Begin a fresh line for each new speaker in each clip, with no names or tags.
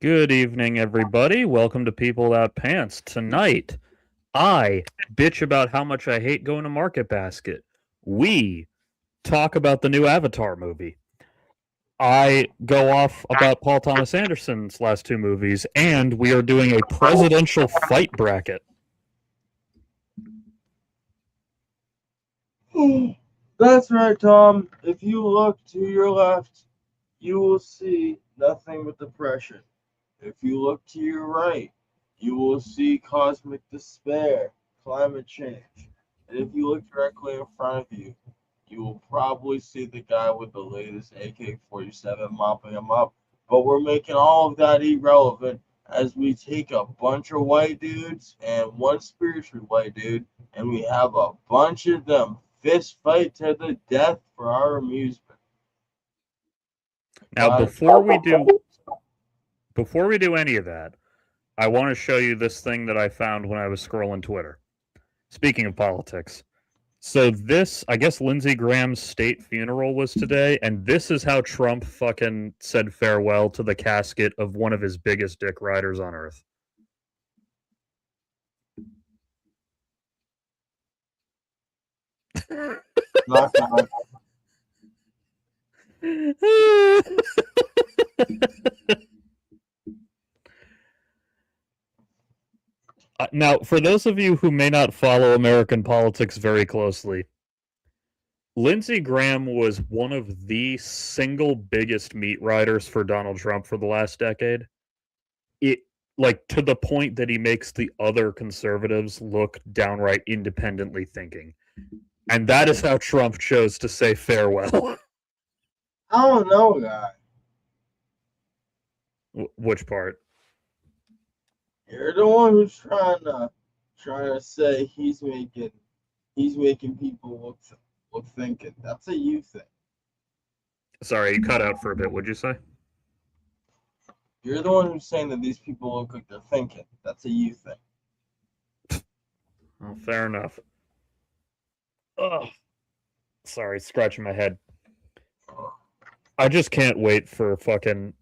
Good evening, everybody. Welcome to People Without Pants. Tonight, I bitch about how much I hate going to Market Basket. We talk about the new Avatar movie. I go off about Paul Thomas Anderson's last two movies, and we are doing a presidential fight bracket.
That's right, Tom. If you look to your left, you will see nothing but depression. If you look to your right, you will see cosmic despair, climate change. And if you look directly in front of you, you will probably see the guy with the latest AK-47 mopping him up. But we're making all of that irrelevant as we take a bunch of white dudes and one spiritual white dude, and we have a bunch of them fist fight to the death for our amusement.
Now,
But
before we do any of that, I want to show you this thing that I found when I was scrolling Twitter. Speaking of politics, so this, I guess Lindsey Graham's state funeral was today, and this is how Trump fucking said farewell to the casket of one of his biggest dick riders on earth.
knock knock.
Now, for those of you who may not follow American politics very closely, Lindsey Graham was one of the single biggest meat riders for Donald Trump for the last decade. It like to the point that he makes the other conservatives look downright independently thinking. And that is how Trump chose to say farewell.
I don't know, guy.
Which part?
You're the one who's trying to say he's making people look thinking. That's a you thing.
Sorry, you cut out for a bit. What'd you say?
You're the one who's saying that these people look like they're thinking. That's a you thing.
Well, fair enough. Ugh. Sorry, scratching my head. I just can't wait for fucking.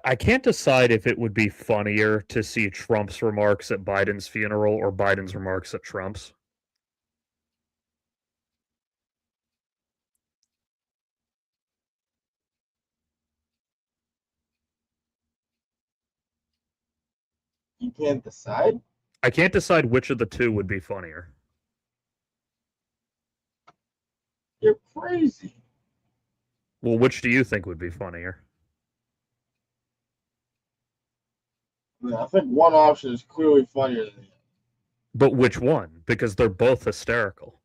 I can't decide if it would be funnier to see Trump's remarks at Biden's funeral or Biden's remarks at Trump's.
You can't decide.
I can't decide which of the two would be funnier.
You're crazy.
Well, which do you think would be funnier?
I mean, I think one option is clearly funnier than the other.
But which one? Because they're both hysterical.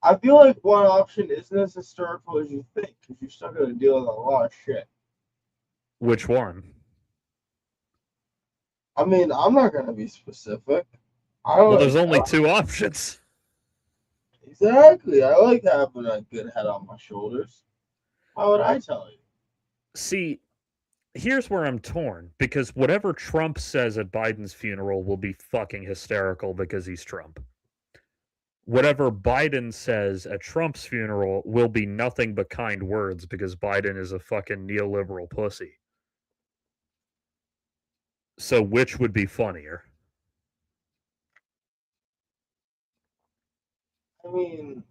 I feel like one option isn't as hysterical as you think because you're still going to deal with a lot of shit.
Which one?
I mean, I'm not going to be specific.
Well, there's only two options.
Exactly. I like having a good head on my shoulders. How would I tell you?
See, here's where I'm torn because whatever Trump says at Biden's funeral will be fucking hysterical because he's Trump. Whatever Biden says at Trump's funeral will be nothing but kind words because Biden is a fucking neoliberal pussy. So which would be funnier?
I mean,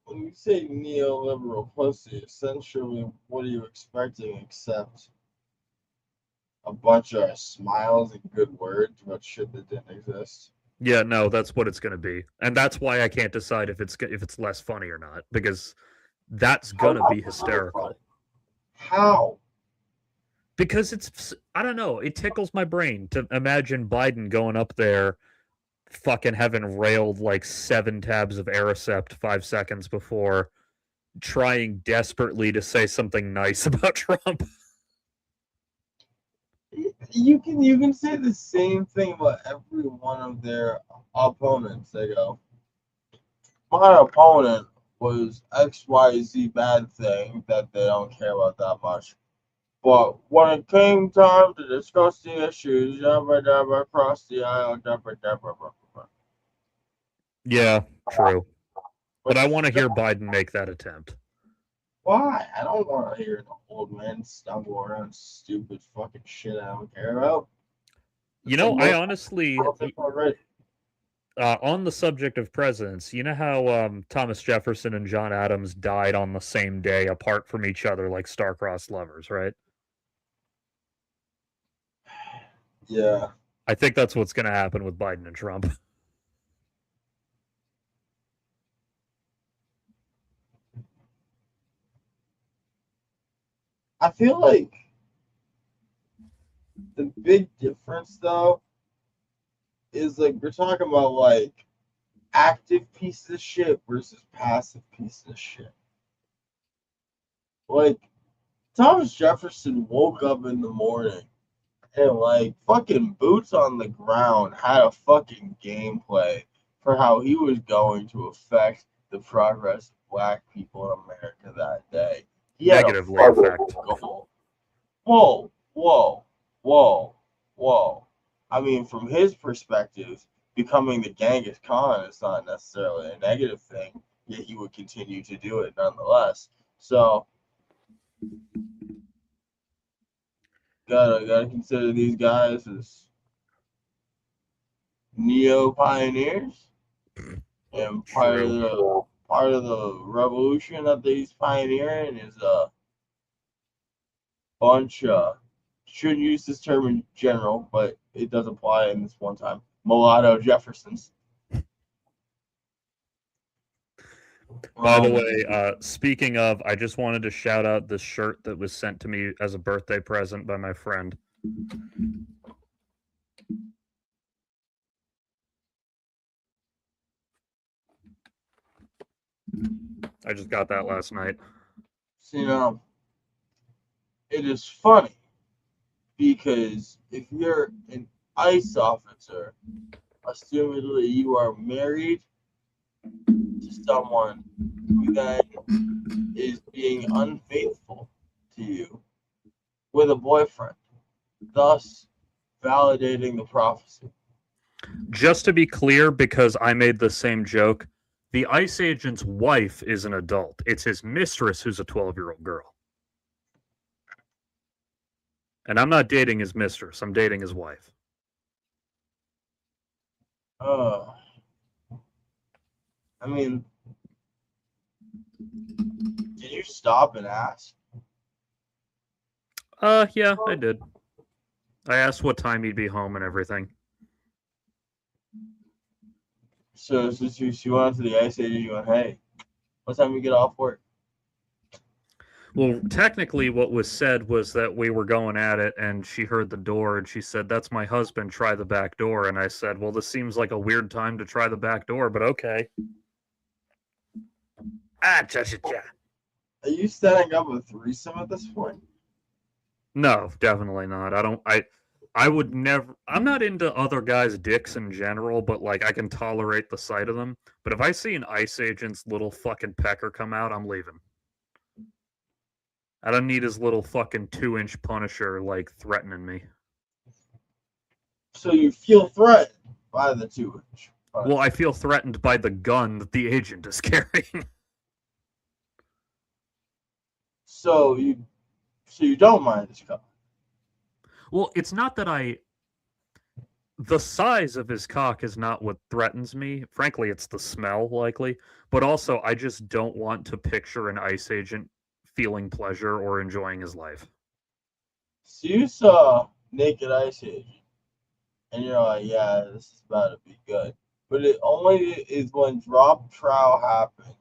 when you say neoliberal pussy, essentially, what are you expecting except a bunch of smiles and good words about shit that didn't exist?
Yeah, no, that's what it's going to be. And that's why I can't decide if it's less funny or not because that's going to be hysterical.
How?
Because it's I don't know, it tickles my brain to imagine Biden going up there fucking having railed like 7 tabs of Aricept 5 seconds before trying desperately to say something nice about Trump.
You can say the same thing about every one of their opponents. They go, my opponent was XYZ bad thing that they don't care about that much. But when it came time to discuss the issues, yabba dabba across the aisle, dabba dabba.
Yeah, true. But I want to hear Biden make that attempt.
Why? I don't want to hear an old man stumble around stupid fucking shit I don't care about.
You
It's the
know, I
most
honestly,
politics already.
on the subject of presidents, you know how Thomas Jefferson and John Adams died on the same day, apart from each other, like star-crossed lovers, right?
Yeah.
I think that's what's going to happen with Biden and Trump.
I feel like the big difference though is like we're talking about like active pieces of shit versus passive pieces of shit. Like Thomas Jefferson woke up in the morning and like fucking boots on the ground had a fucking gameplay for how he was going to affect the progress of black people in America that day. He had a
Negatively affect.
fucking goal. Whoa, whoa, whoa, whoa. I mean, from his perspective, becoming the Genghis Khan is not necessarily a negative thing, yet he would continue to do it nonetheless. So, gotta consider these guys as neo pioneers and
True.
part of the revolution that he's pioneering is a bunch of shouldn't use this term in general, but it does apply in this one time. Mulatto Jeffersons.
By the
Um,
way, speaking of, I just wanted to shout out this shirt that was sent to me as a birthday present by my friend. I just got that last night.
so, it is funny because if you're an ICE officer, assumedly you are married to someone who then is being unfaithful to you with a boyfriend, thus validating the prophecy.
Just to be clear, because I made the same joke, the ICE agent's wife is an adult. It's his mistress who's a 12-year-old girl. And I'm not dating his mistress, I'm dating his wife.
Uh, I mean, did you stop and ask?
Yeah, I did. I asked what time he'd be home and everything.
So since you went to the ICE agent, you went, hey, what time you get off work?
Well, technically, what was said was that we were going at it, and she heard the door, and she said, "That's my husband. Try the back door." And I said, "Well, this seems like a weird time to try the back door, but okay." Ah, cha cha cha.
Are you setting up a threesome at this point?
No, definitely not. I don't. I would never. I'm not into other guys' dicks in general, but like I can tolerate the sight of them. But if I see an ICE agent's little fucking pecker come out, I'm leaving. I don't need his little fucking 2-inch Punisher like threatening me.
So you feel threatened by the 2-inch.
Well, I feel threatened by the gun that the agent is carrying.
So you don't mind his cock.
Well, it's not that I. The size of his cock is not what threatens me. Frankly, it's the smell, likely. But also, I just don't want to picture an ICE agent feeling pleasure or enjoying his life.
So you saw Naked Ice Age, and you're like, yeah, this is about to be good. But it only is when drop trow happens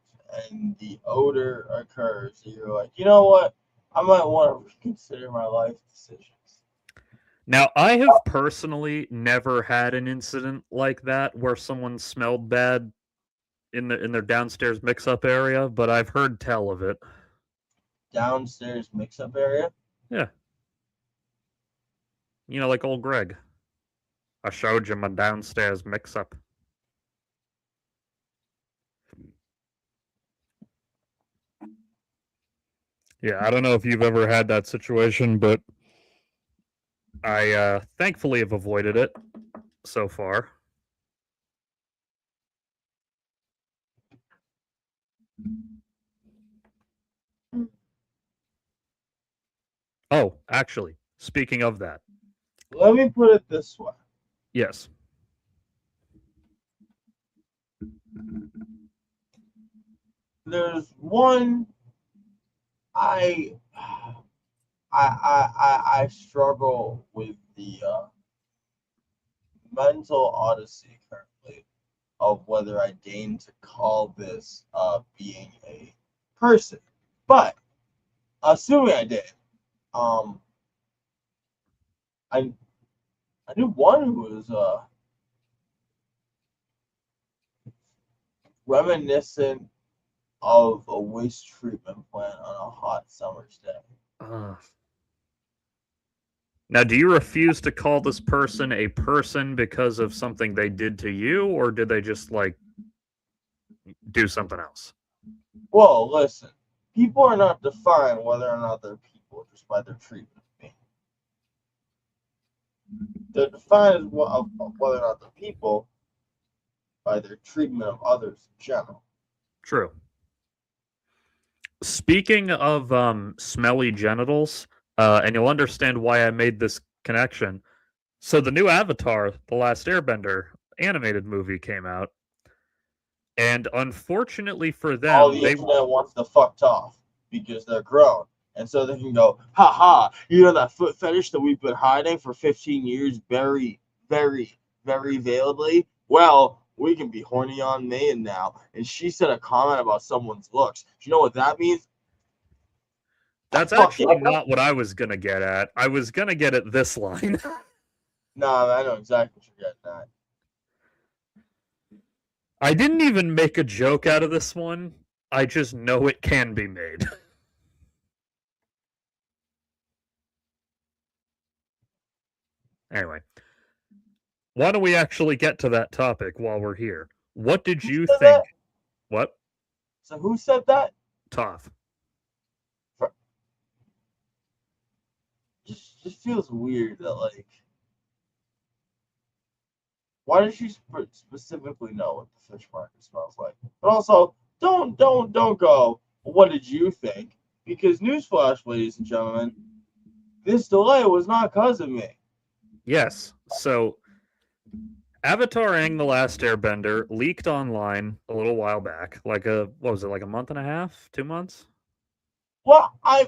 and the odor occurs. So you're like, you know what? I might want to reconsider my life decisions.
Now, I have personally never had an incident like that where someone smelled bad in their downstairs mix-up area, but I've heard tell of it.
Downstairs mix-up area.
Yeah, like old Greg. I showed you my downstairs mix-up. Yeah, I don't know if you've ever had that situation, but I thankfully have avoided it so far. Oh, actually, speaking of that,
Let me put it this way.
yes.
There's one I I struggle with the mental odyssey currently of whether I deign to call this being a person. But assuming I did, um, I I knew one who was reminiscent of a waste treatment plant on a hot summer's day.
Uh, Now, do you refuse to call this person a person because of something they did to you, or did they just like do something else?
Well, listen, people are not defined whether or not they're people just by their treatment of me. They're defined as whether or not they're people by their treatment of others in general.
True. Speaking of smelly genitals, and you'll understand why I made this connection. So the new Avatar, The Last Airbender animated movie came out, and unfortunately for
All
them,
the internet wants the fucked off because they're grown. And so they can go, ha ha, you know that foot fetish that we've been hiding for 15 years very, very, very veiledly? Well, we can be horny on Mayan now. And she said a comment about someone's looks. Do you know what that means?
that's
Fuck it.
actually not what I was gonna get at. I was gonna get at this line.
Nah, I know exactly what you're getting at.
I didn't even make a joke out of this one. I just know it can be made. Anyway, why don't we actually get to that topic while we're here? What did
Who
you
said that?
think? What?
So who said that?
Toph.
Just feels weird that like why does she specifically know what the fish market smells like? But also, don't go. What did you think? Because newsflash, ladies and gentlemen, this delay was not because of me.
Yes. So, Avatar Aang the Last Airbender leaked online a little while back. What was it, like a month and a half? 2 months?
Well, I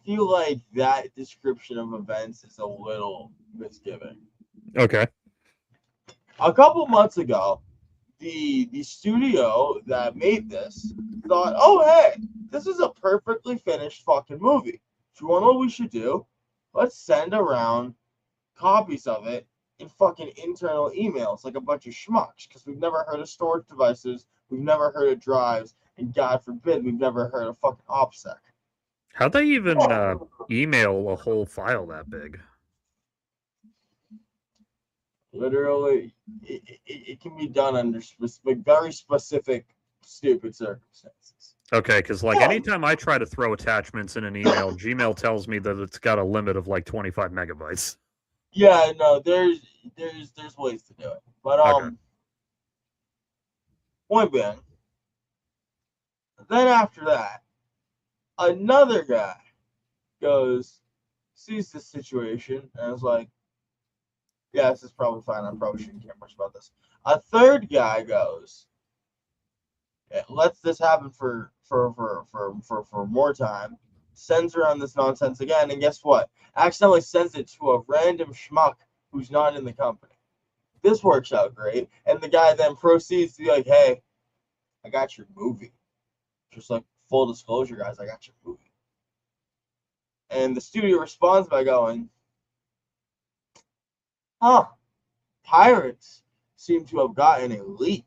feel like that description of events is a little misgiving.
Okay.
A couple months ago, the studio that made this thought, oh hey, this is a perfectly finished fucking movie. Do you want to know what we should do? Let's send around copies of it in fucking internal emails like a bunch of schmucks because we've never heard of storage devices, we've never heard of drives, and God forbid we've never heard of fucking OPSEC.
How'd they even email a whole file that big?
Literally, it can be done under specific, very specific, stupid circumstances.
Okay, because like
Yeah,
anytime I try to throw attachments in an email, Gmail tells me that it's got a limit of like 25 megabytes.
yeah, no, there's ways to do it, but
Okay.
point being, then after that, another guy goes, sees this situation, and is like, yeah, this is probably fine. I probably shouldn't care much about this. A third guy goes, lets this happen for more time, sends around this nonsense again, and guess what? Accidentally sends it to a random schmuck who's not in the company. This works out great, and the guy then proceeds to be like, hey, I got your movie. Just like full disclosure, guys, I got your movie. And the studio responds by going, huh, pirates seem to have gotten a leak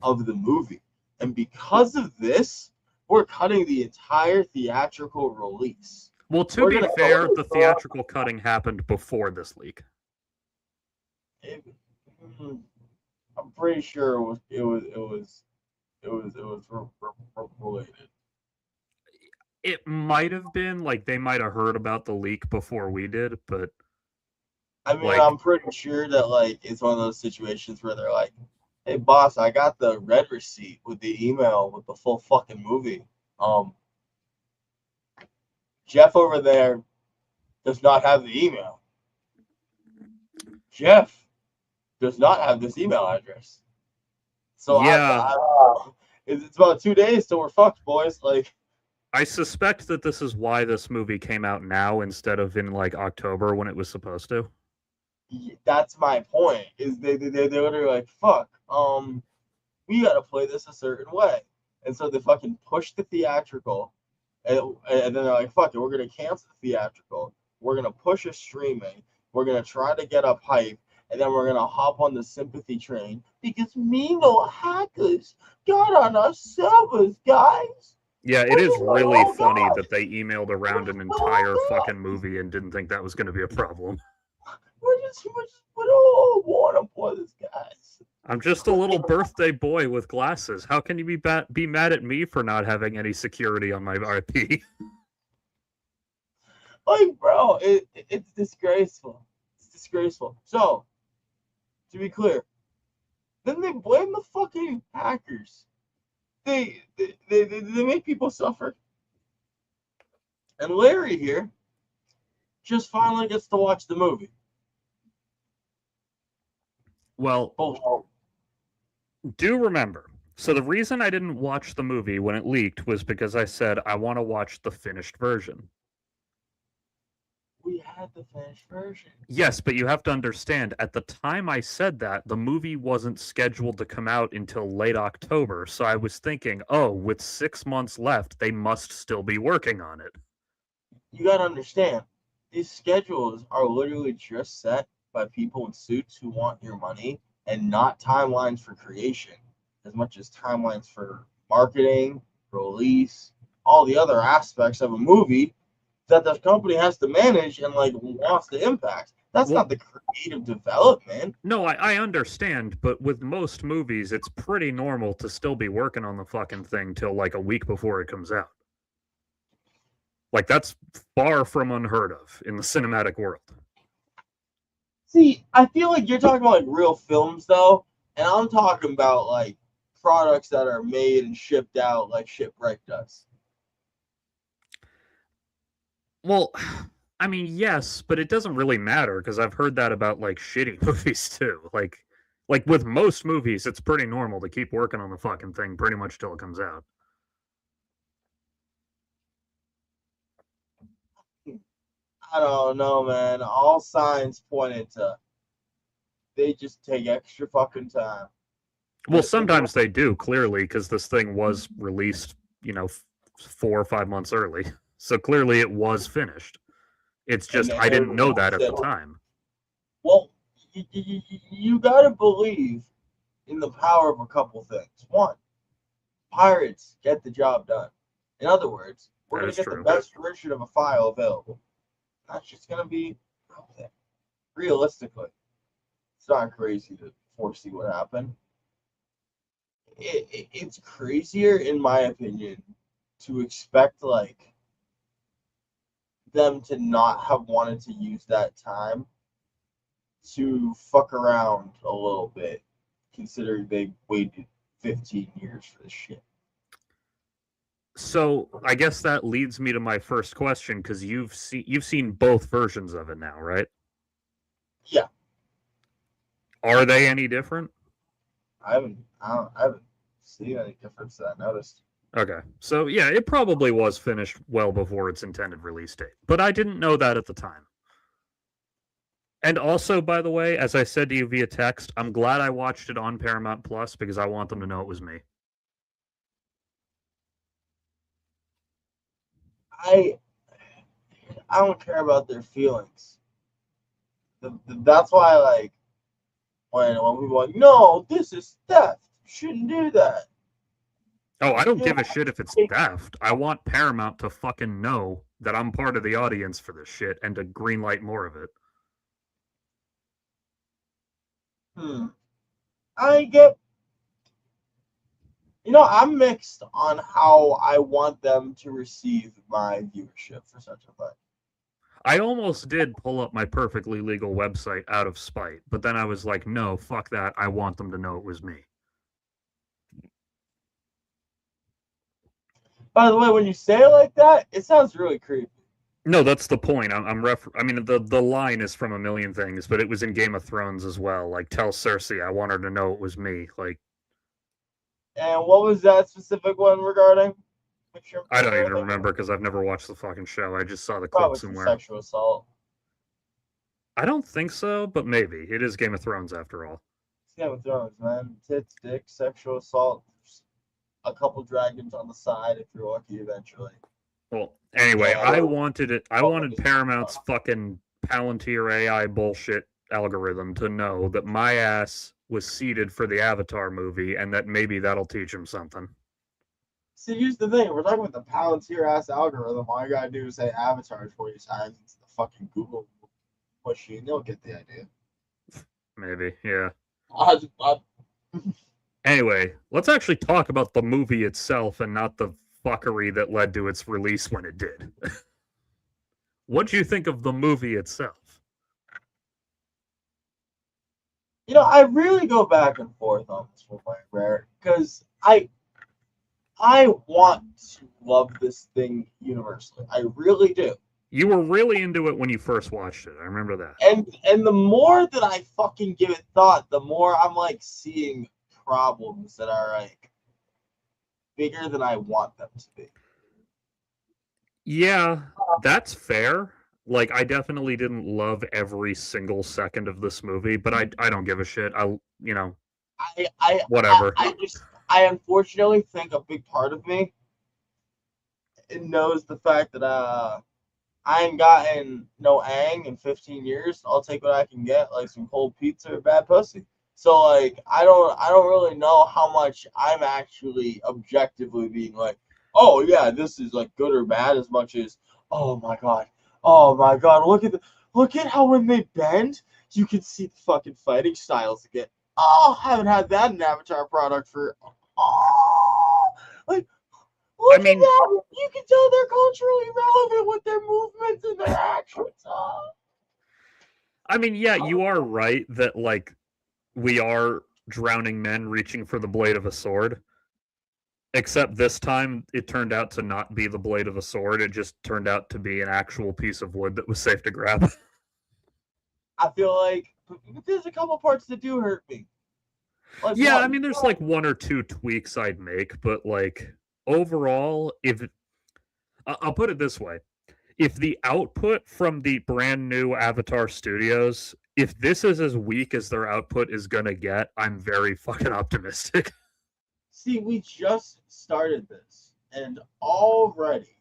of the movie. And because of this, we're cutting the entire theatrical release.
Well, to
We're
be
gonna
fair, the theatrical cutting happened before this leak.
I'm pretty sure it was related.
It might have been like they might have heard about the leak before we did, but
I mean,
like
I'm pretty sure that like it's one of those situations where they're like, "Hey, boss, I got the red receipt with the email with the full fucking movie. Um, Jeff over there does not have the email. Jeff does not have this email address. So
Yeah,
it's about 2 days till we're fucked, boys. Like,
I suspect that this is why this movie came out now instead of in like October when it was supposed to.
that's my point. Is they're literally like, fuck, we gotta play this a certain way, and so they fucking push the theatrical, and then they're like, fuck it, we're gonna cancel the theatrical, we're gonna push a streaming, we're gonna try to get up hype, and then we're gonna hop on the sympathy train because mean hackers got on our servers, guys.
Yeah, it
We're
is
just like,
really
oh
funny
god,
that they emailed around an entire
oh
fucking movie and didn't think that was going to be a problem.
we don't want to play this, guys.
I'm just a little birthday boy with glasses. How can you be mad at me for not having any security on my IP?
Like, bro, it's disgraceful. It's disgraceful. So, to be clear, then they blame the fucking hackers. They make people suffer. And Larry here just finally gets to watch the movie.
Well,
Oh,
do remember. So the reason I didn't watch the movie when it leaked was because I said I want to watch the finished version.
we had the finished version.
Yes, but you have to understand, at the time I said that, the movie wasn't scheduled to come out until late October. So I was thinking, oh, with 6 months left, they must still be working on it.
You gotta understand, these schedules are literally just set by people in suits who want your money and not timelines for creation as much as timelines for marketing, release, all the other aspects of a movie that the company has to manage and like wants to impact. That's
Well,
not the creative development.
no, I understand, but with most movies, it's pretty normal to still be working on the fucking thing till like a week before it comes out. Like, that's far from unheard of in the cinematic world.
See, I feel like you're talking about like real films though, and I'm talking about like products that are made and shipped out like Shipwreck does.
Well, I mean, yes, but it doesn't really matter because I've heard that about like shitty movies too. Like with most movies, it's pretty normal to keep working on the fucking thing pretty much till it comes out.
I don't know, man. All signs pointed to they just take extra fucking time.
Well, sometimes they do, clearly, because this thing was released, 4 or 5 months early. So clearly it was finished. It's just I didn't know that at the time.
Well, you gotta believe in the power of a couple things. One, pirates get the job done. In other words, we're
That
gonna
is
get
true.
the best version of a file available. That's just gonna be realistically. It's not crazy to foresee what happened. It's crazier, in my opinion, to expect like them to not have wanted to use that time to fuck around a little bit, considering they waited 15 years for this shit.
So I guess that leads me to my first question because you've seen both versions of it now, right?
Yeah,
Are they any different?
I haven't seen any difference that I noticed.
Okay. So yeah, it probably was finished well before its intended release date. But I didn't know that at the time. And also, by the way, as I said to you via text, I'm glad I watched it on Paramount Plus because I want them to know it was me.
I I don't care about their feelings. That's why, like, when people are like, no, this is theft. You shouldn't do that.
Oh, I don't give a shit if it's theft. I want Paramount to fucking know that I'm part of the audience for this shit and to greenlight more of it.
I get, I'm mixed on how I want them to receive my viewership for such a thing.
I almost did pull up my perfectly legal website out of spite, but then I was like, no, fuck that. I want them to know it was me.
By the way, when you say it like that, it sounds really creepy.
No, that's the point. I mean, the line is from A Million Things, but it was in Game of Thrones as well. Like, tell Cersei I want her to know it was me. Like,
And what was that specific one regarding? Make sure I'm
I
thinking
don't
of
even
everything.
remember because I've never watched the fucking show. I just saw the clip
Probably some
somewhere.
sexual assault.
I don't think so, but maybe it is Game of Thrones after all.
It's Game of Thrones, man. Tits, dick, sexual assault. A couple dragons on the side if you're lucky eventually.
Well, anyway,
And
I wanted it. I
woman
wanted
is
Paramount's fucking Palantir AI bullshit algorithm to know that my ass was seated for the Avatar movie, and that maybe that'll teach him something.
See, here's the thing. We're talking about the Palantir ass algorithm. All you gotta do is say Avatar 40 times into the fucking Google machine. They'll get the idea.
Maybe, yeah.
I, I,
Anyway, let's actually talk about the movie itself and not the fuckery that led to its release when it did. What do you think of the movie itself?
I really go back and forth on this one, Rare, because I want to love this thing universally. I really do.
You were really into it when you first watched it. I remember that.
And the more that I fucking give it thought, the more I'm like seeing problems that are like bigger than I want them to be.
Yeah, that's fair. Like, I definitely didn't love every single second of this movie, but I don't give a shit.
I I I,
Whatever.
I just I unfortunately think a big part of me knows the fact that I ain't gotten no ang in 15 years. I'll take what I can get, like some cold pizza or bad pussy. So like I don't really know how much I'm actually objectively being like, oh yeah, this is like good or bad as much as oh my god, look at how when they bend, you can see the fucking fighting styles again. Oh, haven't had that in an Avatar product for like
I
look at
mean,
that! You can tell they're culturally relevant with their movements and their actions.
yeah, you are right that like we are drowning men reaching for the blade of a sword. Except this time it turned out to not be the blade of a sword. It just turned out to be an actual piece of wood that was safe to grab.
I feel like but there's a couple parts that do hurt me. Like
Yeah, I
one,
mean there's like one or two tweaks I'd make, but like overall, if I'll put it this way, if the output from the brand new Avatar Studios, if this is as weak as their output is gonna get, I'm very fucking optimistic.
see, we just started this, and already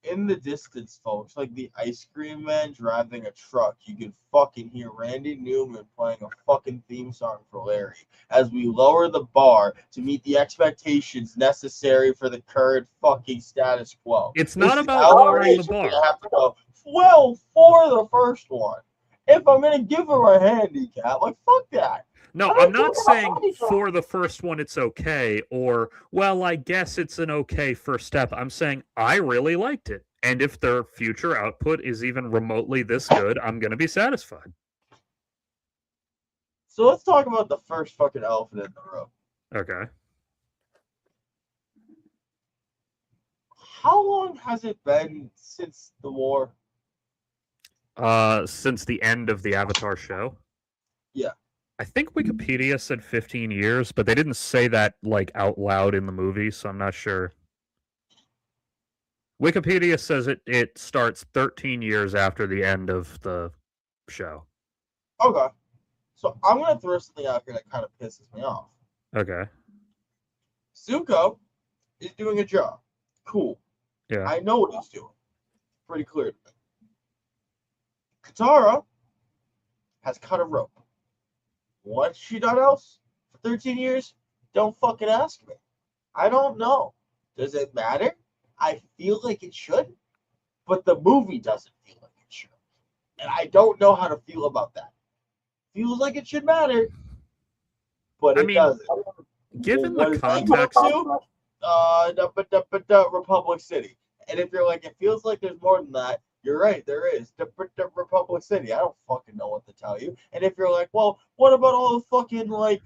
in the distance, folks, like the ice cream man driving a truck, you can fucking hear Randy Newman playing a fucking theme song for Larry as we lower the bar to meet the expectations necessary for the current fucking status quo.
It's
This
not
is
about lowering the
outrageous. I
bar.
have to go, well, for the first one. If I'm gonna give her a handicap, like fuck that.
No,
I'm
I'm
not
not
giving her a
saying
handicap.
for the first one it's okay, or, well, I guess it's an okay first step. I'm saying I really liked it. And if their future output is even remotely this good, I'm going to be satisfied.
So let's talk about the first fucking elephant in the room.
Okay.
How long has it been since the war?
Since the end of the Avatar show,
Yeah.
I think Wikipedia said 15 years, but they didn't say that like out loud in the movie, so I'm not sure. Wikipedia says it starts 13 years after the end of the show.
Okay. So I'm gonna throw something out here that kind of pisses me off.
Okay.
Zuko is doing a job. Cool.
Yeah.
I know what he's doing. Pretty clear to me. Katara has cut a rope. What's she done else for 13 years? Don't fucking ask me. I don't know. Does it matter? I feel like it should, but the movie doesn't feel like it should. And I don't know how to feel about that. Feels like it should matter, but
I
it
mean,
doesn't.
given
What
the
is that come
context,
to? Republic City. And if you're like, it feels like there's more than that, you're right, there is. Republic City. I don't fucking know what to tell you. And if you're like, well, what about all the fucking like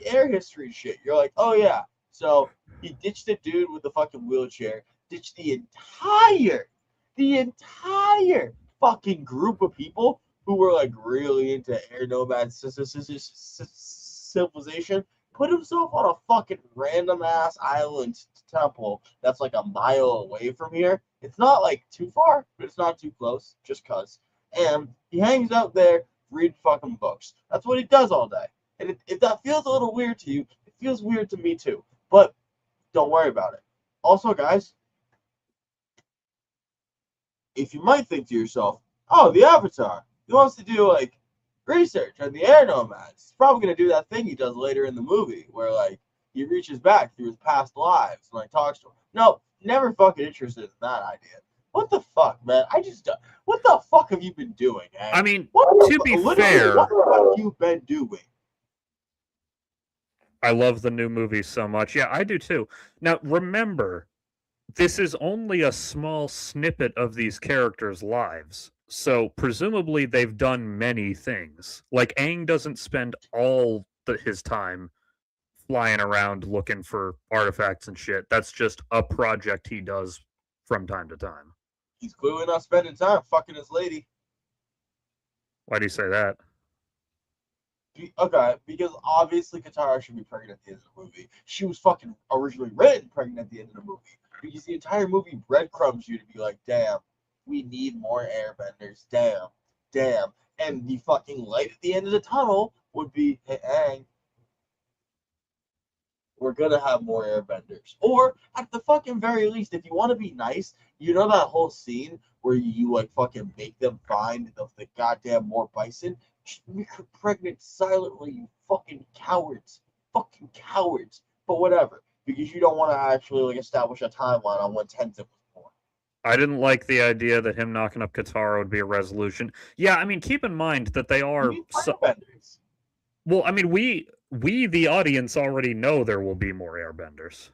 air history shit? You're like, oh yeah. So he ditched the dude with the fucking wheelchair, ditched the entire the entire fucking group of people who were like really into air nomad civilization put himself on a fucking random ass island temple that's like a mile away from here. It's not like too far, but it's not too close, just cause. And he hangs out there, read fucking books. That's what he does all day. And if that feels a little weird to you, it feels weird to me too. But don't worry about it. Also, guys, if you might think to yourself, oh, the Avatar, he wants to do like research on the air nomads. He's probably gonna do that thing he does later in the movie where like he reaches back through his past lives and like talks to him. No, never fucking interested in that idea. What the fuck, man? What the fuck have you been doing, eh?
I mean,
what
to be fair,
what have you been doing?
I love the new movie so much. Yeah, I do too. Now, remember, this is only a small snippet of these characters' lives. So presumably they've done many things. Like Aang doesn't spend all his time flying around looking for artifacts and shit. That's just a project he does from time to time.
He's clearly not spending time fucking his lady.
Why do you say that?
Okay, because obviously Katara should be pregnant at the end of the movie. She was fucking originally written pregnant at the end of the movie. Because the entire movie breadcrumbs you to be like, damn, we need more airbenders. Damn, damn. And the fucking light at the end of the tunnel would be, hey, Aang, we're gonna have more airbenders. Or at the fucking very least, if you want to be nice, you know that whole scene where you like fucking make them find the goddamn more bison? Just make her pregnant silently, you fucking cowards. Fucking cowards. But whatever. Because you don't want to actually like establish a timeline on when Tenzin was born.
I didn't like the idea that him knocking up Katara would be a resolution. Yeah, I mean, keep in mind that they are
airbenders.
Well, I mean, we the audience already know there will be more airbenders.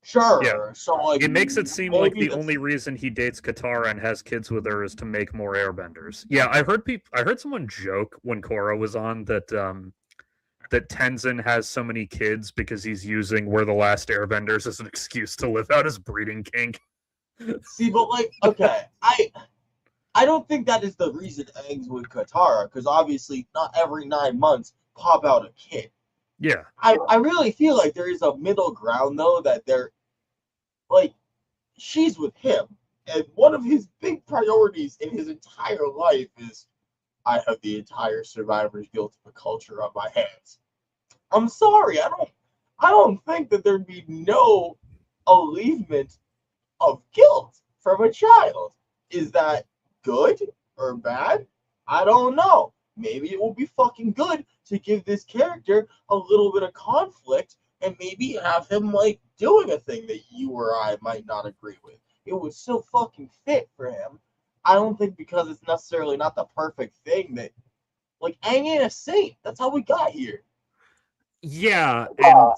Sure.
Yeah.
So like
it makes it seem like the only reason he dates Katara and has kids with her is to make more airbenders. Yeah, I heard someone joke when Korra was on that that Tenzin has so many kids because he's using We're the Last Airbenders as an excuse to live out his breeding kink.
See, but like, okay, I don't think that is the reason Aang's with Katara, because obviously not every 9 months pop out a kid.
Yeah.
I really feel like there is a middle ground though that they're like she's with him, and one of his big priorities in his entire life is I have the entire survivor's guilt of the culture on my hands. I'm sorry, I don't think that there'd be no alleviation of guilt from a child. Is that good or bad? I don't know. Maybe it will be fucking good to give this character a little bit of conflict and maybe have him like doing a thing that you or I might not agree with. It would still fucking fit for him. I don't think because it's necessarily not the perfect thing that like Aang ain't a saint. That's how we got here.
Yeah, and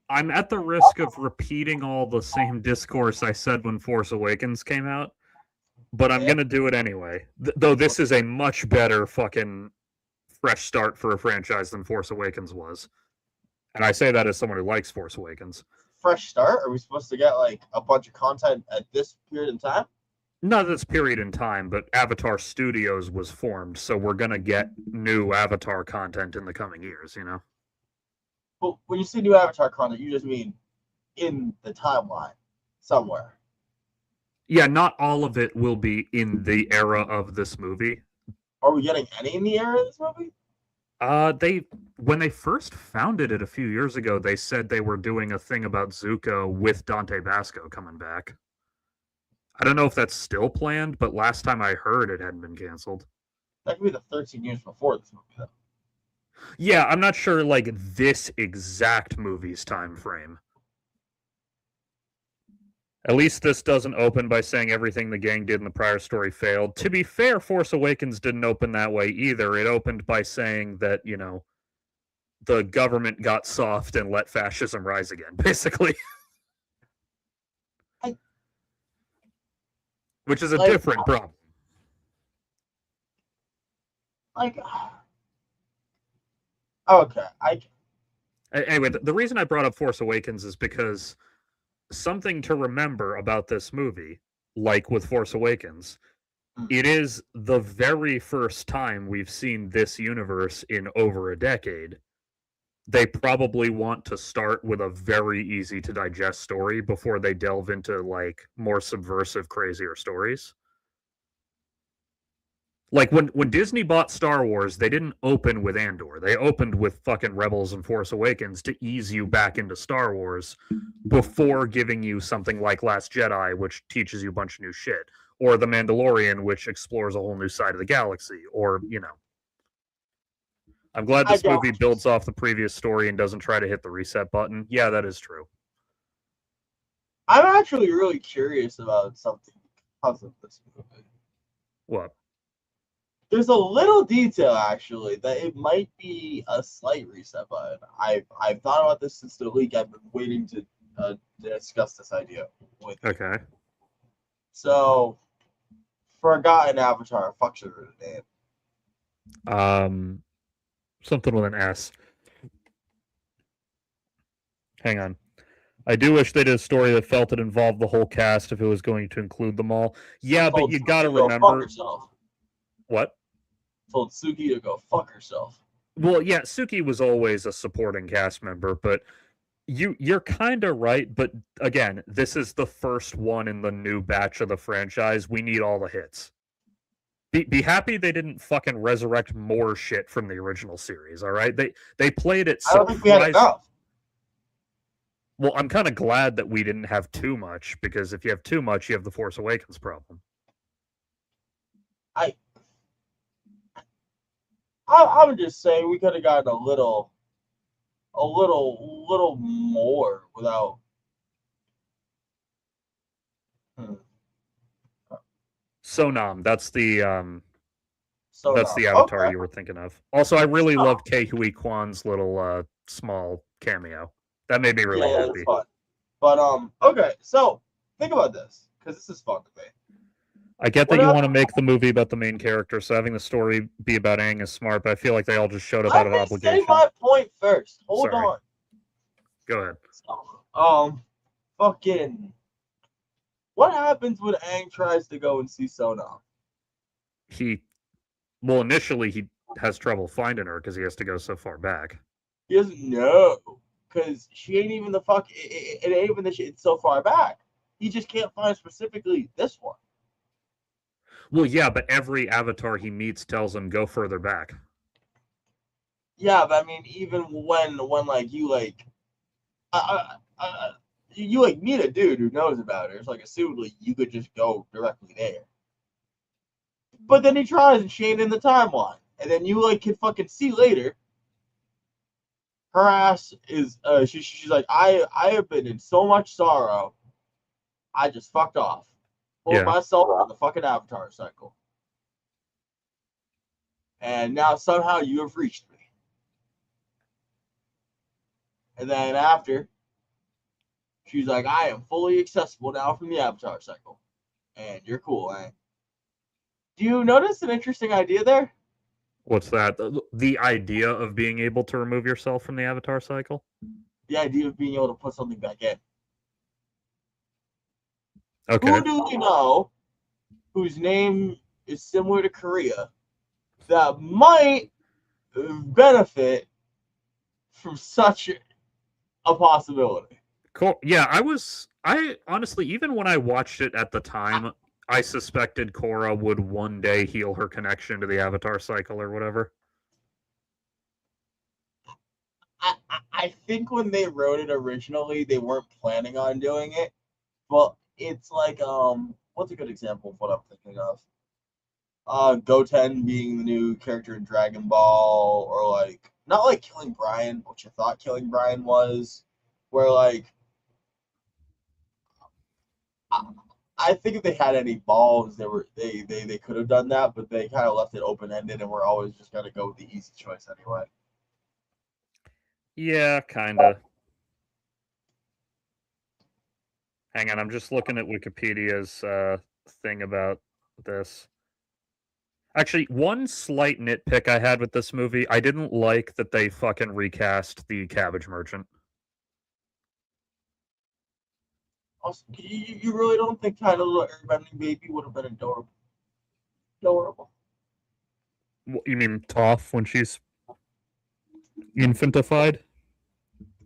I'm at the risk of repeating all the same discourse I said when Force Awakens came out, but I'm going to do it anyway. Though this is a much better fucking fresh start for a franchise than Force Awakens was. And I say that as someone who likes Force Awakens.
Fresh start? Are we supposed to get like a bunch of content at this period in time?
Not this period in time, but Avatar Studios was formed, so we're going to get new Avatar content in the coming years, you know?
But when you say new Avatar content, you just mean in the timeline somewhere.
Yeah, not all of it will be in the era of this movie.
Are we getting any in the era of this movie?
When they first founded it a few years ago, they said they were doing a thing about Zuko with Dante Basco coming back. I don't know if that's still planned, but last time I heard it hadn't been canceled.
That could be the 13 years before this movie, though.
Yeah, I'm not sure like this exact movie's time frame. At least this doesn't open by saying everything the gang did in the prior story failed. To be fair, Force Awakens didn't open that way either. It opened by saying that, you know, the government got soft and let fascism rise again, basically. Which is a different problem.
Like, okay,
Anyway, the reason I brought up Force Awakens is because something to remember about this movie like with Force Awakens. It is the very first time we've seen this universe in over a decade. They probably want to start with a very easy to digest story before they delve into like more subversive, crazier stories. Like when Disney bought Star Wars, they didn't open with Andor. They opened with fucking Rebels and Force Awakens to ease you back into Star Wars before giving you something like Last Jedi, which teaches you a bunch of new shit, or The Mandalorian, which explores a whole new side of the galaxy, or, you know. I'm glad this movie builds off the previous story and doesn't try to hit the reset button. Yeah, that is true.
I'm actually really curious about something because of this movie.
What?
There's a little detail actually that it might be a slight reset button. I've thought about this since the week. I've been waiting to discuss this idea with you.
Okay.
So, Forgotten Avatar. Fuck sugar the name.
Something with an S. Hang on. I do wish they did a story that felt it involved the whole cast if it was going to include them all. Yeah, but you gotta remember. What?
Told Suki to go fuck herself.
Well, yeah, Suki was always a supporting cast member, but you're kind of right. But again, this is the first one in the new batch of the franchise. We need all the hits. Be happy they didn't fucking resurrect more shit from the original series. All right, they played it.
I don't think we had enough.
Well, I'm kind of glad that we didn't have too much, because if you have too much, you have the Force Awakens problem.
I would just say we could have gotten a little more without.
Sonam, that's the avatar you were thinking of. Also, I really loved Ke Huy Quan's little small cameo. That made me really happy.
That's fun. But okay, so think about this, because this is fun to me.
I get that you want to make the movie about the main character, so having the story be about Aang is smart, but I feel like they all just showed up out of obligation.
Say my point first. Hold on.
Go ahead.
So, fucking, what happens when Aang tries to go and see Sonam?
Initially he has trouble finding her because he has to go so far back.
He doesn't know, because she ain't even it ain't even the shit. It's so far back. He just can't find specifically this one.
Well, yeah, but every avatar he meets tells him go further back.
Yeah, but I mean, even when like you like, you like meet a dude who knows about it. It's like assumably you could just go directly there. But then he tries and she ain't in the timeline, and then you like can fucking see later. Her ass is she's like, I have been in so much sorrow. I just fucked off. Pulled myself on the fucking avatar cycle. And now somehow you have reached me. And then after, she's like, I am fully accessible now from the avatar cycle. And you're cool, eh? Do you notice an interesting idea there?
What's that? The idea of being able to remove yourself from the avatar cycle?
The idea of being able to put something back in.
Okay.
Who do we know whose name is similar to Korea that might benefit from such a possibility?
Cool. Yeah, I honestly, even when I watched it at the time, I suspected Korra would one day heal her connection to the avatar cycle or whatever.
I think when they wrote it originally, they weren't planning on doing it. But it's like, what's a good example of what I'm thinking of? Goten being the new character in Dragon Ball, or like, not like killing Brian, which you thought killing Brian was, where like, I think if they had any balls, they could have done that, but they kind of left it open ended, and we're always just gonna go with the easy choice anyway.
Yeah, kinda. Hang on, I'm just looking at Wikipedia's thing about this. Actually, one slight nitpick I had with this movie, I didn't like that they fucking recast the Cabbage Merchant.
Also, you really don't think tiny little airbending baby would have been adorable? Adorable.
You mean Toph when she's infantified?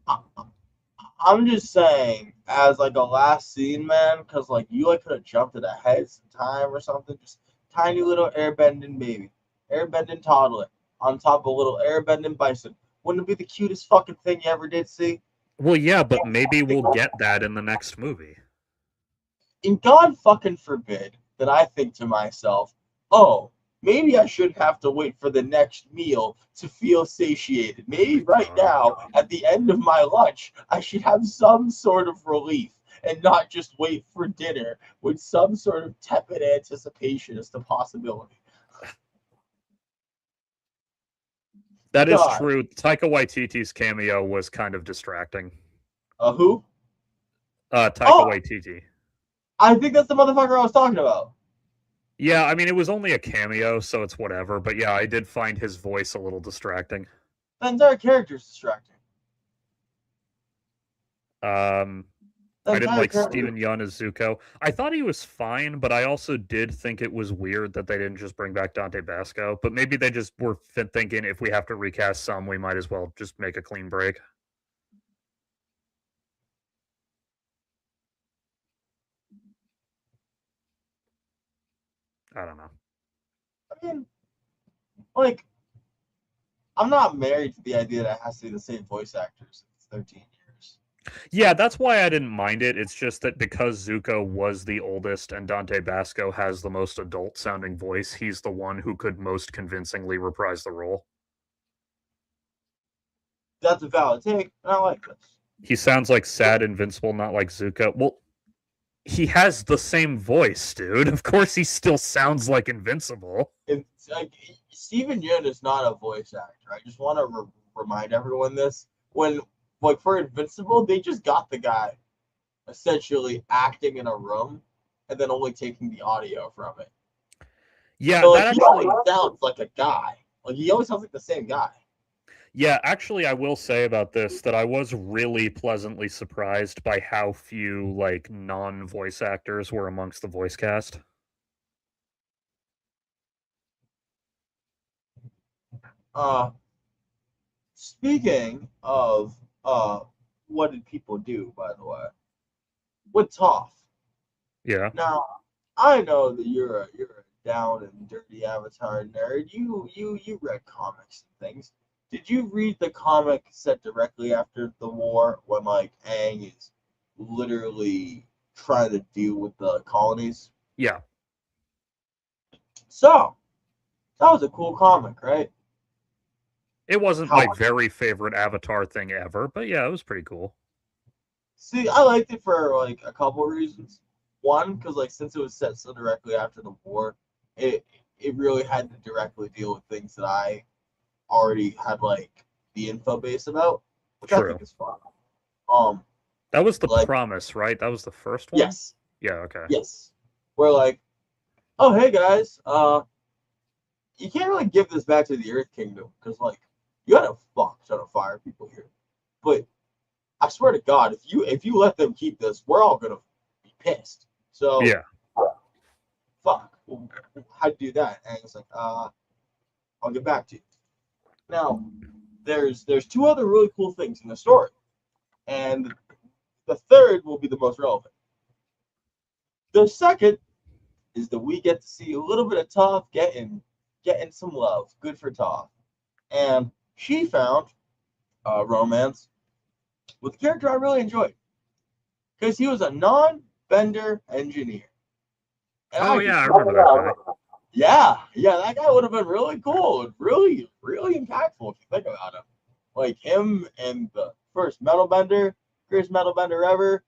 I, I'm just saying, as like a last scene, man, because like you like could have jumped it ahead some time or something. Just tiny little airbending baby, airbending toddler on top of a little airbending bison. Wouldn't it be the cutest fucking thing you ever did see?
Well, yeah, but maybe we'll get that in the next movie.
And God fucking forbid that I think to myself, oh, maybe I shouldn't have to wait for the next meal to feel satiated. Maybe right now, at the end of my lunch, I should have some sort of relief and not just wait for dinner with some sort of tepid anticipation as to possibility.
That is
God.
true. Taika Waititi's cameo was kind of distracting.
Who?
Taika
Oh,
Waititi.
I think that's the motherfucker I was talking about.
Yeah, I mean, it was only a cameo, so it's whatever. But yeah, I did find his voice a little distracting.
The entire character is distracting.
Um,
The
I didn't
entire
like
character.
Steven Yeun as Zuko. I thought he was fine, but I also did think it was weird that they didn't just bring back Dante Basco. But maybe they just were thinking if we have to recast some, we might as well just make a clean break. I don't know.
I mean, like, I'm not married to the idea that it has to be the same voice actors. It's 13 years.
Yeah, that's why I didn't mind it. It's just that because Zuko was the oldest and Dante Basco has the most adult sounding voice, he's the one who could most convincingly reprise the role.
That's a valid take, and I like this.
He sounds like sad Invincible, not like Zuko. Well, he has the same voice, dude. Of course he still sounds like Invincible.
It's like Steven Yeun is not a voice actor. I just want to remind everyone this. When, like, for Invincible, they just got the guy essentially acting in a room and then only taking the audio from it.
Yeah,
So,
that
like, he
actually
always sounds like a guy. Like, he always sounds like the same guy.
Yeah, actually, I will say about this that I was really pleasantly surprised by how few like non-voice actors were amongst the voice cast.
Uh, Speaking of what did people do, by the way, with Toph.
Yeah.
Now, I know that you're a down and dirty Avatar nerd. You read comics and things. Did you read the comic set directly after the war when like Aang is literally trying to deal with the colonies?
Yeah.
So that was a cool comic, right?
It wasn't
How
my very favorite Avatar thing ever, but yeah, it was pretty cool.
See, I liked it for like a couple of reasons. One, because like since it was set so directly after the war, it it really had to directly deal with things that I already had like the info base about, which I
True.
think is fun. Um,
That was the
like
promise, right? That was the first one?
yes,
Yeah, okay.
yes, we're like, oh hey guys, you can't really give this back to the Earth Kingdom because like you got a fuck ton of fire people here, but I swear to God, if you let them keep this, we're all gonna be pissed. So
Yeah.
fuck, how'd you do that? And it's like, I'll get back to you. Now, there's two other really cool things in the story, and the third will be the most relevant. The second is that we get to see a little bit of Toph getting some love. Good for Toph, and she found romance with a character I really enjoyed because he was a non-bender engineer, and
Oh
I
yeah,
just
I remember that guy.
yeah, that guy would have been really cool, really, really impactful if you think about him. Like him and the first metal bender, greatest metal bender ever.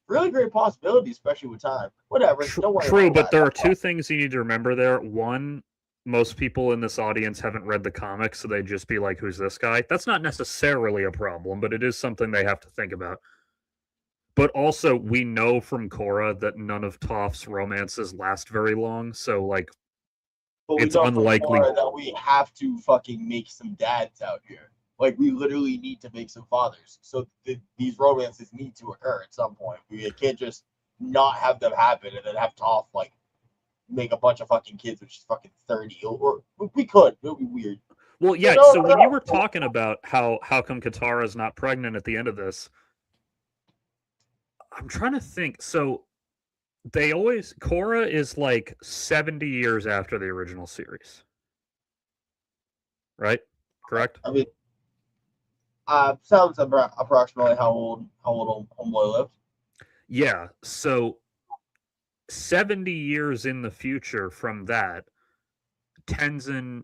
Really great possibility, especially with time. Whatever, don't worry
True,
about
but there are
that.
two things you need to remember there. One, most people in this audience haven't read the comics, so they'd just be like, who's this guy? That's not necessarily a problem, but it is something they have to think about. But also, we know from Korra that none of Toph's romances last very long, so like
But we
it's
know from
unlikely.
Cora that we have to fucking make some dads out here. Like, we literally need to make some fathers. So these romances need to occur at some point. We can't just not have them happen and then have Toph, like, make a bunch of fucking kids, which is fucking 30. Or we could. It would be weird.
Well, yeah.
No,
So when you
no.
were talking about how come Katara's not pregnant at the end of this, I'm trying to think. So they always Korra is like 70 years after the original series, right? Correct.
I mean, sounds approximately how old Homeboy lived.
Yeah. So 70 years in the future from that, Tenzin.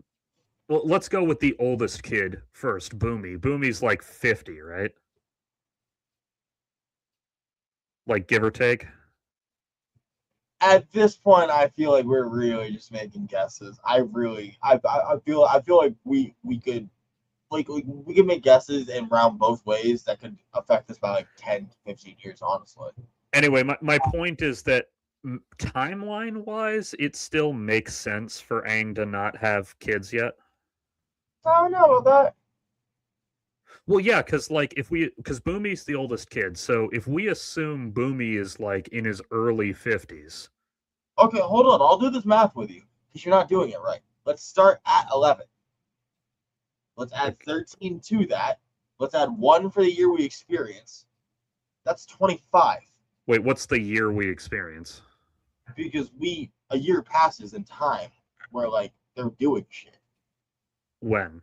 Well, let's go with the oldest kid first, Boomy. Boomy's like 50, right? Like give or take.
At this point, I feel like we're really just making guesses. I feel like we could like we could make guesses and round both ways that could affect us by like 10 to 15 years, honestly.
Anyway, my point is that timeline wise, it still makes sense for Aang to not have kids yet.
I don't know about that.
Well, yeah, because Boomy's the oldest kid, so if we assume Boomy is like in his early 50s.
Okay, hold on. I'll do this math with you because you're not doing it right. Let's start at 11. Let's add 13 to that. Let's add 1 for the year we experience. That's 25.
Wait, what's the year we experience?
Because a year passes in time where like they're doing shit.
When?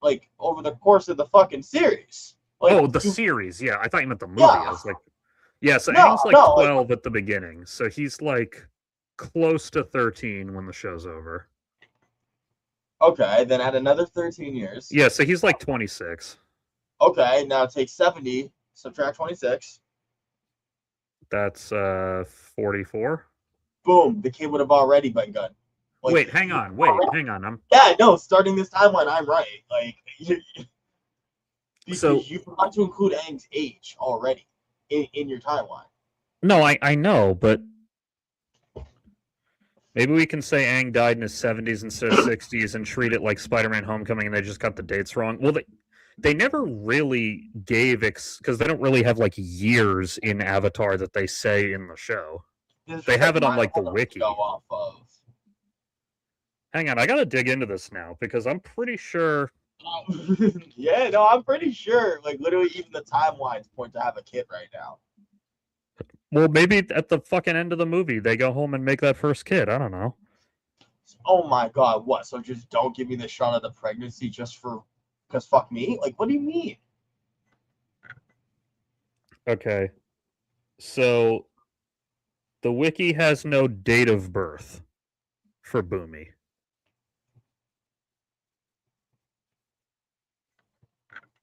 Like over the course of the fucking series. Like,
the series. Yeah, I thought you meant the movie.
Yeah.
I was like, yeah, so
No,
Aang's like
no,
12 at the beginning, so he's like close to 13 when the show's over.
Okay, then add another 13 years.
Yeah, so he's like 26.
Okay, now take 70, subtract 26.
That's 44.
Boom, the kid would have already been gone. Like,
Wait, hang on.
Yeah, no, starting this timeline, I'm right. Like, because
So
you forgot to include Aang's age already in your timeline.
no, I know, but maybe we can say Aang died in his 70s instead of 60s and treat it like Spider-Man: Homecoming, and they just got the dates wrong. Well, they never really gave because they don't really have like years in Avatar that they say in the show. They have it on like the wiki.
Go off of.
Hang on, I gotta dig into this now because I'm pretty sure.
Yeah, no, I'm pretty sure. Like, literally, even the timelines point to have a kid right now.
Well, maybe at the fucking end of the movie, they go home and make that first kid. I don't know.
Oh my god, what? So just don't give me the shot of the pregnancy just for because fuck me? Like, what do you mean?
Okay. So the wiki has no date of birth for Boomy.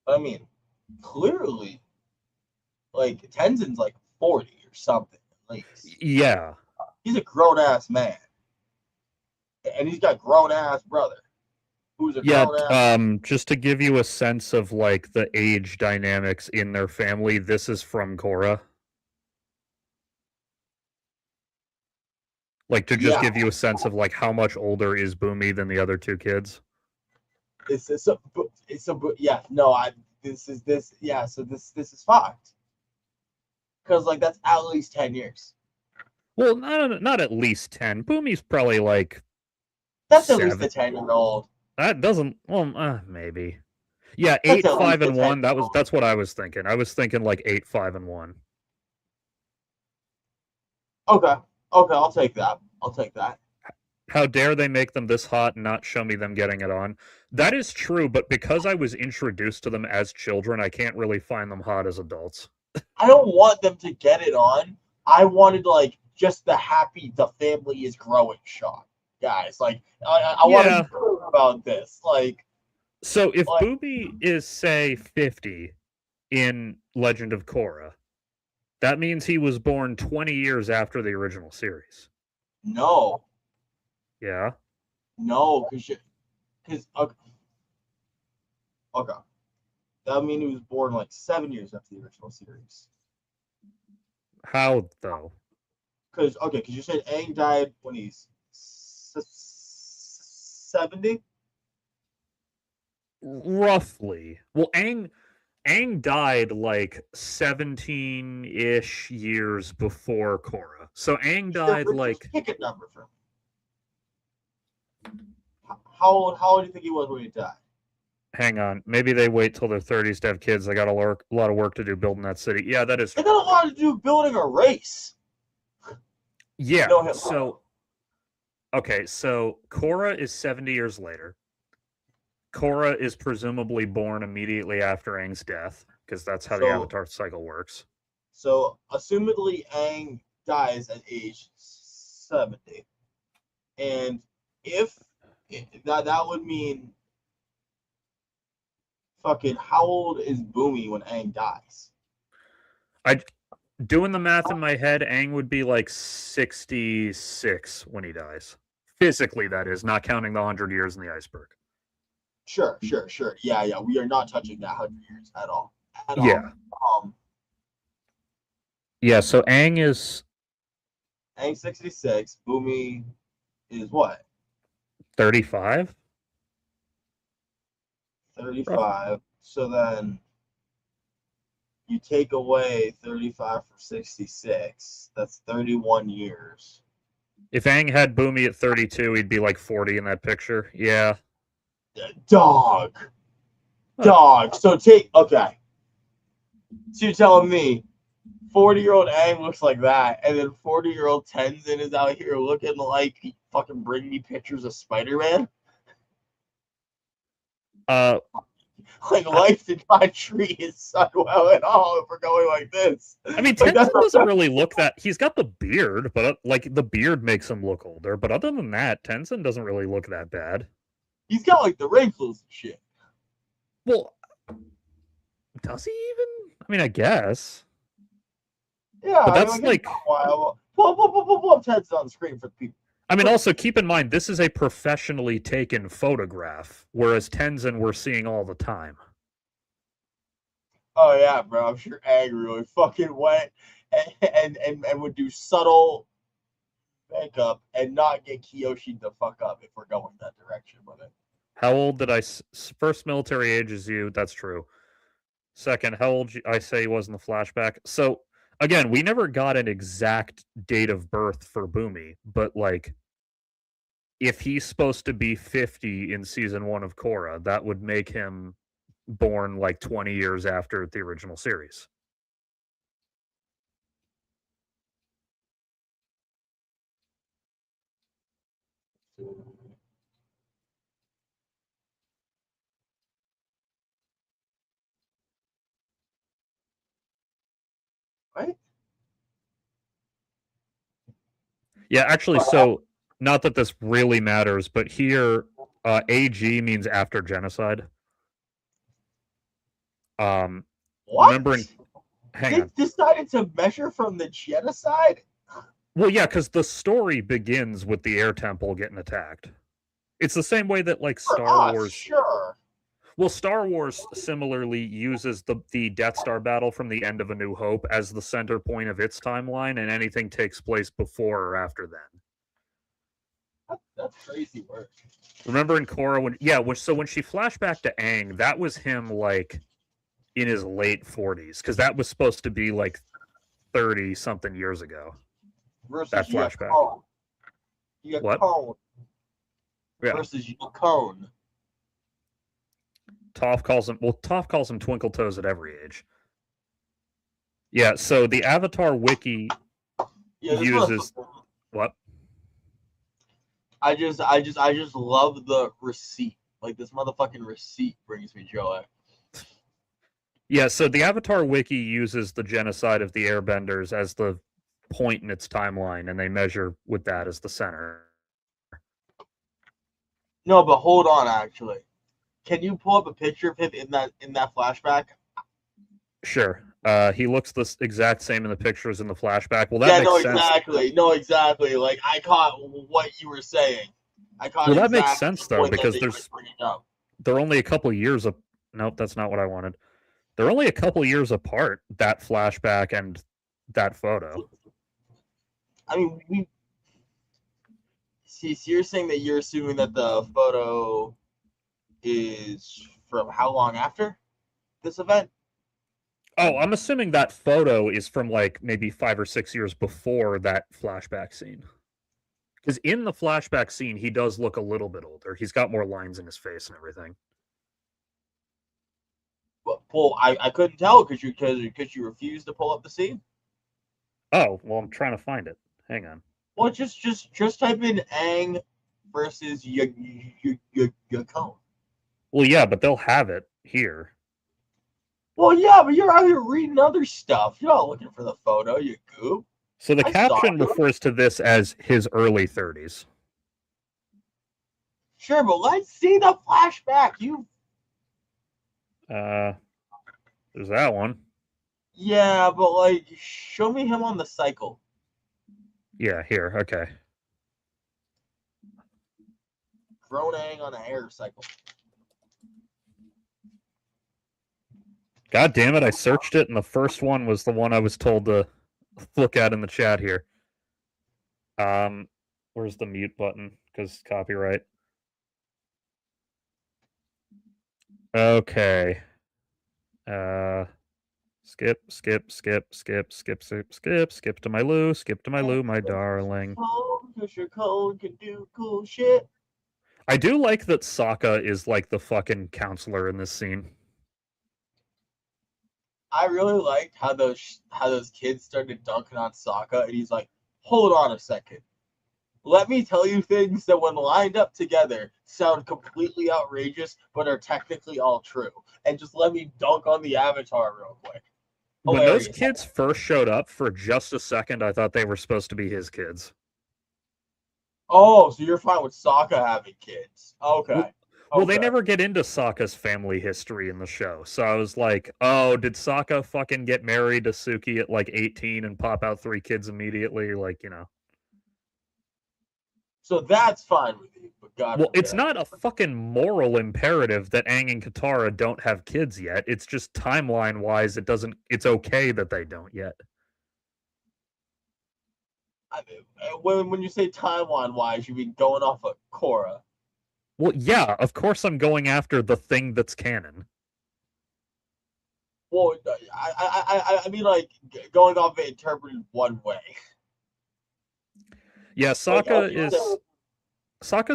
I mean, clearly, like Tenzin's like 40 or something at least.
Yeah.
He's a grown ass man, and he's got grown ass brother who's a
Yeah,
grown ass.
just to give you a sense of like the age dynamics in their family, this is from Korra. Like to just
Yeah,
give you a sense of like how much older is Boomy than the other two kids.
yeah. No, yeah. So this is fucked because like that's at least 10 years.
Well, not at least 10. Boomy's probably like
That's at least
7.
a 10-year-old.
That doesn't. Well, maybe. Yeah,
That's
8,
at
5,
least a
and 1.
10.
That's what I was thinking. I was thinking like 8, 5, and 1.
Okay, I'll take that. I'll take that.
How dare they make them this hot and not show me them getting it on? That is true, but because I was introduced to them as children, I can't really find them hot as adults.
I don't want them to get it on. I wanted like just the family is growing shot, guys. Like I want to hear about this. Like,
so if Booby is say 50 in Legend of Korra, that means he was born 20 years after the original series.
No.
Yeah.
No, because okay. That means he was born like 7 years after the original series.
How though?
Because you said Aang died when he's 70.
roughly. Well, Aang died like 17-ish years before Korra. So Aang
Sure,
died
but just
like,
pick a number for me. How old do you think he was when he died?
hang on, maybe they wait till their 30s to have kids. They got a lot of work to do building that city. Yeah, that is
It
true.
got a lot to do with building a race.
Yeah,
No,
so, okay, so Korra is 70 years later. Korra is presumably born immediately after Aang's death, because that's how the
so
Avatar cycle works.
so assumedly Aang dies at age 70, and if that would mean fucking how old is Boomy when Aang dies?
I doing the math in my head, Aang would be like 66 when he dies. Physically, that is, not counting the 100 years in the iceberg.
Sure. Yeah. We are not touching that 100 years at all. At
Yeah.
all.
Yeah, so Aang is
Aang 66. Boomy is what?
35?
35. So then you take away 35 from 66. That's 31 years.
If Aang had Boomy at 32, he'd be like 40 in that picture. Yeah.
Dog. So okay. So you're telling me 40-year-old Aang looks like that, and then 40-year-old Tenzin is out here looking like he fucking bring me pictures of Spider-Man?
Uh,
Like, life did not treat his son well at all if we're going like this.
I mean,
Like,
Tenzin doesn't really look that. He's got the beard, but like the beard makes him look older. But other than that, Tenzin doesn't really look that bad.
he's got like the wrinkles and shit.
Well, does he even? I mean, I guess.
Yeah,
But
I mean,
that's
like,
like,
pull up Tenzin on the screen for the people.
I mean, also keep in mind this is a professionally taken photograph, whereas Tenzin we're seeing all the time.
Oh yeah, bro. I'm sure Aang really fucking went and would do subtle makeup and not get Kiyoshi the fuck up if we're going that direction with it.
How old did I? First military age is you. That's true. Second, how old I say he was in the flashback. So again, we never got an exact date of birth for Boomy, but like, if he's supposed to be 50 in season 1 of Korra, that would make him born like 20 years after the original series.
Right?
Yeah, actually, so not that this really matters, but here, AG means after genocide.
What?
Remembering, hang
They
on.
decided to measure from the genocide?
Well, yeah, because the story begins with the air temple getting attacked. It's the same way that like
For
Star
us,
Wars.
sure.
Well, Star Wars similarly uses the Death Star battle from the end of A New Hope as the center point of its timeline, and anything takes place before or after then.
That's crazy work.
Remember in Korra when she flashed back to Aang, that was him like in his late 40s, because that was supposed to be like 30 something years ago.
Versus
That flashback.
You got
What?
Cone.
Yeah.
Versus you got Cone.
Toph calls him Twinkle Toes at every age. Yeah, so the Avatar wiki uses what?
I just love the receipt. Like, this motherfucking receipt brings me joy.
Yeah, so the Avatar wiki uses the genocide of the Airbenders as the point in its timeline, and they measure with that as the center.
No, but hold on, actually. Can you pull up a picture of him in that flashback?
Sure. He looks the exact same in the pictures in the flashback. Well, that makes sense.
Exactly. No, exactly. Like, I caught what you were saying.
Well, that makes sense though, because they're only a couple years of. Nope, that's not what I wanted. They're only a couple years apart. That flashback and that photo.
I mean, so you're saying that you're assuming that the photo is from how long after this event?
Oh, I'm assuming that photo is from like maybe 5 or 6 years before that flashback scene. Because in the flashback scene, he does look a little bit older. He's got more lines in his face and everything.
Well, I couldn't tell because you refused to pull up the scene.
Oh, well, I'm trying to find it. Hang on.
Well, just type in Aang versus Yukon.
Well, yeah, but they'll have it here.
Well, yeah, but you're out here reading other stuff. You're not looking for the photo, you goof.
So the
I saw
caption
you.
refers to this as his early 30s.
Sure, but let's see the flashback. You.
There's that one.
Yeah, but like, show me him on the cycle.
Yeah, here. Okay.
Grown Aang on a air cycle.
God damn it! I searched it, and the first one was the one I was told to look at in the chat here. Where's the mute button? Because copyright. Okay. Skip to my Lou, my darling.
Because your code can do cool shit.
I do like that Sokka is like the fucking counselor in this scene.
I really liked how those kids started dunking on Sokka, and he's like, "Hold on a second. Let me tell you things that, when lined up together, sound completely outrageous, but are technically all true. And just let me dunk on the Avatar real quick."
When those
Hilarious.
kids first showed up, for just a second, I thought they were supposed to be his kids.
Oh, so you're fine with Sokka having kids? Okay.
Well, they never get into Sokka's family history in the show, so I was like, oh, did Sokka fucking get married to Suki at like 18 and pop out 3 kids immediately? Like, you know.
So that's fine with you, but God.
Well, it's not a fucking moral imperative that Aang and Katara don't have kids yet. It's just timeline-wise, it's okay that they don't yet.
I mean, when you say timeline-wise, you mean going off of Korra.
Well, yeah, of course I'm going after the thing that's canon.
Well, I mean, like, going off it interpreted one way.
Yeah, Sokka's,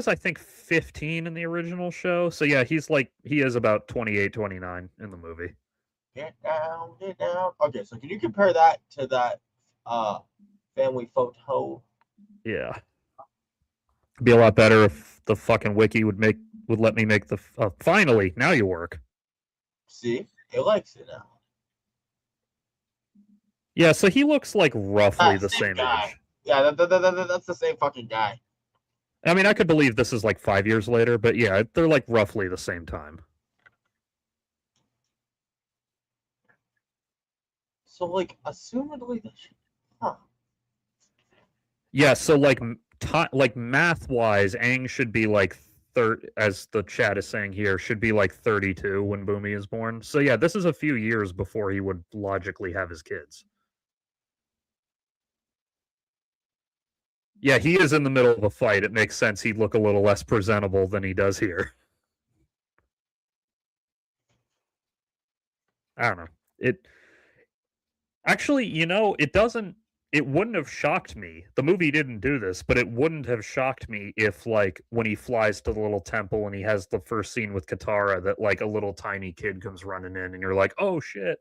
I think, 15 in the original show. So yeah, he is about 28, 29 in the movie.
Get down, get down. Okay, so can you compare that to that family photo?
Yeah. It'd be a lot better if the fucking wiki would let me make the finally, now you work.
See? It likes it now.
Yeah, so he looks like roughly the same
guy.
age.
Yeah, that's the same fucking guy.
I mean, I could believe this is like 5 years later, but yeah, they're like roughly the same time.
So, like, assumedly, huh?
Yeah, so like math-wise, Aang should be like as the chat is saying here, should be like 32 when Bumi is born. So yeah, this is a few years before he would logically have his kids. Yeah, he is in the middle of a fight. It makes sense he'd look a little less presentable than he does here. I don't know. It actually, it wouldn't have shocked me. The movie didn't do this, but it wouldn't have shocked me if, like, when he flies to the little temple and he has the first scene with Katara, that like a little tiny kid comes running in and you're like, oh shit.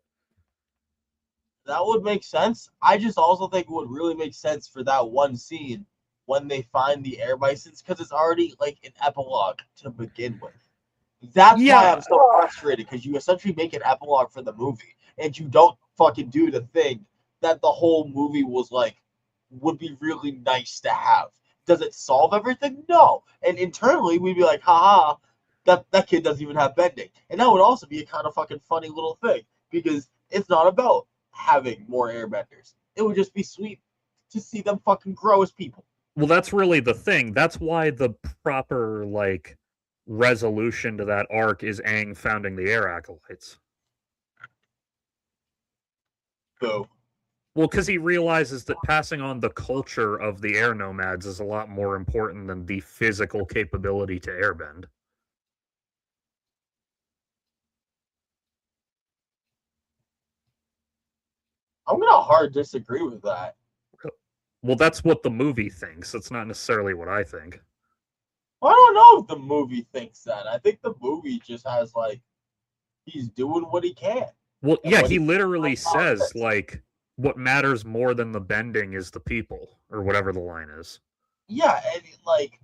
That would make sense. I just also think it would really make sense for that one scene when they find the air bisons, because it's already like an epilogue to begin with. That's why I'm so frustrated, because you essentially make an epilogue for the movie and you don't fucking do the thing that the whole movie was like, would be really nice to have. Does it solve everything? No. And internally we'd be like, haha, that kid doesn't even have bending. And that would also be a kind of fucking funny little thing, because it's not about having more airbenders. It would just be sweet to see them fucking grow as people.
Well, that's really the thing. That's why the proper, like, resolution to that arc is Aang founding the air acolytes.
Boo.
Well, because he realizes that passing on the culture of the air nomads is a lot more important than the physical capability to airbend.
I'm gonna hard disagree with that.
Well, that's what the movie thinks. It's not necessarily what I think.
I don't know if the movie thinks that. I think the movie just has like he's doing what he can,
Well,
and
yeah,
what
he
he
literally
how it
says
fits.
like what matters more than the bending is the people, or whatever the line is.
Yeah, and like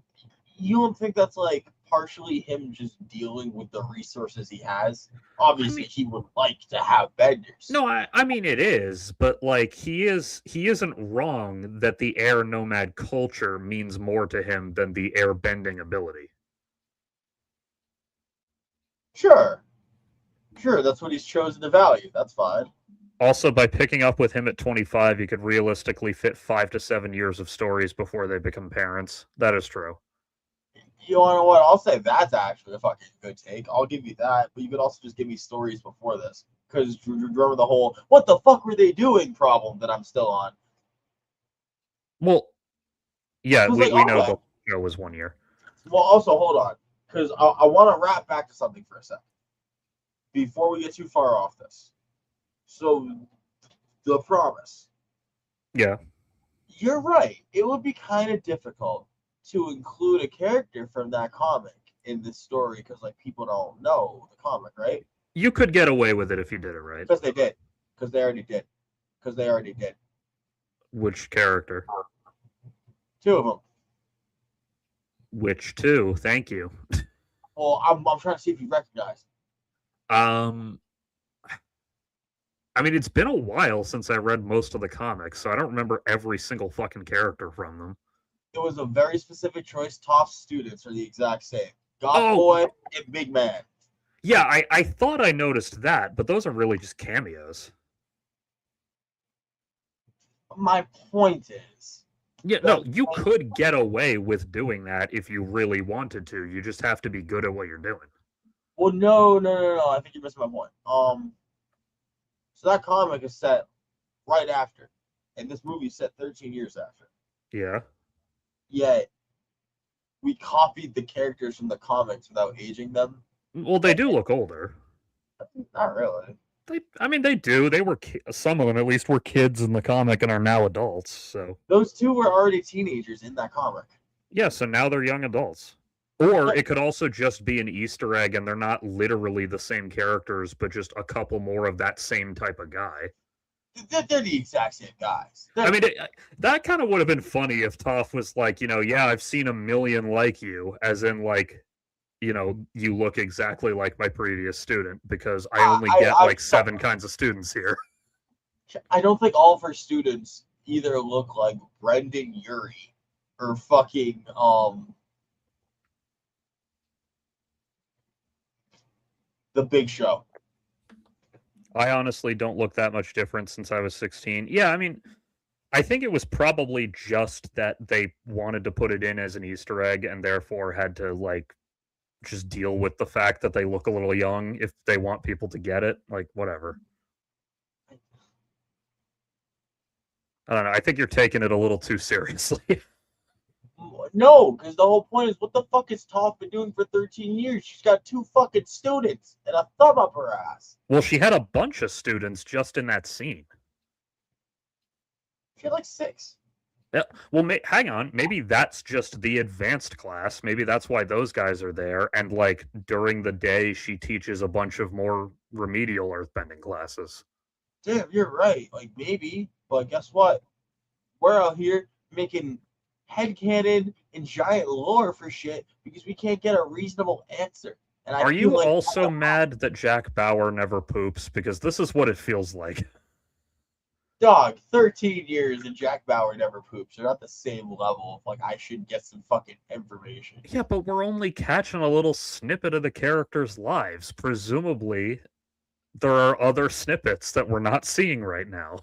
you don't think that's like partially him just dealing with the resources he has?
I
Obviously,
mean,
he would like to have benders.
no, I mean it is, but like he isn't wrong that the air nomad culture means more to him than the air bending ability.
Sure, sure, that's what he's chosen to value. That's fine.
Also, by picking up with him at 25, you could realistically fit 5 to 7 years of stories before they become parents. That is true.
You know what? I'll say that's actually a fucking good take. I'll give you that, but you could also just give me stories before this. Because remember the whole "what the fuck were they doing" problem that I'm still on.
Well, yeah,
Because
we,
like,
we know
okay,
the show was 1 year.
well, also hold on, because I want to wrap back to something for a second before we get too far off this. So the promise.
Yeah.
You're right. It would be kind of difficult to include a character from that comic in this story because like people don't know the comic, right?
You could get away with it if you did it right.
Because they did. Because they already did. Because they already did.
Which character?
Two of them.
Which two? Thank you.
Well, I'm trying to see if you recognize.
Um, I mean, it's been a while since I read most of the comics, so I don't remember every single fucking character from them.
It was a very specific choice. Top students are the exact same. Goth
Oh,
Boy and Big Man.
yeah, I thought I noticed that, but those are really just cameos.
My point is
Yeah, no,
that
you could get away with doing that if you really wanted to. You just have to be good at what you're doing.
well, no. I think you're missing my point. So that comic is set right after, and this movie is set 13 years after.
Yeah.
Yet we copied the characters from the comics without aging them.
Well, they do look older.
Not really.
I mean, they do. They were some of them at least were kids in the comic and are now adults. So
Those two were already teenagers in that comic.
yeah, so now they're young adults. Or it could also just be an Easter egg, and they're not literally the same characters, but just a couple more of that same type of guy.
They're the exact same guys.
I mean, that kind of would have been funny if Toph was like, yeah, I've seen a million like you, as in like, you look exactly like my previous student because I only get like 7 kinds of students here.
I don't think all of her students either look like Brendan Urie or fucking the Big Show.
I honestly don't look that much different since I was 16. Yeah, I mean, I think it was probably just that they wanted to put it in as an Easter egg and therefore had to like just deal with the fact that they look a little young if they want people to get it. Like, whatever. I don't know. I think you're taking it a little too seriously.
No, because the whole point is what the fuck has Toph been doing for 13 years? She's got 2 fucking students and a thumb up her ass.
Well, she had a bunch of students just in that scene.
She had like 6.
Yeah. Well, hang on. Maybe that's just the advanced class. Maybe that's why those guys are there. And like during the day, she teaches a bunch of more remedial earthbending classes.
Damn, you're right. Like maybe, but guess what? We're out here making headcanon and giant lore for shit because we can't get a reasonable answer. And I
Are
feel
you
like
also mad that Jack Bauer never poops? Because this is what it feels like.
dog, 13 years and Jack Bauer never poops. They're not the same level. Like I should get some fucking information.
Yeah, but we're only catching a little snippet of the characters' lives. Presumably, there are other snippets that we're not seeing right now.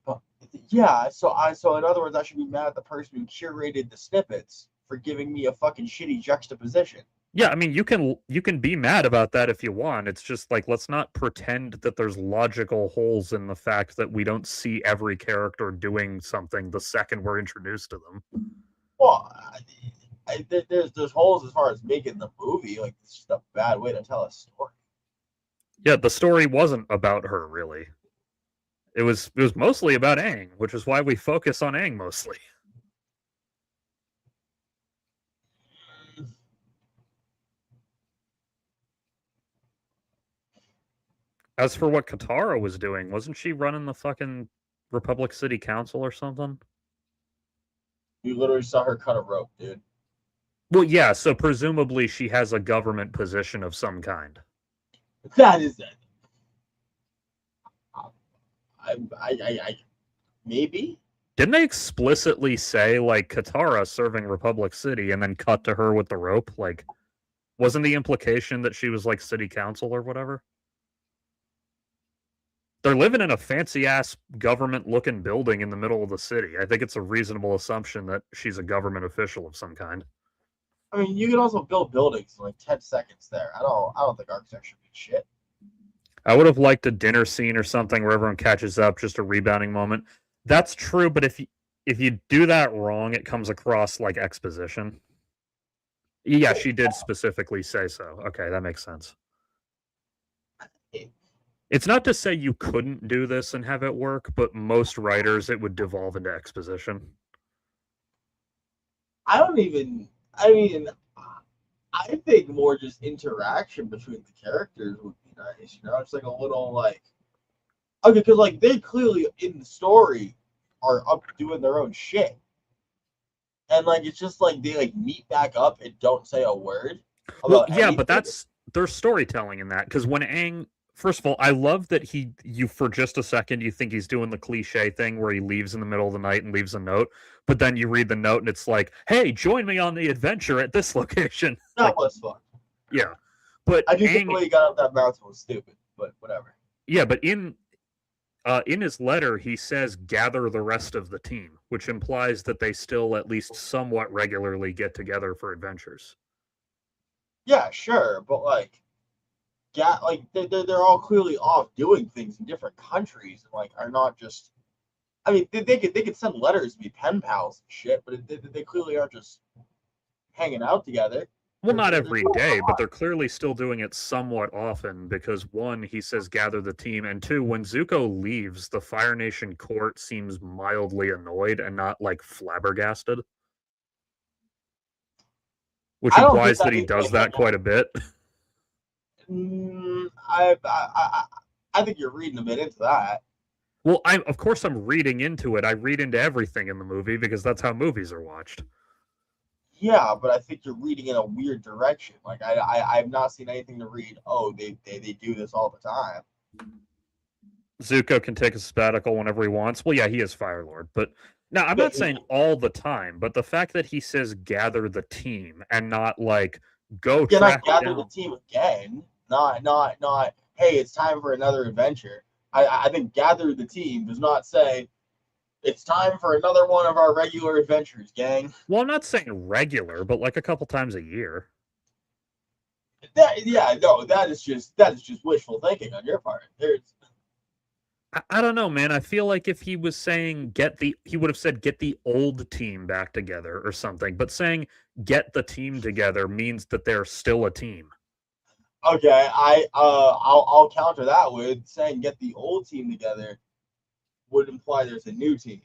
But yeah, so in other words, I should be mad at the person who curated the snippets for giving me a fucking shitty juxtaposition.
Yeah, I mean you can be mad about that if you want. It's just like let's not pretend that there's logical holes in the fact that we don't see every character doing something the second we're introduced to them.
Well, there's holes as far as making the movie. Like it's just a bad way to tell a story.
Yeah, the story wasn't about her really. It was mostly about Aang, which is why we focus on Aang mostly. As for what Katara was doing, wasn't she running the fucking Republic City Council or something?
You literally saw her cut a rope, dude.
Well, yeah, so presumably she has a government position of some kind.
That is it. Maybe.
Didn't they explicitly say, like, Katara serving Republic City and then cut to her with the rope? Like, wasn't the implication that she was, like, city council or whatever? They're living in a fancy-ass government-looking building in the middle of the city. I think it's a reasonable assumption that she's a government official of some kind.
I mean, you can also build buildings in like 10 seconds there. I don't think architecture means shit.
I would have liked a dinner scene or something where everyone catches up, just a rebounding moment. That's true, but if you do that wrong, it comes across like exposition. Yeah, she did specifically say so. Okay, that makes sense. It's not to say you couldn't do this and have it work, but most writers, it would devolve into exposition.
I mean, I think more just interaction between the characters would be nice. You know, it's like a little like, okay, because like they clearly in the story are up doing their own shit, and like it's just like they like meet back up and don't say a word
Well,
about
yeah,
anything.
but there's storytelling in that because when Aang, first of all, I love that you for just a second you think he's doing the cliche thing where he leaves in the middle of the night and leaves a note, but then you read the note and it's like, "Hey, join me on the adventure at this location."
That
Like,
was fun.
yeah, but
I do think
Aang,
the way he got up that mountain was stupid, but whatever.
yeah, but in his letter, he says, "Gather the rest of the team," which implies that they still at least somewhat regularly get together for adventures.
Yeah, sure, but like, yeah, like they're all clearly off doing things in different countries and like are not just. I mean, they could send letters to be pen pals and shit, but they clearly aren't just hanging out together.
Well, not every day, but they're clearly still doing it somewhat often because one, he says gather the team, and two, when Zuko leaves, the Fire Nation court seems mildly annoyed and not like flabbergasted, which
I don't think
implies that he
means
does that quite a bit.
I think you're reading a bit into that.
Well, of course I'm reading into it. I read into everything in the movie because that's how movies are watched.
Yeah, but I think you're reading in a weird direction. Like I've not seen anything to read. Oh, they do this all the time.
Zuko can take a sabbatical whenever he wants. Well, yeah, he is Fire Lord, but now I'm not saying all the time. But the fact that he says gather the team and not like go track
gather
down
the team again. Not. Hey, it's time for another adventure. I think gather the team does not say it's time for another one of our regular adventures, gang.
Well, I'm not saying regular, but like a couple times a year.
That is just wishful thinking on your part.
I don't know, man. I feel like if he was saying he would have said get the old team back together or something. But saying get the team together means that they're still a team.
Okay, I'll counter that with saying get the old team together would imply there's a new team.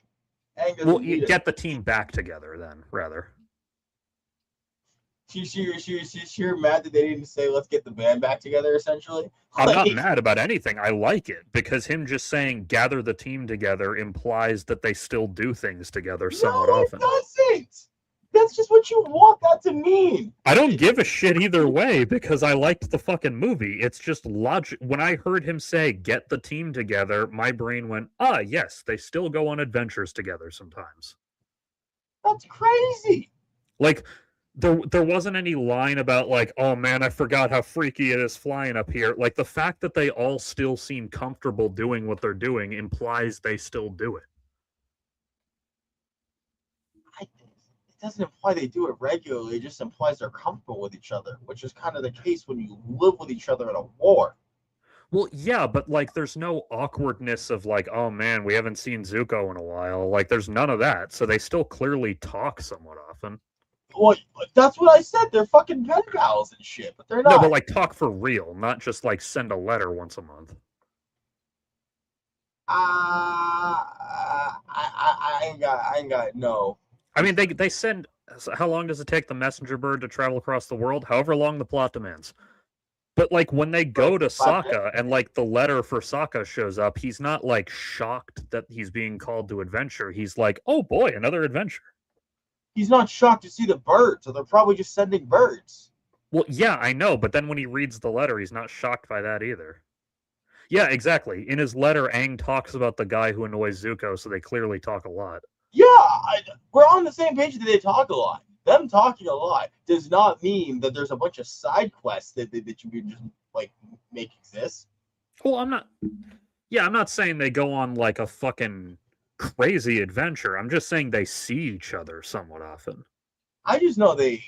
Well, you get the team back together then, rather.
You're mad that they didn't say let's get the band back together. Essentially,
I'm not mad about anything. I like it because him just saying gather the team together implies that they still do things together somewhat often.
No, it doesn't. That's just what you want that to mean.
I don't give a shit either way because I liked the fucking movie. It's just logic. When I heard him say get the team together, my brain went, yes, they still go on adventures together sometimes.
That's crazy.
Like, there wasn't any line about like, oh man, I forgot how freaky it is flying up here. Like the fact that they all still seem comfortable doing what they're doing implies they still do it.
It doesn't imply they do it regularly. It just implies they're comfortable with each other, which is kind of the case when you live with each other in a war.
Well, yeah, but like there's no awkwardness of like, oh man, we haven't seen Zuko in a while. Like there's none of that. So they still clearly talk somewhat often.
Well, that's what I said. They're fucking pen pals and shit, but they're not.
No, but like talk for real, not just like send a letter once a month.
I ain't got no.
I mean, they send. How long does it take the messenger bird to travel across the world? However long the plot demands. But like when they
Like
go to
5 minutes.
Sokka and like the letter for Sokka shows up, he's not like shocked that he's being called to adventure. He's like, "Oh boy, another adventure."
He's not shocked to see the birds, so they're probably just sending birds.
Well, yeah, I know, but then when he reads the letter, he's not shocked by that either. Yeah, exactly. In his letter, Aang talks about the guy who annoys Zuko, so they clearly talk a lot.
Yeah, we're on the same page that they talk a lot. Them talking a lot does not mean that there's a bunch of side quests that you can just like make exist.
Well, I'm not. Yeah, I'm not saying they go on like a fucking crazy adventure. I'm just saying they see each other somewhat often.
I just know they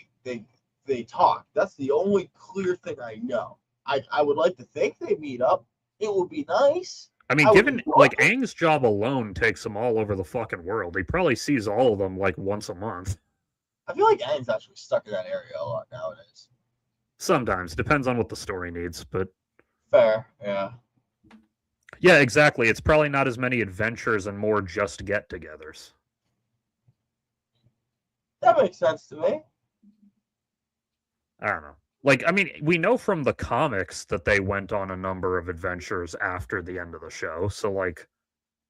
talk. That's the only clear thing I know. I would like to think they meet up. It would be nice.
I mean,
I would
given
enjoy
like
it.
Aang's job alone takes him all over the fucking world. He probably sees all of them like once a month.
I feel like Aang's actually stuck in that area a lot nowadays.
Sometimes depends on what the story needs, but
Fair, yeah.
yeah, exactly. It's probably not as many adventures and more just get-togethers.
That makes sense to me.
I don't know. Like, I mean, we know from the comics that they went on a number of adventures after the end of the show. So, like,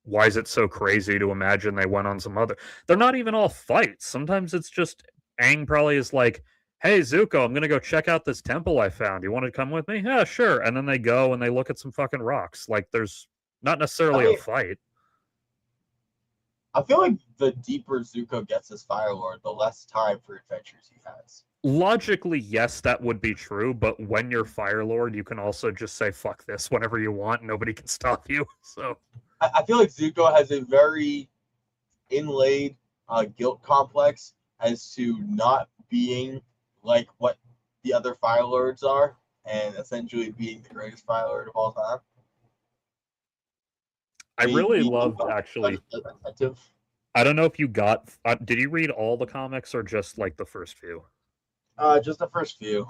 why is it so crazy to imagine they went on some other? They're not even all fights. Sometimes it's just Aang probably is like, "Hey Zuko, I'm gonna go check out this temple I found. You want to come with me?" Yeah, sure. And then they go and they look at some fucking rocks. Like, there's not
I
necessarily a
mean,
fight.
I feel like the deeper Zuko gets as Fire Lord, the less time for adventures he has.
Logically, yes, that would be true, but when you're Fire Lord, you can also just say fuck this whenever you want. Nobody can stop you. So
I feel like Zuko has a very inlaid guilt complex as to not being like what the other Fire Lords are, and essentially being the greatest Fire Lord of all time.
I really
Being
loved actually.
attentive.
I don't know if you got. Did you read all the comics or just like the first few?
Just the first few.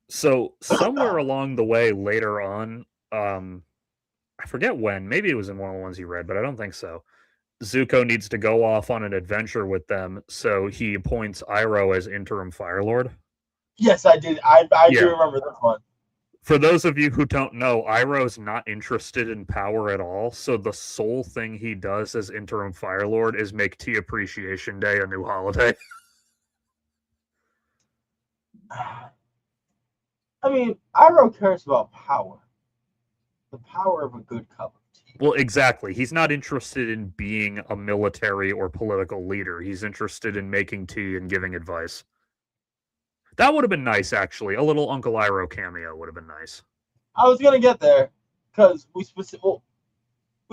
So somewhere along the way, later on, I forget when. Maybe it was in one of the ones you read, but I don't think so. Zuko needs to go off on an adventure with them, so he appoints Iroh as interim Fire Lord.
Yes, I did. I do
Yeah.
remember this one.
For those of you who don't know, Iroh's not interested in power at all, so the sole thing he does as interim Fire Lord is make Tea Appreciation Day a new holiday.
I mean, Iroh cares about power. The power of a good cup of tea.
Well, exactly. He's not interested in being a military or political leader. He's interested in making tea and giving advice. That would have been nice, actually. A little Uncle Iroh cameo would have been nice.
I was gonna get there because we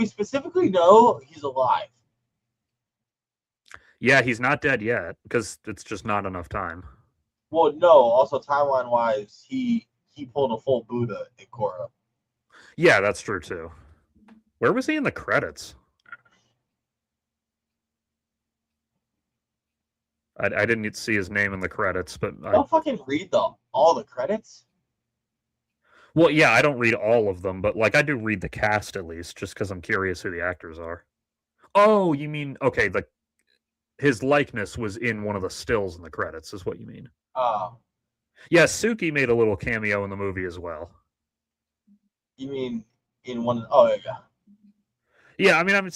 specifically know he's alive.
Yeah, he's not dead yet because it's just not enough time.
Well, no. Also, timeline wise, he pulled a full Buddha in Korra.
Yeah, that's true too. Where was he in the credits? I didn't see his name in the credits, but
Don't fucking read all the credits.
well, yeah, I don't read all of them, but like I do read the cast at least, just because I'm curious who the actors are. Oh, you mean okay? His likeness was in one of the stills in the credits, is what you mean? Yeah, Suki made a little cameo in the movie as well.
You mean in one? Oh yeah.
Yeah, I mean,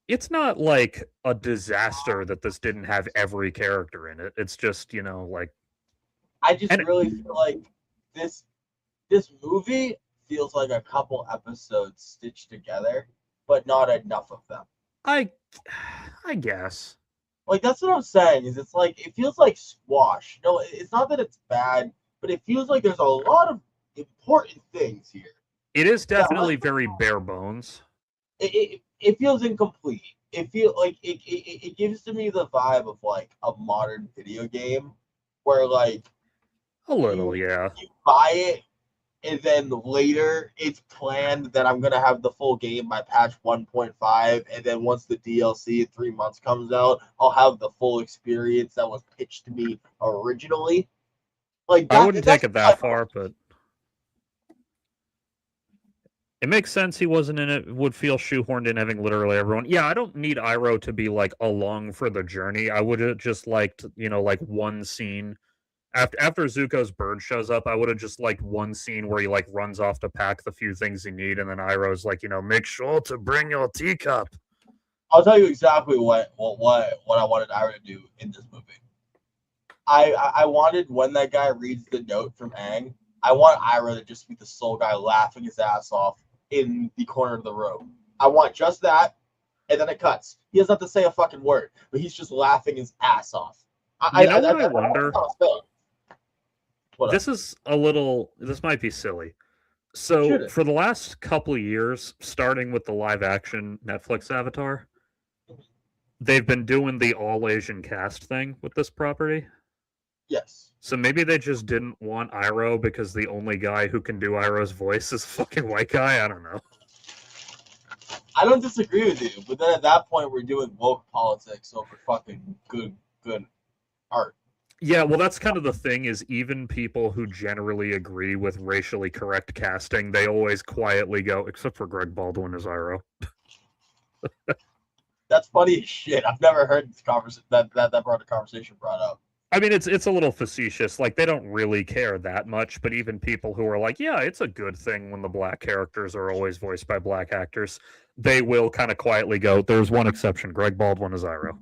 it's not like a disaster that this didn't have every character in it. It's just like
I just really feel like this movie feels like a couple episodes stitched together, but not enough of them.
I guess.
Like that's what I'm saying. Is it's like it feels like squash. No, it's not that it's bad, but it feels like there's a lot of important things here.
It is definitely very bare bones.
It feels incomplete. It feels like it gives to me the vibe of like a modern video game where like
A little, yeah.
you buy it and then later it's planned that I'm gonna have the full game by patch 1.5, and then once the DLC in 3 months comes out, I'll have the full experience that was pitched to me originally. Like that,
I wouldn't take it that far, but It makes sense he wasn't in it, would feel shoehorned in having literally everyone. Yeah, I don't need Iroh to be like along for the journey. I would have just liked, like one scene. After Zuko's bird shows up, I would have just liked one scene where he like runs off to pack the few things he need, and then Iroh's like, make sure to bring your teacup.
I'll tell you exactly what I wanted Iroh to do in this movie. I wanted when that guy reads the note from Aang, I want Iroh to just be the sole guy laughing his ass off in the corner of the room. I want just that, and then it cuts. He doesn't have to say a fucking word, but he's just laughing his ass off.
I wonder?
This
This might be silly. So for the last couple of years, starting with the live action Netflix Avatar, they've been doing the all Asian cast thing with this property.
Yes.
So maybe they just didn't want Iroh because the only guy who can do Iroh's voice is a fucking white guy? I don't know.
I don't disagree with you, but then at that point we're doing woke politics over fucking good art.
Yeah, well, that's kind of the thing, is even people who generally agree with racially correct casting, they always quietly go, except for Greg Baldwin as Iroh.
That's funny as shit. I've never heard this conversation that brought a conversation brought up.
I mean, it's a little facetious. Like, they don't really care that much, but even people who are like, yeah, it's a good thing when the black characters are always voiced by black actors, they will kind of quietly go, there's one exception, Greg Baldwin is Iroh.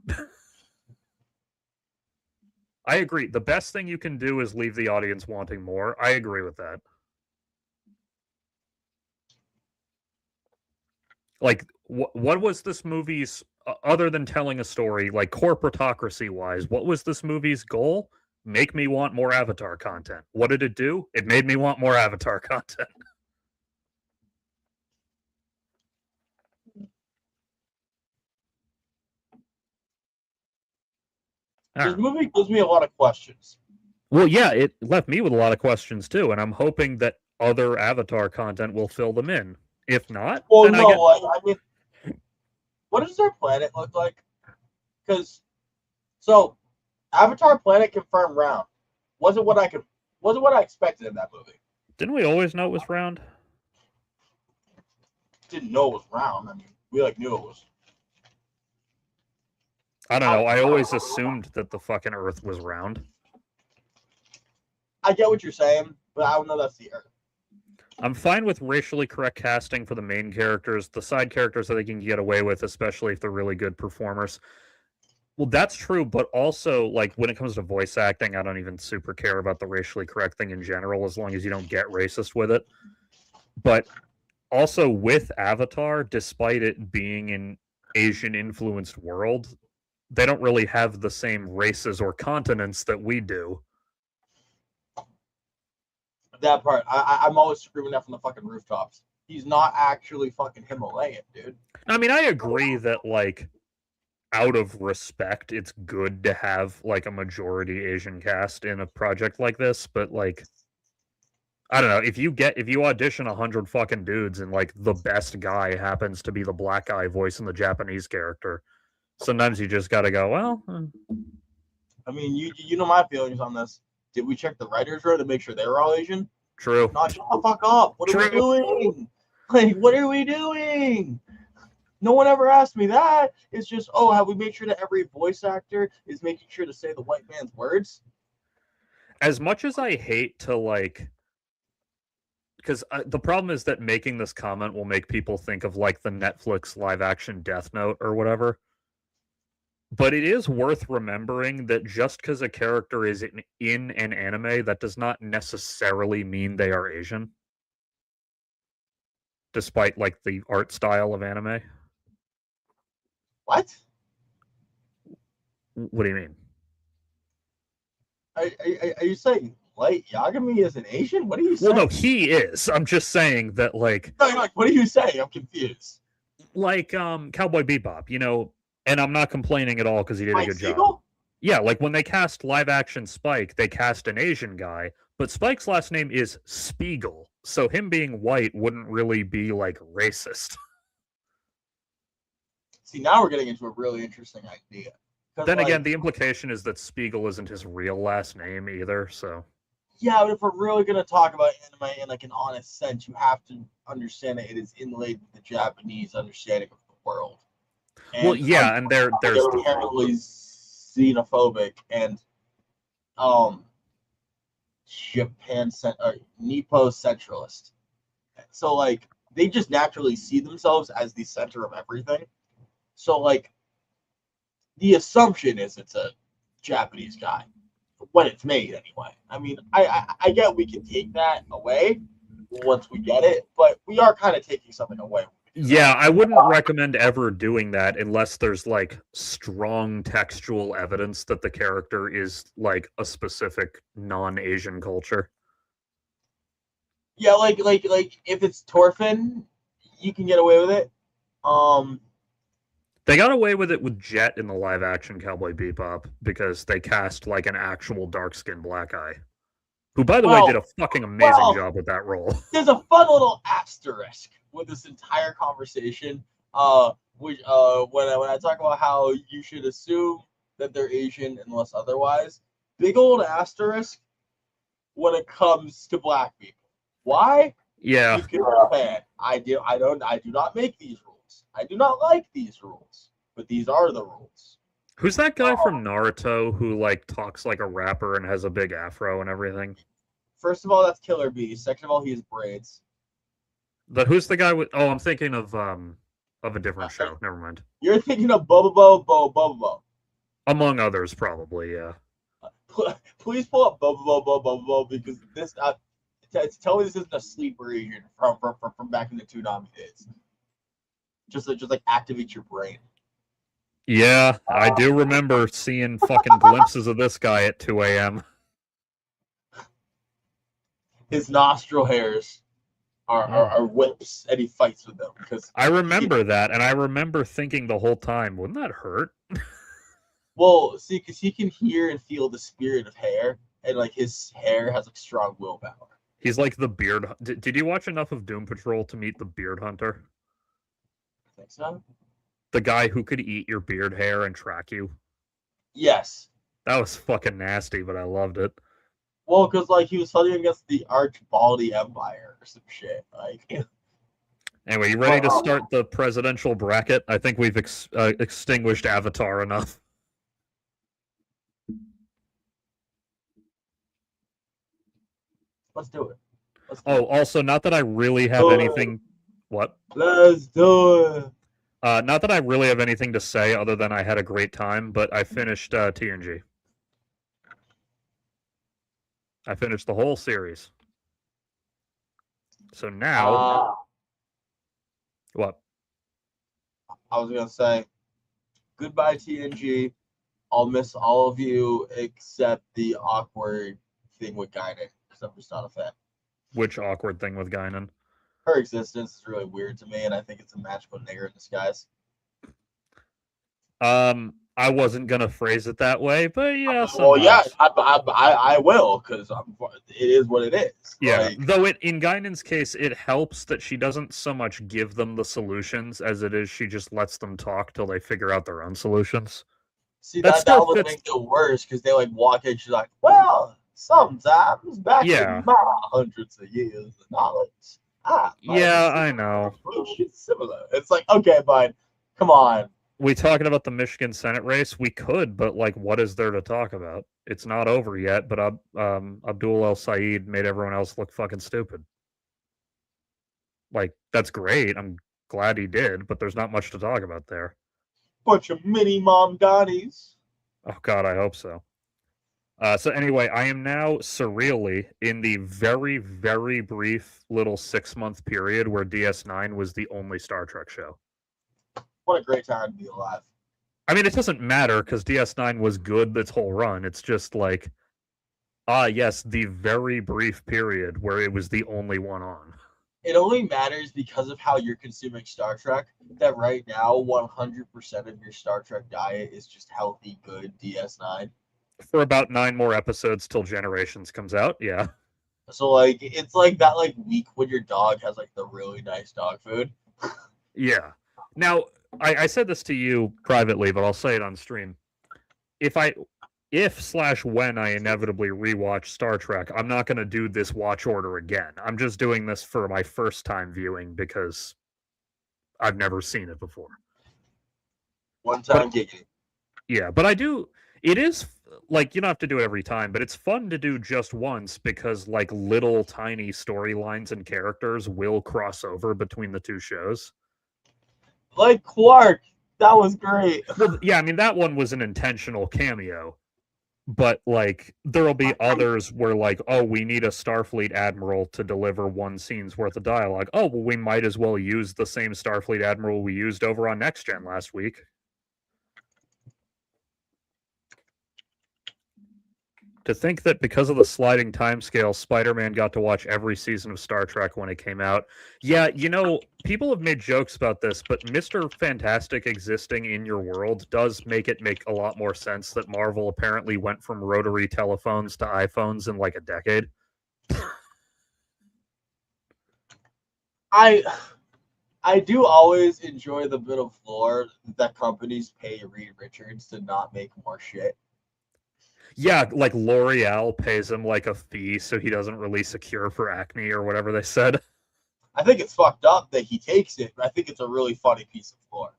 I agree. The best thing you can do is leave the audience wanting more. I agree with that. Like, what was this movie's, other than telling a story, like corporatocracy-wise, what was this movie's goal? Make me want more Avatar content. What did it do? It made me want more Avatar content.
This movie gives me a lot of questions.
Well, yeah, it left me with a lot of questions too, and I'm hoping that other Avatar content will fill them in. If not,
well, no, I mean, what does their planet look like? Because Avatar planet confirmed round. Wasn't what I expected in that movie.
Didn't we always know it was round?
Didn't know it was round. I mean, we knew it was.
I don't know. I always assumed that the fucking Earth was round.
I get what you're saying, but I don't know that's the Earth.
I'm fine with racially correct casting for the main characters. The side characters I think you can get away with, especially if they're really good performers. Well, that's true, but also, like, when it comes to voice acting, I don't even super care about the racially correct thing in general, as long as you don't get racist with it. But also with Avatar, despite it being an Asian-influenced world, they don't really have the same races or continents that we do.
That part, I'm always screaming that from the fucking rooftops. He's not actually fucking Himalayan, dude.
I mean, I agree that, like, out of respect, it's good to have, like, a majority Asian cast in a project like this, but, like, I don't know, if you audition 100 fucking dudes and, like, the best guy happens to be the black guy voicing the Japanese character, sometimes you just gotta go, well...
I mean, you know my feelings on this. Did we check the writers' room to make sure they were all Asian?
True.
No, shut the fuck up. What are we doing? Like, what are we doing? No one ever asked me that. It's just, have we made sure that every voice actor is making sure to say the white man's words?
As much as I hate to, like... Because the problem is that making this comment will make people think of, like, the Netflix live-action Death Note or whatever. But it is worth remembering that just because a character is in an anime, that does not necessarily mean they are Asian. Despite, like, the art style of anime.
What?
What do you mean?
Are you saying Light Yagami is an Asian? What are you saying?
Well, no, he is. I'm just saying that, like...
What are you saying? I'm confused.
Like, Cowboy Bebop, and I'm not complaining at all because he did a good job. Yeah, like when they cast live-action Spike, they cast an Asian guy, but Spike's last name is Spiegel, so him being white wouldn't really be, like, racist.
See, now we're getting into a really interesting idea.
Then again, the implication is that Spiegel isn't his real last name either, so...
Yeah, but if we're really gonna talk about anime in like an honest sense, you have to understand that it is inlaid with the Japanese understanding of the world.
Well,
And
yeah, and there's
they're
the
inherently xenophobic and um Nippo centralist. So like they just naturally see themselves as the center of everything. So like the assumption is it's a Japanese guy when it's made anyway. I mean, I get we can take that away once we get it, but we are kind of taking something away when we do
Yeah,
that.
I wouldn't recommend ever doing that unless there's like strong textual evidence that the character is like a specific non-Asian culture.
Yeah, like if it's Torfin, you can get away with it. Um,
They got away with it with Jet in the live action Cowboy Bebop because they cast like an actual dark skinned black guy. Who by the way did
well,
a fucking amazing
well,
job with that role.
there's a fun little asterisk with this entire conversation. Which when I talk about how you should assume that they're Asian unless otherwise, big old asterisk when it comes to black people. Why?
Yeah.
Because man, I do not make these rules. I do not like these rules, but these are the rules.
Who's that guy from Naruto who like talks like a rapper and has a big afro and everything?
First of all, that's Killer Bee. Second of all, he has braids.
Who's the guy with I'm thinking of a different show. Never mind.
You're thinking of Bobo.
Among others, probably, yeah.
Please pull up Bobo because this. Tell me this isn't a sleeper agent from back in the Toonami days. Just like activate your brain.
Yeah, I do remember seeing fucking glimpses of this guy at 2 a.m.
His nostril hairs are whips, and he fights with them because
I remember that, and I remember thinking the whole time, wouldn't that hurt?
well, see, because he can hear and feel the spirit of hair, and like his hair has like strong willpower.
He's like the beard. Did you watch enough of Doom Patrol to meet the Beard Hunter?
I think so.
The guy who could eat your beard hair and track you?
Yes.
That was fucking nasty, but I loved it.
Well, because like he was fighting against the Arch Baldy Empire or some shit. Like,
Anyway, you ready to start the presidential bracket? I think we've extinguished Avatar enough.
let's do it.
Also, not that I really have anything. What?
Let's do it.
Not that I really have anything to say other than I had a great time, but I finished TNG. I finished the whole series. So now, what?
I was gonna say, goodbye TNG. I'll miss all of you except the awkward thing with Guinan because I'm just not a fan.
Which awkward thing with Guinan?
Her existence is really weird to me, and I think it's a magical nigger in disguise.
I wasn't gonna phrase it that way, but yeah.
Well, yeah, I will because it is what it is.
Yeah,
like,
though in Guinan's case, it helps that she doesn't so much give them the solutions as it is she just lets them talk till they figure out their own solutions.
See, that would make it worse because they like walk in, she's like, well, sometimes back in my hundreds of years of knowledge.
I know.
Similar. It's like, okay, bud, come on.
We talking about the Michigan Senate race? We could, but like, what is there to talk about? It's not over yet, but Abdul El Sayed made everyone else look fucking stupid. Like, that's great. I'm glad he did, but there's not much to talk about there.
Bunch of mini mom Donnies.
Oh God, I hope so. So anyway, I am now surreally in the very, very brief little 6-month period where DS9 was the only Star Trek show.
What a great time to be alive.
I mean, it doesn't matter because DS9 was good its whole run. It's just like, yes, the very brief period where it was the only one on.
It only matters because of how you're consuming Star Trek, that right now 100% of your Star Trek diet is just healthy, good DS9.
For about 9 more episodes till Generations comes out, yeah.
So like it's like that like week when your dog has like the really nice dog food.
Yeah. Now, I said this to you privately, but I'll say it on stream. If if/when I inevitably rewatch Star Trek, I'm not going to do this watch order again. I'm just doing this for my first time viewing because I've never seen it before.
One time giggity.
Yeah, but I do. It is like you don't have to do it every time, but it's fun to do just once because like little tiny storylines and characters will cross over between the two shows.
Like Quark, that was great.
Well, yeah, I mean that one was an intentional cameo, but like there'll be others where like, oh, we need a Starfleet admiral to deliver one scene's worth of dialogue. Oh, well, we might as well use the same Starfleet admiral we used over on Next Gen last week. To think that because of the sliding timescale, Spider-Man got to watch every season of Star Trek when it came out. Yeah, you know, people have made jokes about this, but Mr. Fantastic existing in your world does make it make a lot more sense that Marvel apparently went from rotary telephones to iPhones in like a decade.
I do always enjoy the bit of lore that companies pay Reed Richards to not make more shit.
Yeah, like L'Oreal pays him like a fee so he doesn't release a cure for acne or whatever they said.
I think it's fucked up that he takes it, but I think it's a really funny piece of lore.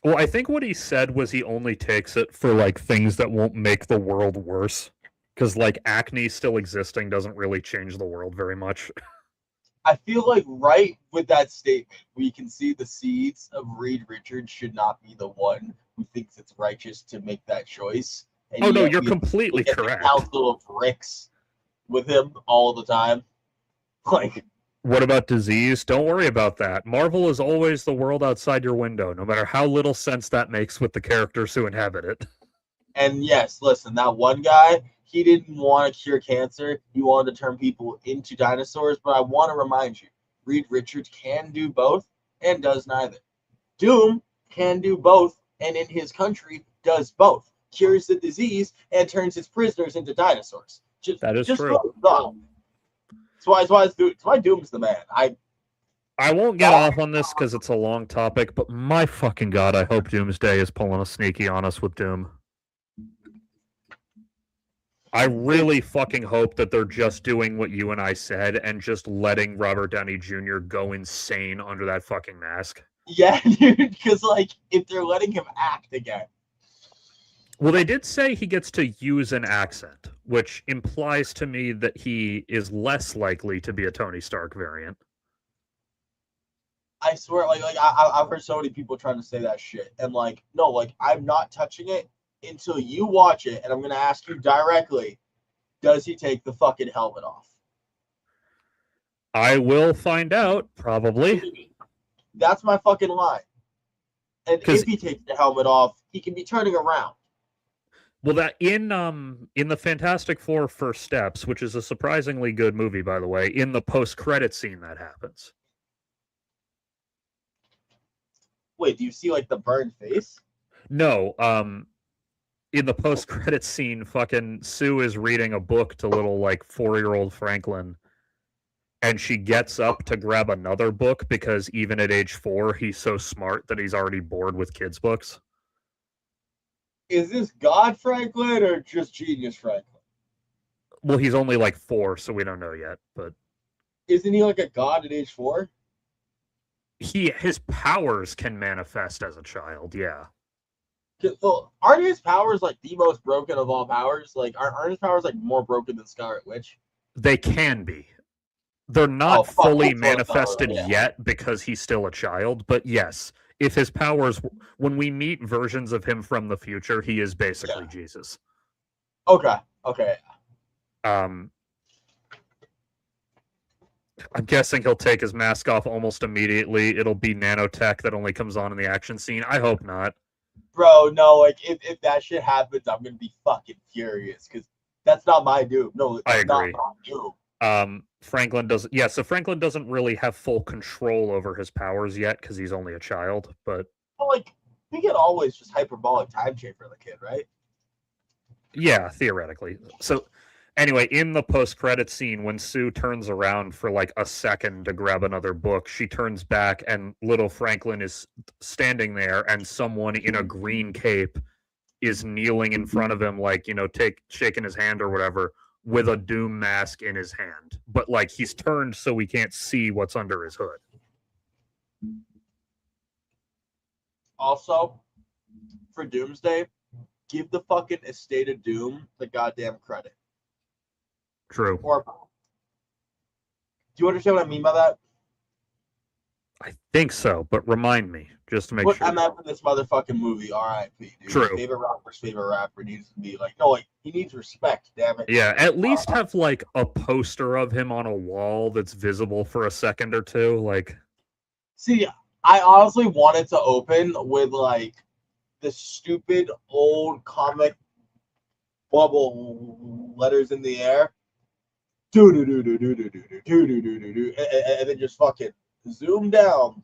Well, I think what he said was he only takes it for like things that won't make the world worse. Because like acne still existing doesn't really change the world very much.
I feel like right with that statement, we can see the seeds of Reed Richards should not be the one who thinks it's righteous to make that choice. And
Oh no,
yet
you're
we
completely
get
correct.
The Council of Ricks with him all the time. Like,
what about disease? Don't worry about that. Marvel is always the world outside your window, no matter how little sense that makes with the characters who inhabit it.
and yes, listen, that one guy, he didn't want to cure cancer. He wanted to turn people into dinosaurs. But I want to remind you, Reed Richards can do both and does neither. Doom can do both, and in his country does both. Cures the disease and turns his prisoners into dinosaurs.
That is true.
That's why Doom's the man.
I won't get off on this because it's a long topic, but my fucking god, I hope Doomsday is pulling a sneaky on us with Doom. I really fucking hope that they're just doing what you and I said and just letting Robert Downey Jr. go insane under that fucking mask.
Yeah, dude, because like if they're letting him act again.
Well, they did say he gets to use an accent, which implies to me that he is less likely to be a Tony Stark variant.
I swear, I've heard so many people trying to say that shit, and like, no, like I'm not touching it until you watch it, and I'm gonna ask you directly: does he take the fucking helmet off?
I will find out, probably.
That's my fucking line. And if he takes the helmet off, he can be turning around.
Well, that in the Fantastic Four First Steps, which is a surprisingly good movie, by the way, in the post-credit scene that happens.
Wait, do you see like the burned face?
No, in the post-credit scene, fucking Sue is reading a book to little like 4-year-old Franklin, and she gets up to grab another book because even at age 4, he's so smart that he's already bored with kids' books.
Is this God Franklin or just Genius Franklin?
Well, he's only like 4, so we don't know yet. But
isn't he like a god at age 4?
His powers can manifest as a child, yeah.
Well, aren't his powers like the most broken of all powers? Like, aren't his powers like more broken than Scarlet Witch?
They can be. They're not fully manifested yet because he's still a child, but yes, if his powers, when we meet versions of him from the future, he is basically Jesus.
Okay.
I'm guessing he'll take his mask off almost immediately. It'll be nanotech that only comes on in the action scene. I hope not.
Bro, no, like if that shit happens, I'm gonna be fucking furious because that's not my Doom. No,
I agree.
Not my Doom.
Franklin doesn't. Yeah, so Franklin doesn't really have full control over his powers yet because he's only a child. But
like, he can always just hyperbolic time chamber the kid, right?
Yeah, theoretically. So, anyway, in the post-credit scene, when Sue turns around for like a second to grab another book, she turns back and little Franklin is standing there, and someone in a green cape is kneeling in front of him, like, shaking his hand or whatever, with a Doom mask in his hand. But, like, he's turned so we can't see what's under his hood.
Also, for Doomsday, give the fucking estate of Doom the goddamn credit.
True.
Or, do you understand what I mean by that?
I think so, but remind me, just to make sure.
I'm after this motherfucking movie, R.I.P. Dude.
True.
His favorite rapper's favorite rapper needs to be like, no, like, he needs respect, damn it.
Yeah, at least have, like, a poster of him on a wall that's visible for a second or two, like...
See, I honestly wanted to open with, like, the stupid old comic bubble letters in the air. Do-do-do-do-do-do-do-do-do-do-do-do. And then just fucking zoom down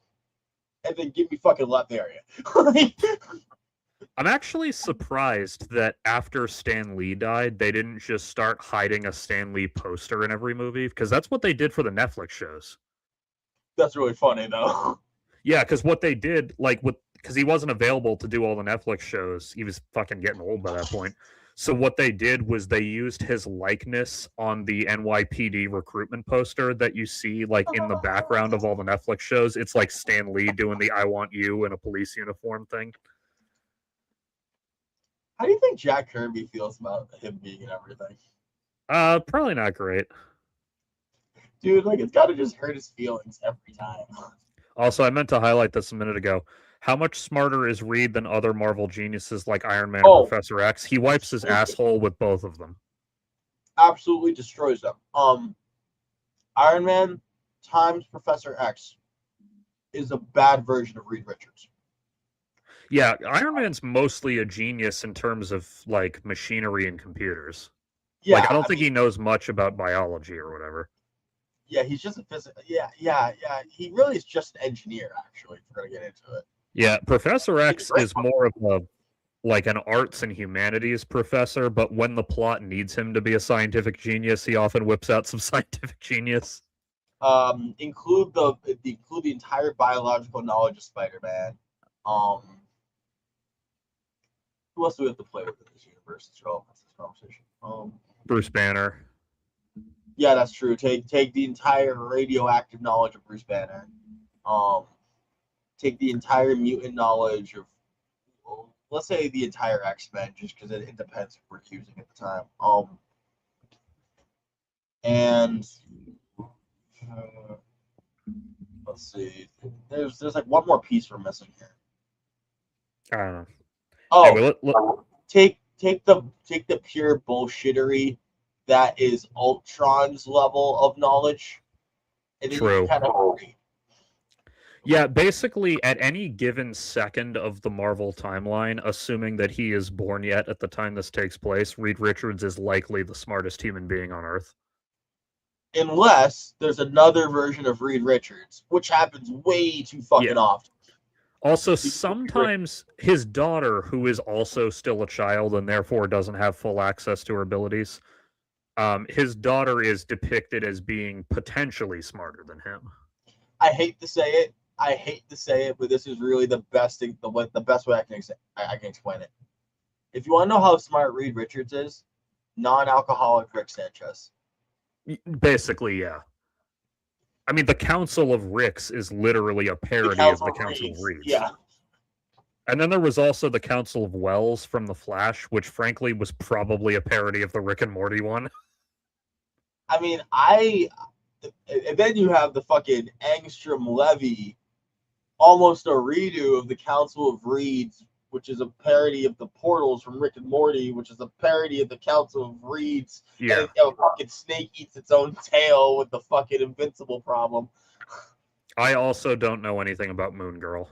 and then give me fucking left area.
I'm actually surprised that after Stan Lee died, they didn't just start hiding a Stan Lee poster in every movie, because that's what they did for the Netflix shows.
That's really funny, though.
Yeah, because what they did, like, because he wasn't available to do all the Netflix shows, he was fucking getting old by that point. So what they did was they used his likeness on the NYPD recruitment poster that you see, like, in the background of all the Netflix shows. It's like Stan Lee doing the "I want you" in a police uniform thing.
How do you think Jack Kirby feels about him being in everything?
Probably not great.
Dude, like, it's gotta just hurt his feelings every time.
Also, I meant to highlight this a minute ago. How much smarter is Reed than other Marvel geniuses like Iron Man and Professor X? He wipes his asshole with both of them.
Absolutely destroys them. Iron Man times Professor X is a bad version of Reed Richards.
Yeah, Iron Man's mostly a genius in terms of, like, machinery and computers. Yeah, like, I don't think he knows much about biology or whatever.
Yeah, he's just a physics. Yeah. He really is just an engineer, actually, if we're going to get into it.
Yeah, Professor X is more of an arts and humanities professor, but when the plot needs him to be a scientific genius, he often whips out some scientific genius.
Include the entire biological knowledge of Spider-Man. Who else do we have to play with in this universe? It's relevant to this conversation.
Bruce Banner.
Yeah, that's true. Take the entire radioactive knowledge of Bruce Banner. Take the entire mutant knowledge of, let's say, the entire X-Men, just because it depends if we're using at the time. And let's see. There's like one more piece we're missing here.
I don't know.
Oh,
anyway,
take the pure bullshittery that is Ultron's level of knowledge. And then
True.
You kind of
yeah, basically, at any given second of the Marvel timeline, assuming that he is born yet at the time this takes place, Reed Richards is likely the smartest human being on Earth.
Unless there's another version of Reed Richards, which happens way too fucking often.
Also, sometimes his daughter, who is also still a child and therefore doesn't have full access to her abilities, his daughter is depicted as being potentially smarter than him.
I hate to say it, but this is really the best thing, the best way I can explain it. If you want to know how smart Reed Richards is, non-alcoholic Rick Sanchez.
Basically, yeah. I mean, the Council of Ricks is literally a parody of the Council of Reeds.
Yeah.
And then there was also the Council of Wells from The Flash, which frankly was probably a parody of the Rick and Morty one.
I mean, and then you have the fucking Angstrom-Levy, almost a redo of the Council of Reeds, which is a parody of the Portals from Rick and Morty, which is a parody of the Council of Reeds.
Yeah.
And a fucking snake eats its own tail with the fucking invincible problem.
I also don't know anything about Moon Girl.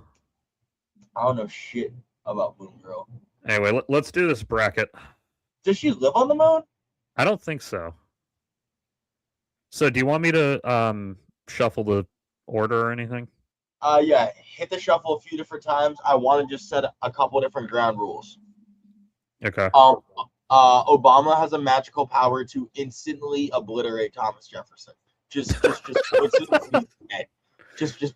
I don't know shit about Moon Girl.
Anyway, let's do this bracket.
Does she live on the moon?
I don't think so. So do you want me to shuffle the order or anything?
Yeah, hit the shuffle a few different times. I want to just set a couple different ground rules.
Okay.
Obama has a magical power to instantly obliterate Thomas Jefferson. Just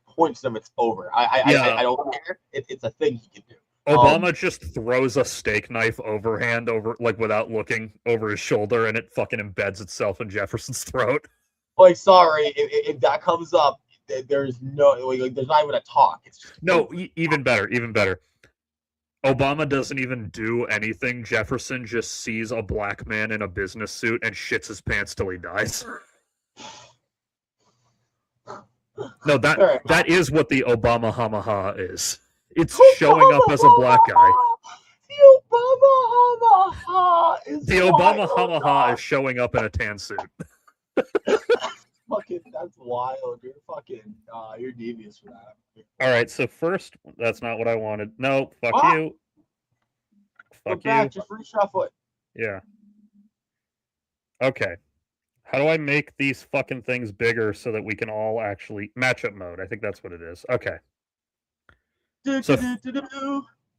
points them. It's over. I don't care. It's a thing he can do.
Obama just throws a steak knife overhand over, like, without looking over his shoulder, and it fucking embeds itself in Jefferson's throat.
Like, sorry, if that comes up, there's no, like, there's not even a talk. It's just
No,
over.
even better, even better. Obama doesn't even do anything. Jefferson just sees a black man in a business suit and shits his pants till he dies. No, that is what the Obama hamaha is. It's showing up as a black guy.
The Obama hamaha is
The Obama hamaha is showing up in a tan suit.
Fucking, that's wild. You're fucking, you're devious for that.
All right, so first, that's not what I wanted. No, fuck you. Fuck
Go
you.
back, just reshuffle it.
Yeah. Okay. How do I make these fucking things bigger so that we can all actually matchup mode? I think that's what it is. Okay. So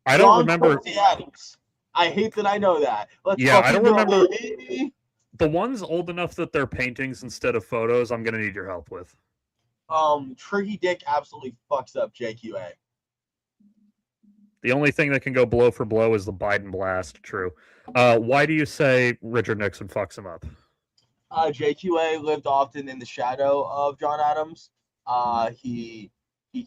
I don't remember.
Adams. I hate that I know that.
Yeah, I don't remember. The ones old enough that they're paintings instead of photos, I'm gonna need your help with.
Tricky Dick absolutely fucks up JQA.
The only thing that can go blow for blow is the Biden blast. True. Why do you say Richard Nixon fucks him up?
JQA lived often in the shadow of John Adams. He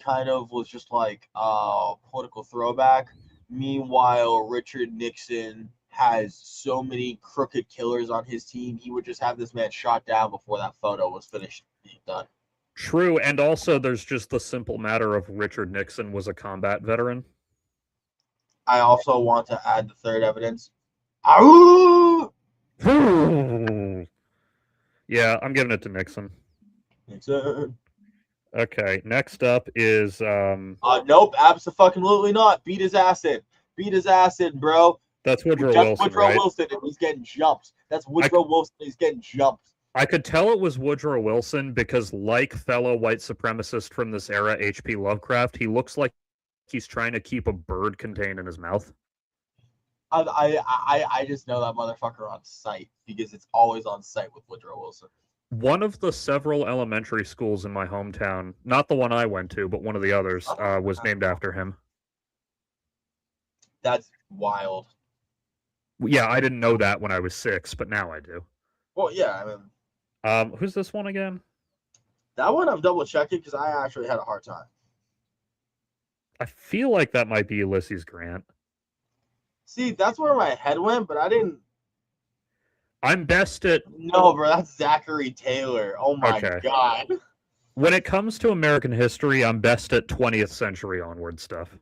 kind of was just like a political throwback. Meanwhile, Richard Nixon has so many crooked killers on his team, he would just have this man shot down before that photo was finished being done.
True, and also there's just the simple matter of Richard Nixon was a combat veteran.
I also want to add the third evidence. Ow!
Yeah, I'm giving it to Nixon.
Nixon.
Okay, next up is
nope, absolutely not. Beat his acid. Beat his acid, bro.
That's Woodrow Wilson,
Woodrow
right?
Wilson, and he's getting jumped. That's Woodrow Wilson, he's getting jumped.
I could tell it was Woodrow Wilson because, like fellow white supremacist from this era, H.P. Lovecraft, he looks like he's trying to keep a bird contained in his mouth.
I just know that motherfucker on sight because it's always on sight with Woodrow Wilson.
One of the several elementary schools in my hometown, not the one I went to, but one of the others, was named after him.
That's wild.
Yeah, I didn't know that when I was 6, but now I do.
Well, yeah, I mean...
who's this one again?
That one I'm double-checking because I actually had a hard time.
I feel like that might be Ulysses Grant.
See, that's where my head went, but I didn't...
I'm best at...
No, bro, that's Zachary Taylor. Oh, my God.
When it comes to American history, I'm best at 20th century onward stuff.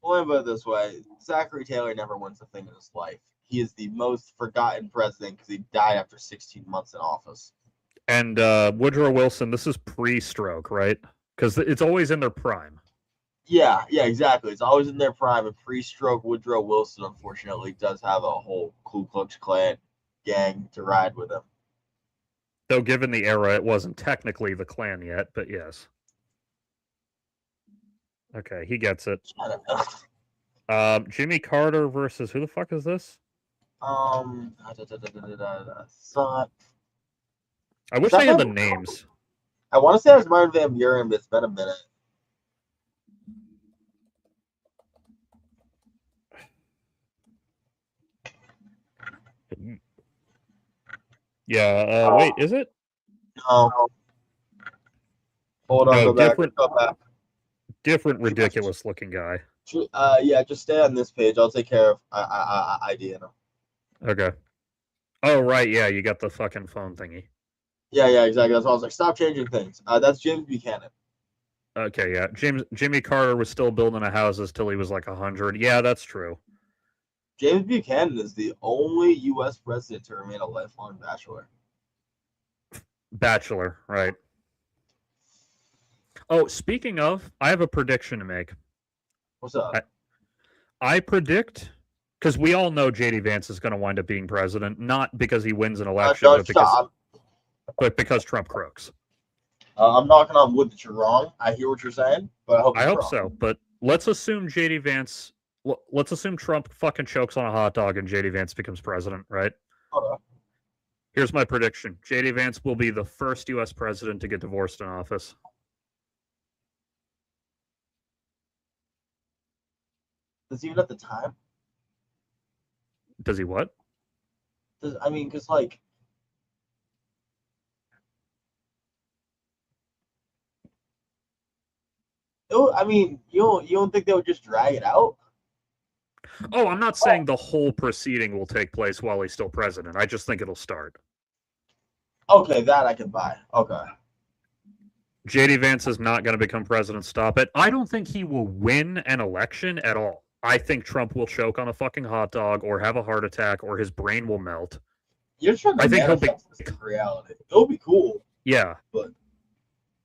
Well, let me put it this way. Zachary Taylor never wins a thing in his life. He is the most forgotten president because he died after 16 months in office.
And Woodrow Wilson, this is pre-stroke, right? Because it's always in their prime.
Yeah, exactly. It's always in their prime. And pre-stroke Woodrow Wilson, unfortunately, does have a whole Ku Klux Klan gang to ride with him.
Though given the era, it wasn't technically the Klan yet, but yes. Okay, he gets it. Jimmy Carter versus who the fuck is this?
I
wish I had the names.
I want to say it was Martin Van Buren, but it's been a minute.
Yeah, wait, is it?
No. Hold on,
no,
go back.
Different ridiculous looking guy.
Yeah, just stay on this page. I'll take care of ID.
Okay. Oh, right, yeah, you got the fucking phone thingy.
Yeah, exactly. That's why I was like, stop changing things. That's James Buchanan.
Okay, yeah. Jimmy Carter was still building houses till he was like 100. Yeah, that's true.
James Buchanan is the only U.S. president to remain a lifelong bachelor.
Bachelor, right. Oh, speaking of, I have a prediction to make.
What's up?
I predict, because we all know J.D. Vance is going to wind up being president, not because he wins an election, but because Trump croaks.
I'm knocking on wood that you're wrong. I hear what you're saying, but I hope
so. But let's assume J.D. Vance. Let's assume Trump fucking chokes on a hot dog and J.D. Vance becomes president, right?
Okay.
Here's my prediction: J.D. Vance will be the first U.S. president to get divorced in office.
Does he even have the time?
Does he what?
Because like, you don't think they would just drag it out?
Oh, I'm not saying the whole proceeding will take place while he's still president. I just think it'll start.
Okay, that I can buy. Okay.
JD Vance is not going to become president. Stop it. I don't think he will win an election at all. I think Trump will choke on a fucking hot dog or have a heart attack or his brain will melt.
You're trying to
I think he'll be
manifest this in reality. It'll be cool.
Yeah.
But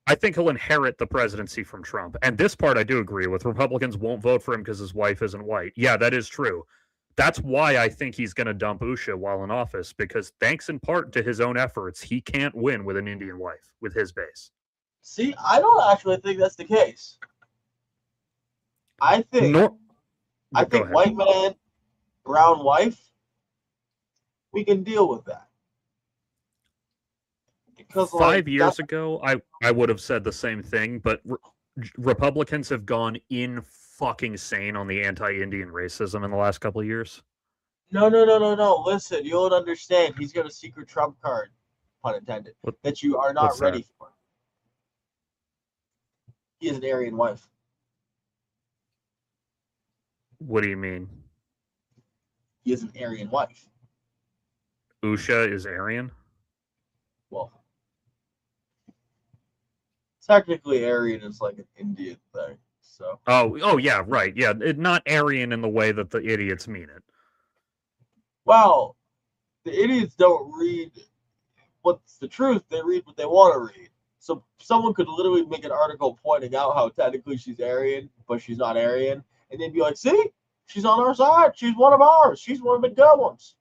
I think he'll inherit the presidency from Trump. And this part I do agree with. Republicans won't vote for him because his wife isn't white. Yeah, that is true. That's why I think he's going to dump Usha while in office, because thanks in part to his own efforts, he can't win with an Indian wife with his base.
see, I don't actually think that's the case. I think white man, brown wife, we can deal with that. Because
5 years ago, I would have said the same thing, but Republicans have gone in fucking sane on the anti-Indian racism in the last couple of years.
No. Listen, you don't understand. He's got a secret Trump card, pun intended, that you are not ready for. He has an Aryan wife.
What do you mean?
He has an Aryan wife.
Usha is Aryan?
Well, technically Aryan is like an Indian thing. So.
Oh yeah, right. Yeah, not Aryan in the way that the idiots mean it.
Well, the idiots don't read what's the truth. They read what they want to read. So someone could literally make an article pointing out how technically she's Aryan, but she's not Aryan. And they'd be like, see, she's on our side. She's one of ours. She's one of the good ones.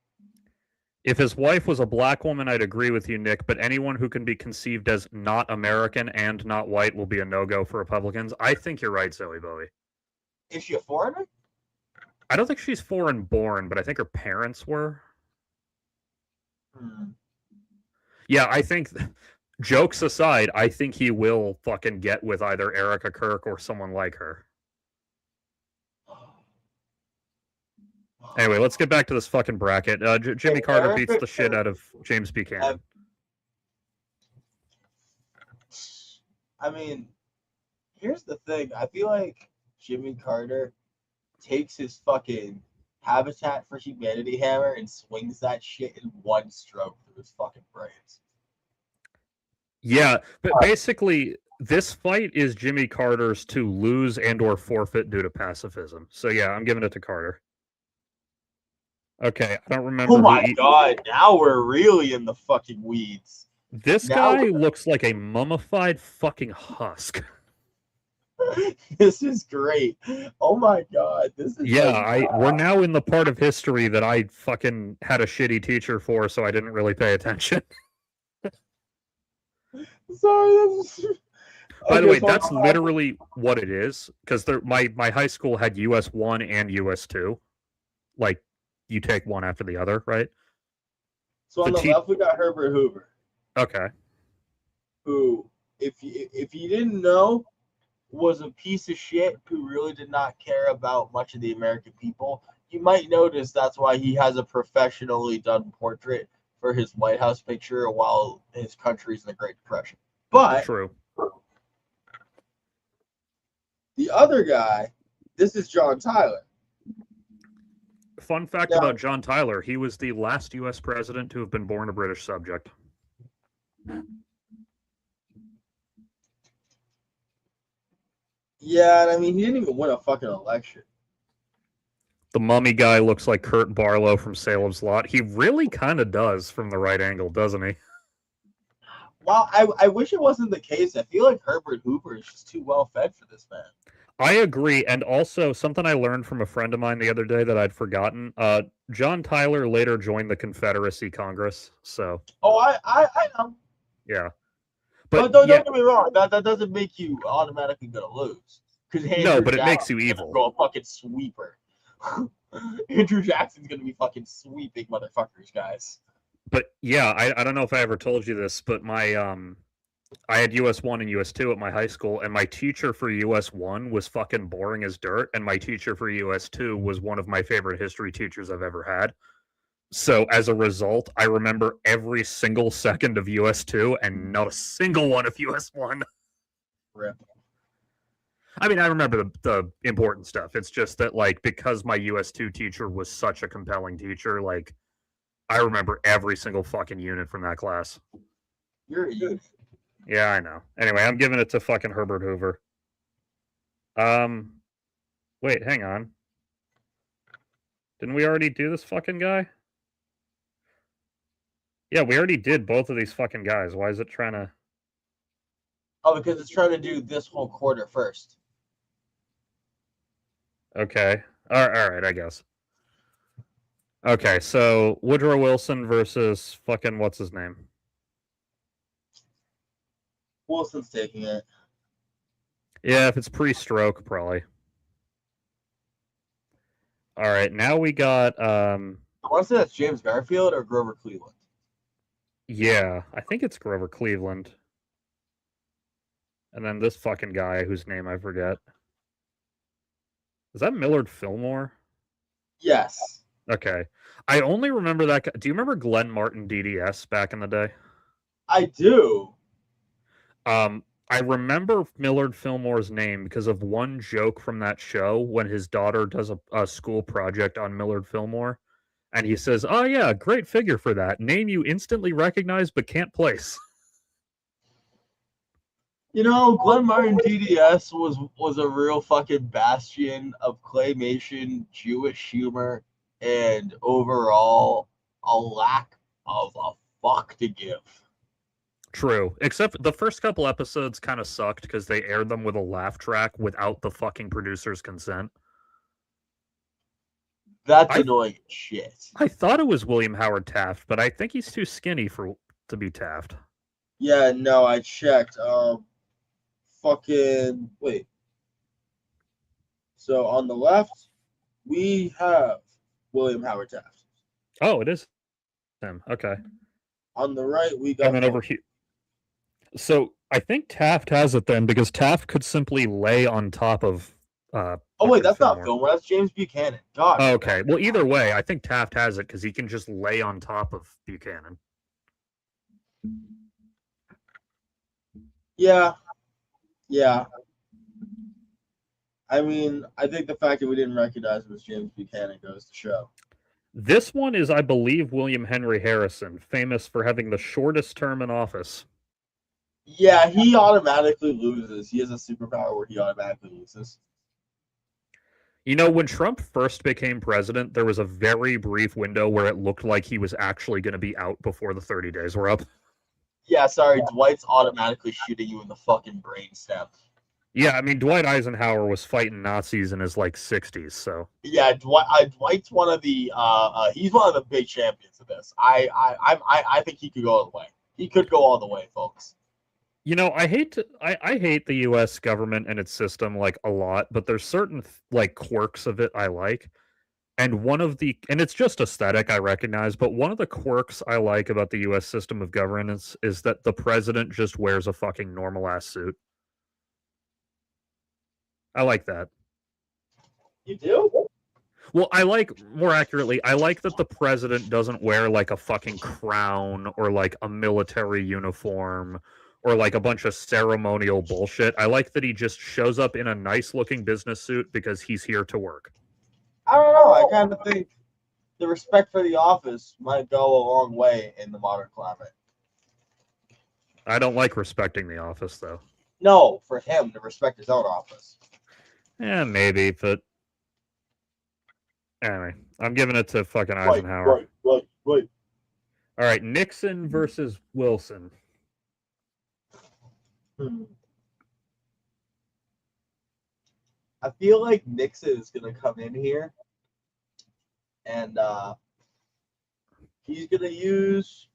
If his wife was a black woman, I'd agree with you, Nick, but anyone who can be conceived as not American and not white will be a no-go for Republicans. I think you're right, Zoe Bowie.
Is she a foreigner?
I don't think she's foreign-born, but I think her parents were. Yeah, I think, jokes aside, I think he will fucking get with either Erica Kirk or someone like her. Anyway, let's get back to this fucking bracket. Jimmy Carter beats the shit out of James Buchanan.
I mean, here's the thing. I feel like Jimmy Carter takes his fucking Habitat for Humanity hammer and swings that shit in one stroke through his fucking brains.
Yeah, but basically, this fight is Jimmy Carter's to lose and or forfeit due to pacifism. So yeah, I'm giving it to Carter. Okay, I don't remember.
Oh my god, now we're really in the fucking weeds.
This guy looks like a mummified fucking husk.
This is great. Oh my god, this is
we're now in the part of history that I fucking had a shitty teacher for, so I didn't really pay attention.
Sorry.
By the way, that's literally what it is, because my high school had US 1 and US 2. Like, you take one after the other, right?
So on the left, we got Herbert Hoover.
Okay.
Who, if you didn't know, was a piece of shit who really did not care about much of the American people. You might notice that's why he has a professionally done portrait for his White House picture while his country's in the Great Depression. But
true.
The other guy, this is John Tyler.
Fun fact about John Tyler, he was the last U.S. president to have been born a British subject.
Yeah, and I mean, he didn't even win a fucking election.
The mummy guy looks like Kurt Barlow from Salem's Lot. He really kind of does from the right angle, doesn't he?
Well, I wish it wasn't the case. I feel like Herbert Hoover is just too well fed for this man.
I agree, and also something I learned from a friend of mine the other day that I'd forgotten. John Tyler later joined the Confederacy Congress, so.
Oh, I know.
Yeah,
but don't get me wrong. That doesn't make you automatically gonna lose.
No, but it makes you evil.
Go a fucking sweeper. Andrew Jackson's gonna be fucking sweeping motherfuckers, guys.
But yeah, I don't know if I ever told you this, but my I had US 1 and US 2 at my high school, and my teacher for US 1 was fucking boring as dirt, and my teacher for US 2 was one of my favorite history teachers I've ever had. So as a result, I remember every single second of US 2 and not a single one of US 1.
Rip.
I mean, I remember the important stuff. It's just that, like, because my US 2 teacher was such a compelling teacher, like, I remember every single fucking unit from that class.
You're a youth.
Yeah, I know. Anyway, I'm giving it to fucking Herbert Hoover. Wait, hang on. Didn't we already do this fucking guy? Yeah, we already did both of these fucking guys. Why is it trying to...
Oh, because it's trying to do this whole quarter first.
Okay. All right, I guess. Okay, so Woodrow Wilson versus fucking what's his name?
Wilson's taking it.
Yeah, if it's pre-stroke, probably. All right, now we got
I want to say that's James Garfield or Grover Cleveland.
yeah, I think it's Grover Cleveland. And then this fucking guy whose name I forget. Is that Millard Fillmore?
Yes.
Okay. I only remember that guy. Do you remember Glenn Martin DDS back in the day?
I do.
I remember Millard Fillmore's name because of one joke from that show when his daughter does a school project on Millard Fillmore. And he says, "Oh, yeah, great figure for that. Name you instantly recognize but can't place."
You know, Glenn Martin DDS was a real fucking bastion of claymation, Jewish humor, and overall a lack of a fuck to give.
True. Except the first couple episodes kind of sucked because they aired them with a laugh track without the fucking producer's consent.
That's
I
annoying as shit.
I thought it was William Howard Taft, but I think he's too skinny to be Taft.
Yeah, no, I checked. Fucking wait. So on the left, we have William Howard Taft.
Oh, it is him. Okay.
On the right, we got.
And then over here. So I think Taft has it then because Taft could simply lay on top of.
Oh wait, that's
Fillmore.
not Fillmore. That's James Buchanan. God.
Okay. Well, either way, I think Taft has it because he can just lay on top of Buchanan.
Yeah. Yeah. I mean, I think the fact that we didn't recognize him as James Buchanan goes to show.
This one is, I believe, William Henry Harrison, famous for having the shortest term in office.
Yeah, he automatically loses. He has a superpower where he automatically loses.
You know, when Trump first became president, there was a very brief window where it looked like he was actually going to be out before the 30 days were up.
Yeah, sorry, Dwight's automatically shooting you in the fucking brainstem.
Yeah, I mean, Dwight Eisenhower was fighting Nazis in his, 60s, so...
Yeah, Dwight's one of the he's one of the big champions of this. I think he could go all the way. He could go all the way, folks.
You know, I hate the U.S. government and its system a lot, but there's certain quirks of it I like, and and it's just aesthetic I recognize, but one of the quirks I like about the U.S. system of governance is that the president just wears a fucking normal ass suit. I like that.
You do?
Well, more accurately, I like that the president doesn't wear a fucking crown or a military uniform or a bunch of ceremonial bullshit. I like that he just shows up in a nice looking business suit because he's here to work.
I don't know. I kind of think the respect for the office might go a long way in the modern climate.
I don't like respecting the office, though.
No, for him to respect his own office.
Yeah, maybe, but anyway, I'm giving it to fucking Eisenhower.
Right.
All right, Nixon versus Wilson.
I feel like Nixon is gonna come in here, and he's gonna use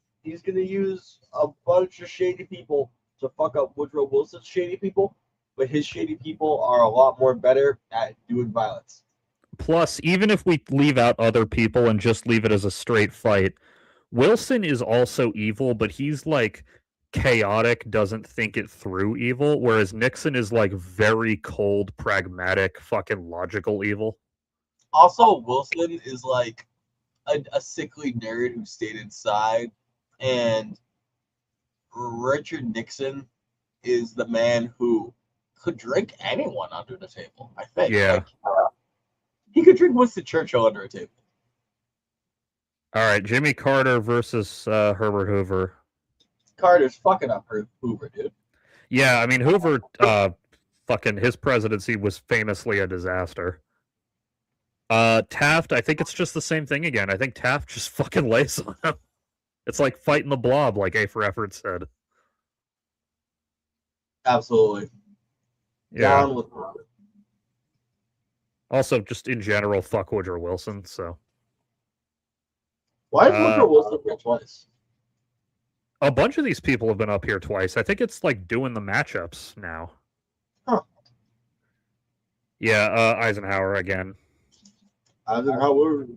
a bunch of shady people to fuck up Woodrow Wilson's shady people, but his shady people are a lot more better at doing violence.
Plus, even if we leave out other people and just leave it as a straight fight, Wilson is also evil, but he's chaotic, doesn't think it through evil, whereas Nixon is like very cold, pragmatic, fucking logical evil.
Also, Wilson is like a sickly nerd who stayed inside, and Richard Nixon is the man who could drink anyone under the table. I think.
Yeah.
Like, he could drink Winston Churchill under a table.
All right, Jimmy Carter versus Herbert Hoover.
Carter's fucking up Hoover, dude.
Yeah, I mean Hoover, fucking his presidency was famously a disaster. Taft, I think it's just the same thing again. I think Taft just fucking lays on him. It's like fighting the blob, like A for Effort said.
Absolutely.
Yeah.
Down with Hoover.
Also, just in general, fuck Woodrow Wilson. So.
Why is Woodrow Wilson here twice?
A bunch of these people have been up here twice. I think it's like doing the matchups now.
Huh.
Yeah, Eisenhower again.
Eisenhower.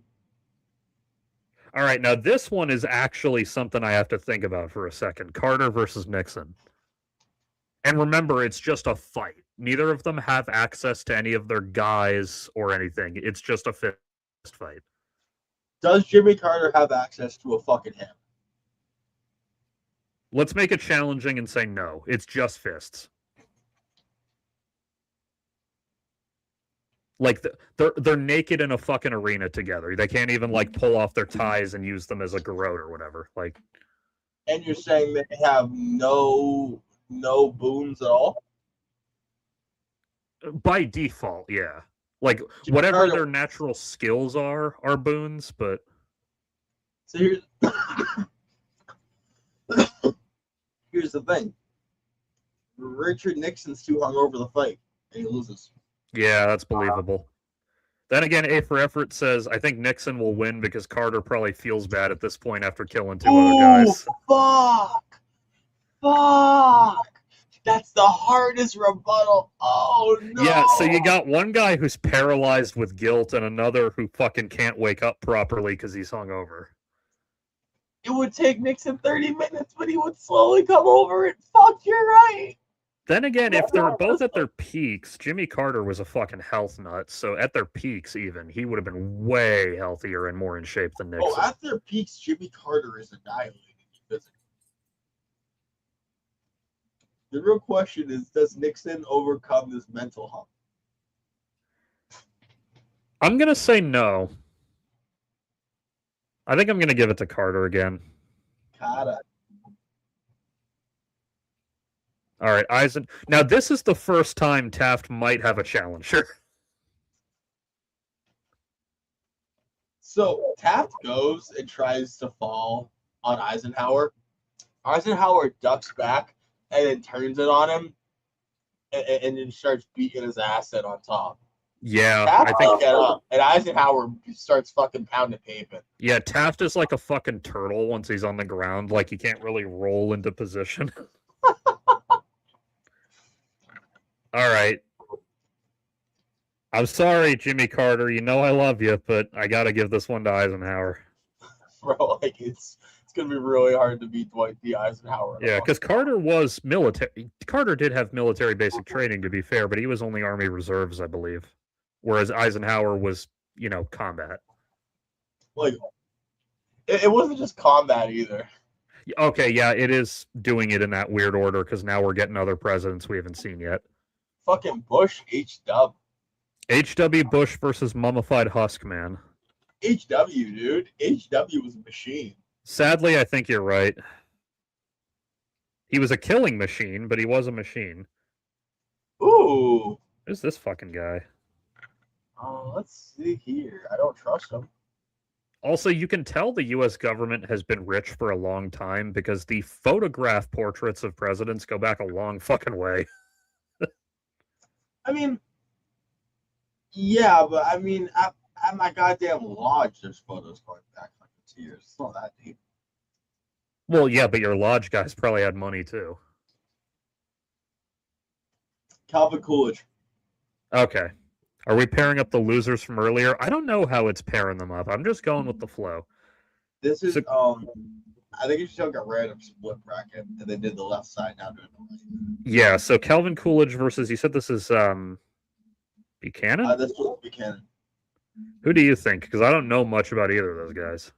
All right, now this one is actually something I have to think about for a second. Carter versus Nixon. And remember, it's just a fight. Neither of them have access to any of their guys or anything. It's just a fist fight.
Does Jimmy Carter have access to a fucking hammer?
Let's make it challenging and say no. It's just fists. Like they're naked in a fucking arena together. They can't even like pull off their ties and use them as a garrote or whatever. Like,
and you're saying they have no boons at all?
By default, yeah. Like Jimmy whatever Carter, their natural skills are boons, but
so here's the thing. Richard Nixon's too hungover to fight, and he loses.
Yeah, that's believable. Then again, A for Effort says, I think Nixon will win because Carter probably feels bad at this point after killing two other guys.
Fuck! That's the hardest rebuttal. Oh, no!
Yeah, so you got one guy who's paralyzed with guilt and another who fucking can't wake up properly because he's hungover.
It would take Nixon 30 minutes, but he would slowly come over it. Fuck, you're right!
Then again, if they're both at their peaks, Jimmy Carter was a fucking health nut, so at their peaks even, he would have been way healthier and more in shape than Nixon.
Oh, at their peaks, Jimmy Carter is annihilating physically. The real question is, does Nixon overcome this mental hump?
I'm going to say no. I think I'm going to give it to Carter again.
Carter.
All right, Now, this is the first time Taft might have a challenger.
So, Taft goes and tries to fall on Eisenhower. Eisenhower ducks back and then turns it on him and then starts beating his ass in on top.
Yeah,
Taft I think get up, and Eisenhower starts fucking pounding pavement.
Yeah, Taft is like a fucking turtle once he's on the ground. Like, he can't really roll into position. All right. I'm sorry, Jimmy Carter. You know I love you, but I got to give this one to Eisenhower.
Bro, like it's going to be really hard to beat Dwight D. Eisenhower.
Yeah, because Carter was military. Carter did have military basic training, to be fair, but he was only Army Reserves, I believe. Whereas Eisenhower was, combat.
Like, it wasn't just combat either.
Okay, yeah, it is doing it in that weird order because now we're getting other presidents we haven't seen yet.
Fucking Bush, H-Dub.
H.W. Bush versus Mummified Husk Man.
H.W., dude. H.W. was a machine.
Sadly, I think you're right. He was a killing machine, but he was a machine.
Ooh.
Who's this fucking guy?
Let's see here. I don't trust him.
Also, you can tell the U.S. government has been rich for a long time because the photograph portraits of presidents go back a long fucking way.
I mean, yeah, but I mean, at my goddamn lodge, there's photos going back like 2 years. It's not that deep.
Well, yeah, but your lodge guys probably had money too.
Calvin Coolidge.
Okay. Are we pairing up the losers from earlier? I don't know how it's pairing them up. I'm just going with the flow.
This is I think you just took a random split bracket and they did the left side now doing the right.
Yeah, so Calvin Coolidge versus, you said this is Buchanan?
That's what Buchanan.
Who do you think? Because I don't know much about either of those guys.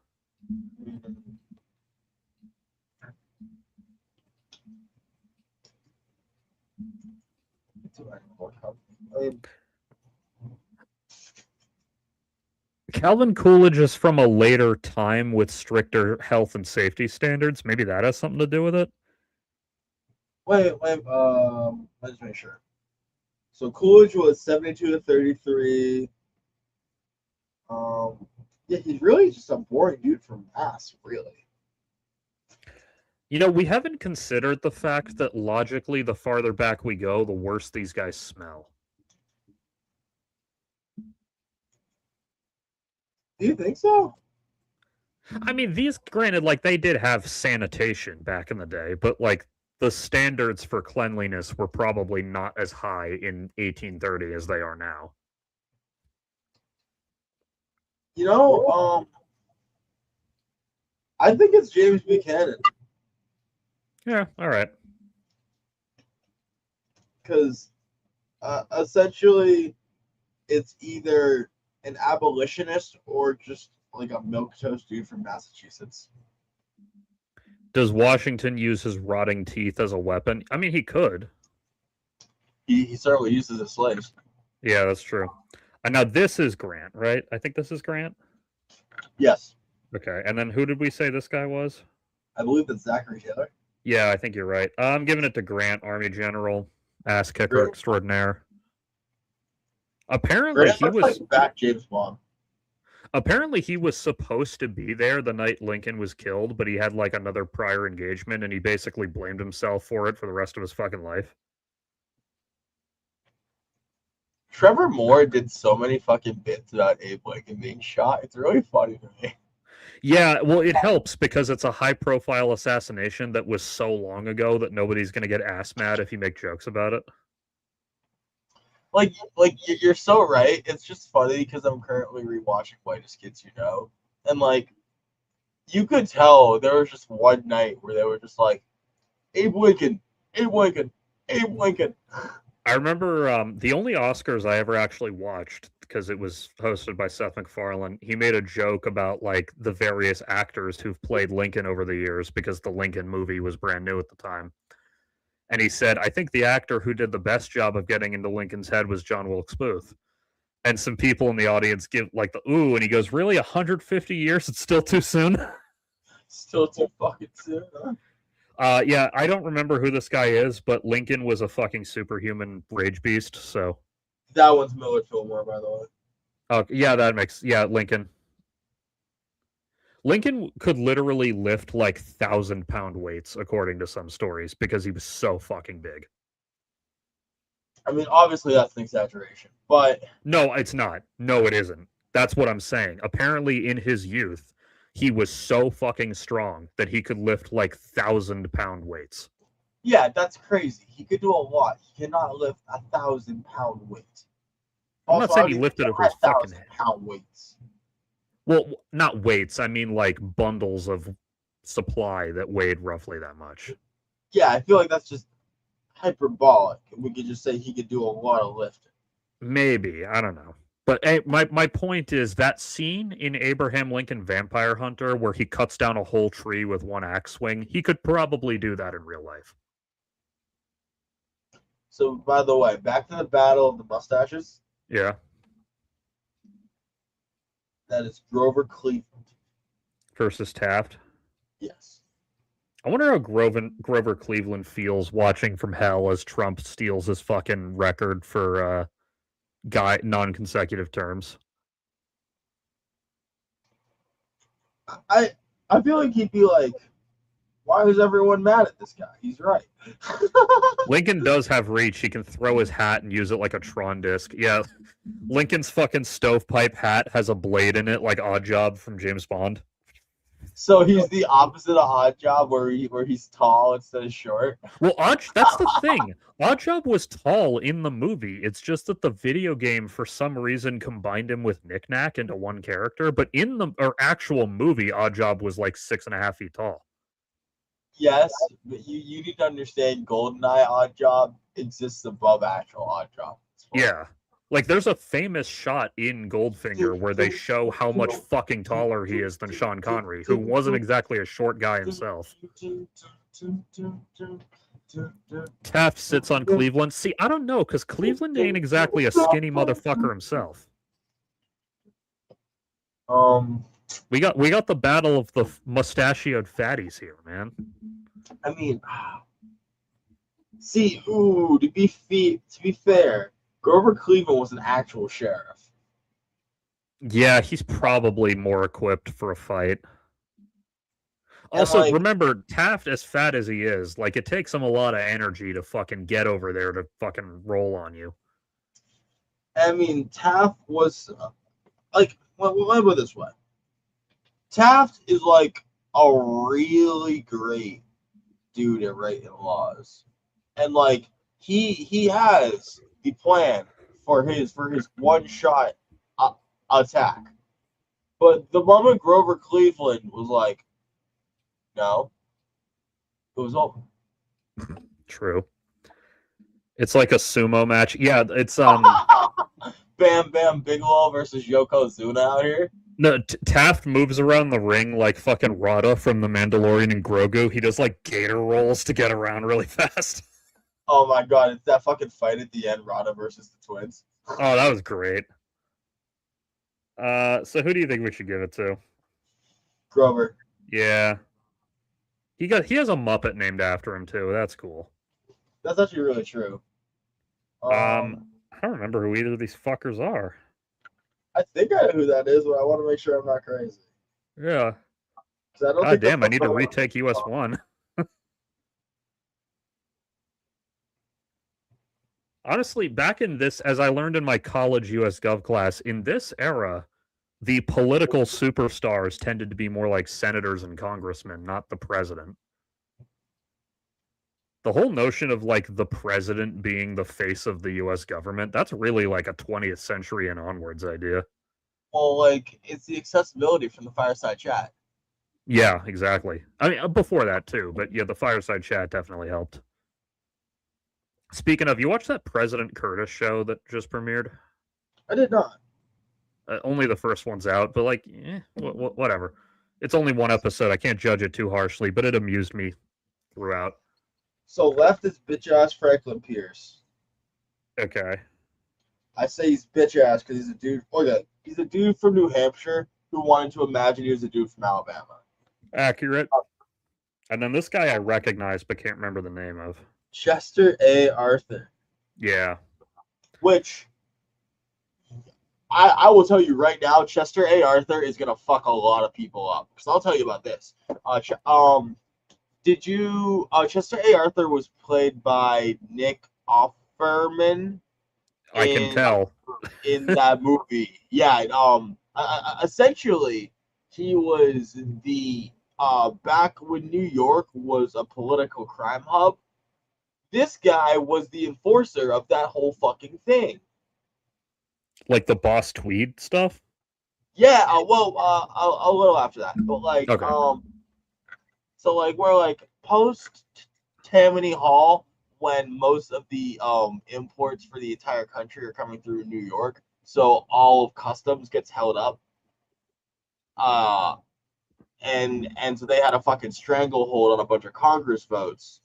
I mean,
Calvin Coolidge is from a later time with stricter health and safety standards. Maybe that has something to do with it.
wait. Let's make sure. So Coolidge was 72 to 33. Yeah, he's really just a boring dude from Mass, really.
You know, we haven't considered the fact that logically, the farther back we go, the worse these guys smell.
Do you think so?
I mean, these, granted, like, they did have sanitation back in the day, but, like, the standards for cleanliness were probably not as high in 1830 as they are now.
You know, I think it's James Buchanan.
Yeah, all right.
Because essentially it's either an abolitionist or just like a milquetoast dude from Massachusetts.
Does Washington use his rotting teeth as a weapon? I mean, he could.
He certainly uses his slaves.
Yeah, that's true. And now this is Grant, right? I think this is Grant.
Yes.
Okay, and then who did we say this guy was?
I believe that's Zachary Taylor.
Yeah, I think you're right. I'm giving it to Grant, Army General, ass kicker
Grant.
extraordinaire. Apparently,
Grant
he
looks
was
like back James Bond.
apparently he was supposed to be there the night Lincoln was killed, but he had like another prior engagement, and he basically blamed himself for it for the rest of his fucking life.
Trevor Moore did so many fucking bits about Abe Lincoln being shot. It's really funny to me.
Yeah, well, it helps because it's a high-profile assassination that was so long ago that nobody's gonna get ass mad if you make jokes about it.
Like you're so right. It's just funny because I'm currently rewatching Whitest Kids You Know, and like you could tell there was just one night where they were just like Abe Lincoln, Abe Lincoln, Abe Lincoln.
I remember the only Oscars I ever actually watched, because it was hosted by Seth MacFarlane, he made a joke about like the various actors who've played Lincoln over the years because the Lincoln movie was brand new at the time. And he said, I think the actor who did the best job of getting into Lincoln's head was John Wilkes Booth. And some people in the audience give like the ooh, and he goes, really, 150 years? It's still too soon?
Still too fucking soon, huh?
Yeah, I don't remember who this guy is, but Lincoln was a fucking superhuman rage beast, so.
That one's Millard Fillmore, by the way.
Oh, yeah, that makes, yeah, Lincoln. Lincoln could literally lift like 1,000-pound weights, according to some stories, because he was so fucking big.
I mean, obviously that's an exaggeration, but
No, it's not. No, it isn't. That's what I'm saying. Apparently, in his youth, he was so fucking strong that he could lift like 1,000-pound weights.
yeah, that's crazy. He could do a lot. He cannot lift 1,000-pound weight.
I'm not saying he lifted it with his fucking head.
1,000-pound weights.
Well, not weights. I mean like bundles of supply that weighed roughly that much.
Yeah, I feel like that's just hyperbolic. We could just say he could do a lot of lifting.
Maybe. I don't know. But hey, my point is that scene in Abraham Lincoln Vampire Hunter where he cuts down a whole tree with one axe swing, he could probably do that in real life.
So, by the way, back to the Battle of the Mustaches.
Yeah.
That is Grover Cleveland.
Versus Taft.
Yes.
I wonder how Grover Cleveland feels watching from hell as Trump steals his fucking record for non-consecutive terms.
I feel like he'd be like, why is everyone mad at this guy? He's right.
Lincoln does have reach. He can throw his hat and use it like a Tron disc. Yeah. Lincoln's fucking stovepipe hat has a blade in it like Oddjob from James Bond.
So he's the opposite of Oddjob, where he's tall instead of short.
Well, that's the thing. Oddjob was tall in the movie. It's just that the video game, for some reason, combined him with Knick-Knack into one character. But in the actual movie, Oddjob was like 6.5 feet tall.
Yes, but you need to understand GoldenEye Odd Job exists above actual Odd Job.
Yeah. Like there's a famous shot in Goldfinger where they show how much fucking taller he is than Sean Connery, who wasn't exactly a short guy himself. Taft sits on Cleveland. See, I don't know, because Cleveland ain't exactly a skinny motherfucker himself.
Um,
We got the battle of the mustachioed fatties here, man.
I mean, see, to be fair, Grover Cleveland was an actual sheriff.
Yeah, he's probably more equipped for a fight.
And
Also,
like,
remember, Taft, as fat as he is, like, it takes him a lot of energy to fucking get over there to fucking roll on you.
I mean, Taft was like, let me put it this way: Taft is like a really great dude at writing laws, and like he has the plan for his one shot attack. But the moment Grover Cleveland was like, no, it was over.
True. It's like a sumo match. Yeah, it's
Bam Bam Bigelow versus Yokozuna out here.
no, Taft moves around the ring like fucking Rada from The Mandalorian and Grogu. He does like gator rolls to get around really fast.
Oh my god, it's that fucking fight at the end, Rada versus the twins.
Oh, that was great. So who do you think we should give it to?
Grover.
Yeah, he has a Muppet named after him too. That's cool.
That's actually really true.
Um,
Um,
I don't remember who either of these fuckers are.
I think I know who that is, but I want to make sure I'm not crazy.
Yeah.
Because I don't
God
think that's
damn, I
the
need to
phone.
retake US one. Honestly, back in this, as I learned in my college US Gov class, in this era, the political superstars tended to be more like senators and congressmen, not the president. The whole notion of like the president being the face of the US government, that's really like a 20th century and onwards idea.
Well, like, it's the accessibility from the fireside chat.
Yeah, exactly. I mean, before that too, but yeah, the fireside chat definitely helped. Speaking of, you watched that President Curtis show that just premiered?
I did not.
Only the first one's out, but like, whatever. It's only one episode. I can't judge it too harshly, but it amused me throughout.
So left is bitch ass Franklin Pierce.
Okay.
I say he's bitch ass because he's a dude. Okay, he's a dude from New Hampshire who wanted to imagine he was a dude from Alabama.
Accurate. And then this guy I recognize but can't remember the name of.
Chester A. Arthur.
Yeah.
Which I will tell you right now, Chester A. Arthur is gonna fuck a lot of people up. Because I'll tell you about this. Did you? Chester A. Arthur was played by Nick Offerman
I can
in
tell.
in that movie. Yeah. Essentially, he was the back when New York was a political crime hub. This guy was the enforcer of that whole fucking thing.
Like the Boss Tweed stuff?
Yeah, well, a little after that, but like,
Okay.
so like we're like post Tammany Hall when most of the imports for the entire country are coming through New York, so all of customs gets held up. Uh, and so they had a fucking stranglehold on a bunch of Congress votes.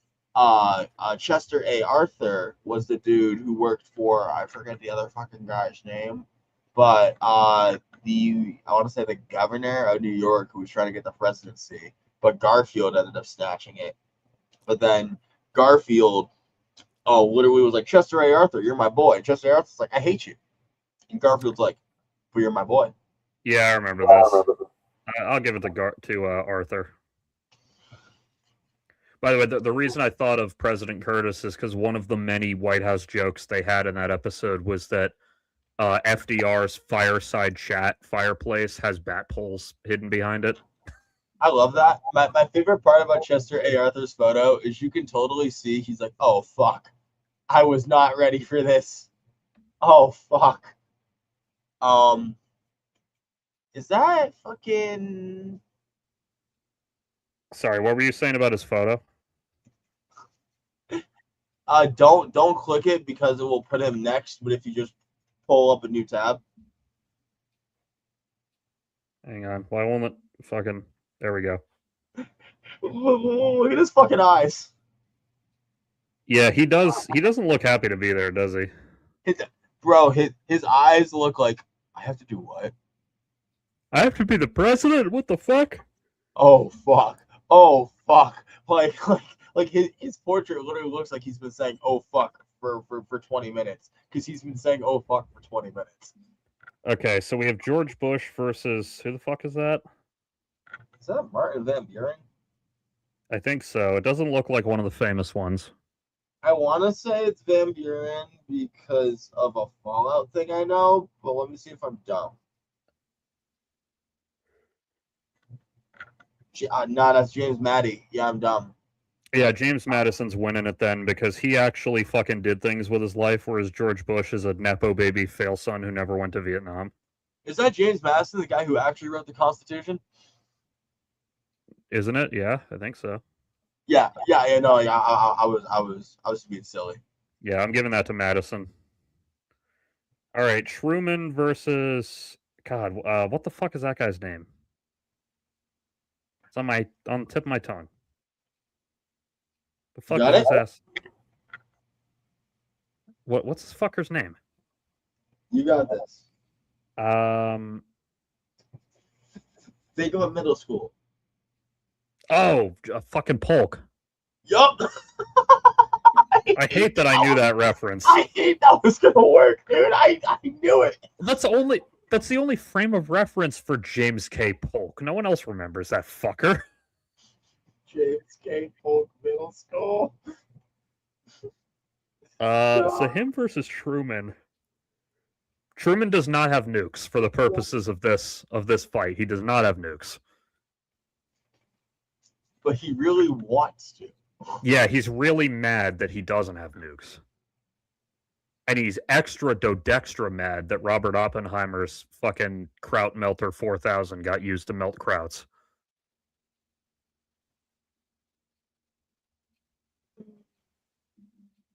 Chester A. Arthur was the dude who worked for, I forget the other fucking guy's name, but the I want to say the governor of New York who was trying to get the presidency, but Garfield ended up snatching it. But then Garfield, literally was like, Chester A. Arthur, you're my boy. And Chester A. Arthur's like, I hate you. And Garfield's like, but you're my boy.
Yeah, I remember this. I'll give it to Arthur. By the way, the reason I thought of President Curtis is because one of the many White House jokes they had in that episode was that FDR's fireside chat fireplace has bat poles hidden behind it.
I love that. My favorite part about Chester A. Arthur's photo is you can totally see he's like, oh fuck, I was not ready for this. Oh fuck. Um, is that fucking?
Sorry, what were you saying about his photo?
Don't click it because it will put him next. But if you just pull up a new tab,
Hang on. Why won't it fucking... There we go.
look at his fucking eyes.
Yeah, he does. He doesn't look happy to be there, does he?
His, bro, his eyes look like I have to do what?
I have to be the president? What the fuck?
Oh fuck! Oh fuck! Like his portrait literally looks like he's been saying "oh fuck" for 20 minutes because he's been saying "oh fuck" for 20 minutes.
Okay, so we have George Bush versus... Who the fuck is that?
Is that Martin Van Buren?
I think so. It doesn't look like one of the famous ones.
I want to say it's Van Buren because of a Fallout thing I know, but let me see if I'm dumb. Nah, that's James Maddy. Yeah, I'm dumb.
Yeah, James Madison's winning it then because he actually fucking did things with his life, whereas George Bush is a nepo baby fail son who never went to Vietnam.
Is that James Madison, the guy who actually wrote the Constitution?
Isn't it? Yeah, I think so.
Yeah. No, yeah. I was being silly.
Yeah, I'm giving that to Madison. All right, Truman versus... God, what the fuck is that guy's name? It's on the tip of my tongue. The fuck
Got
is
it?
his ass? What's this fucker's name?
You got this.
Um.
Think of a middle school.
Oh, fucking Polk.
Yup.
I hate that I knew that reference.
I hate that was gonna work, dude. I knew it.
That's the only frame of reference for James K. Polk. No one else remembers that fucker.
James K. Polk Middle School.
So him versus Truman. Truman does not have nukes for the purposes of this fight. He does not have nukes.
But he really wants to.
Yeah, he's really mad that he doesn't have nukes. And he's extra dodextra mad that Robert Oppenheimer's fucking Kraut Melter 4000 got used to melt Krauts.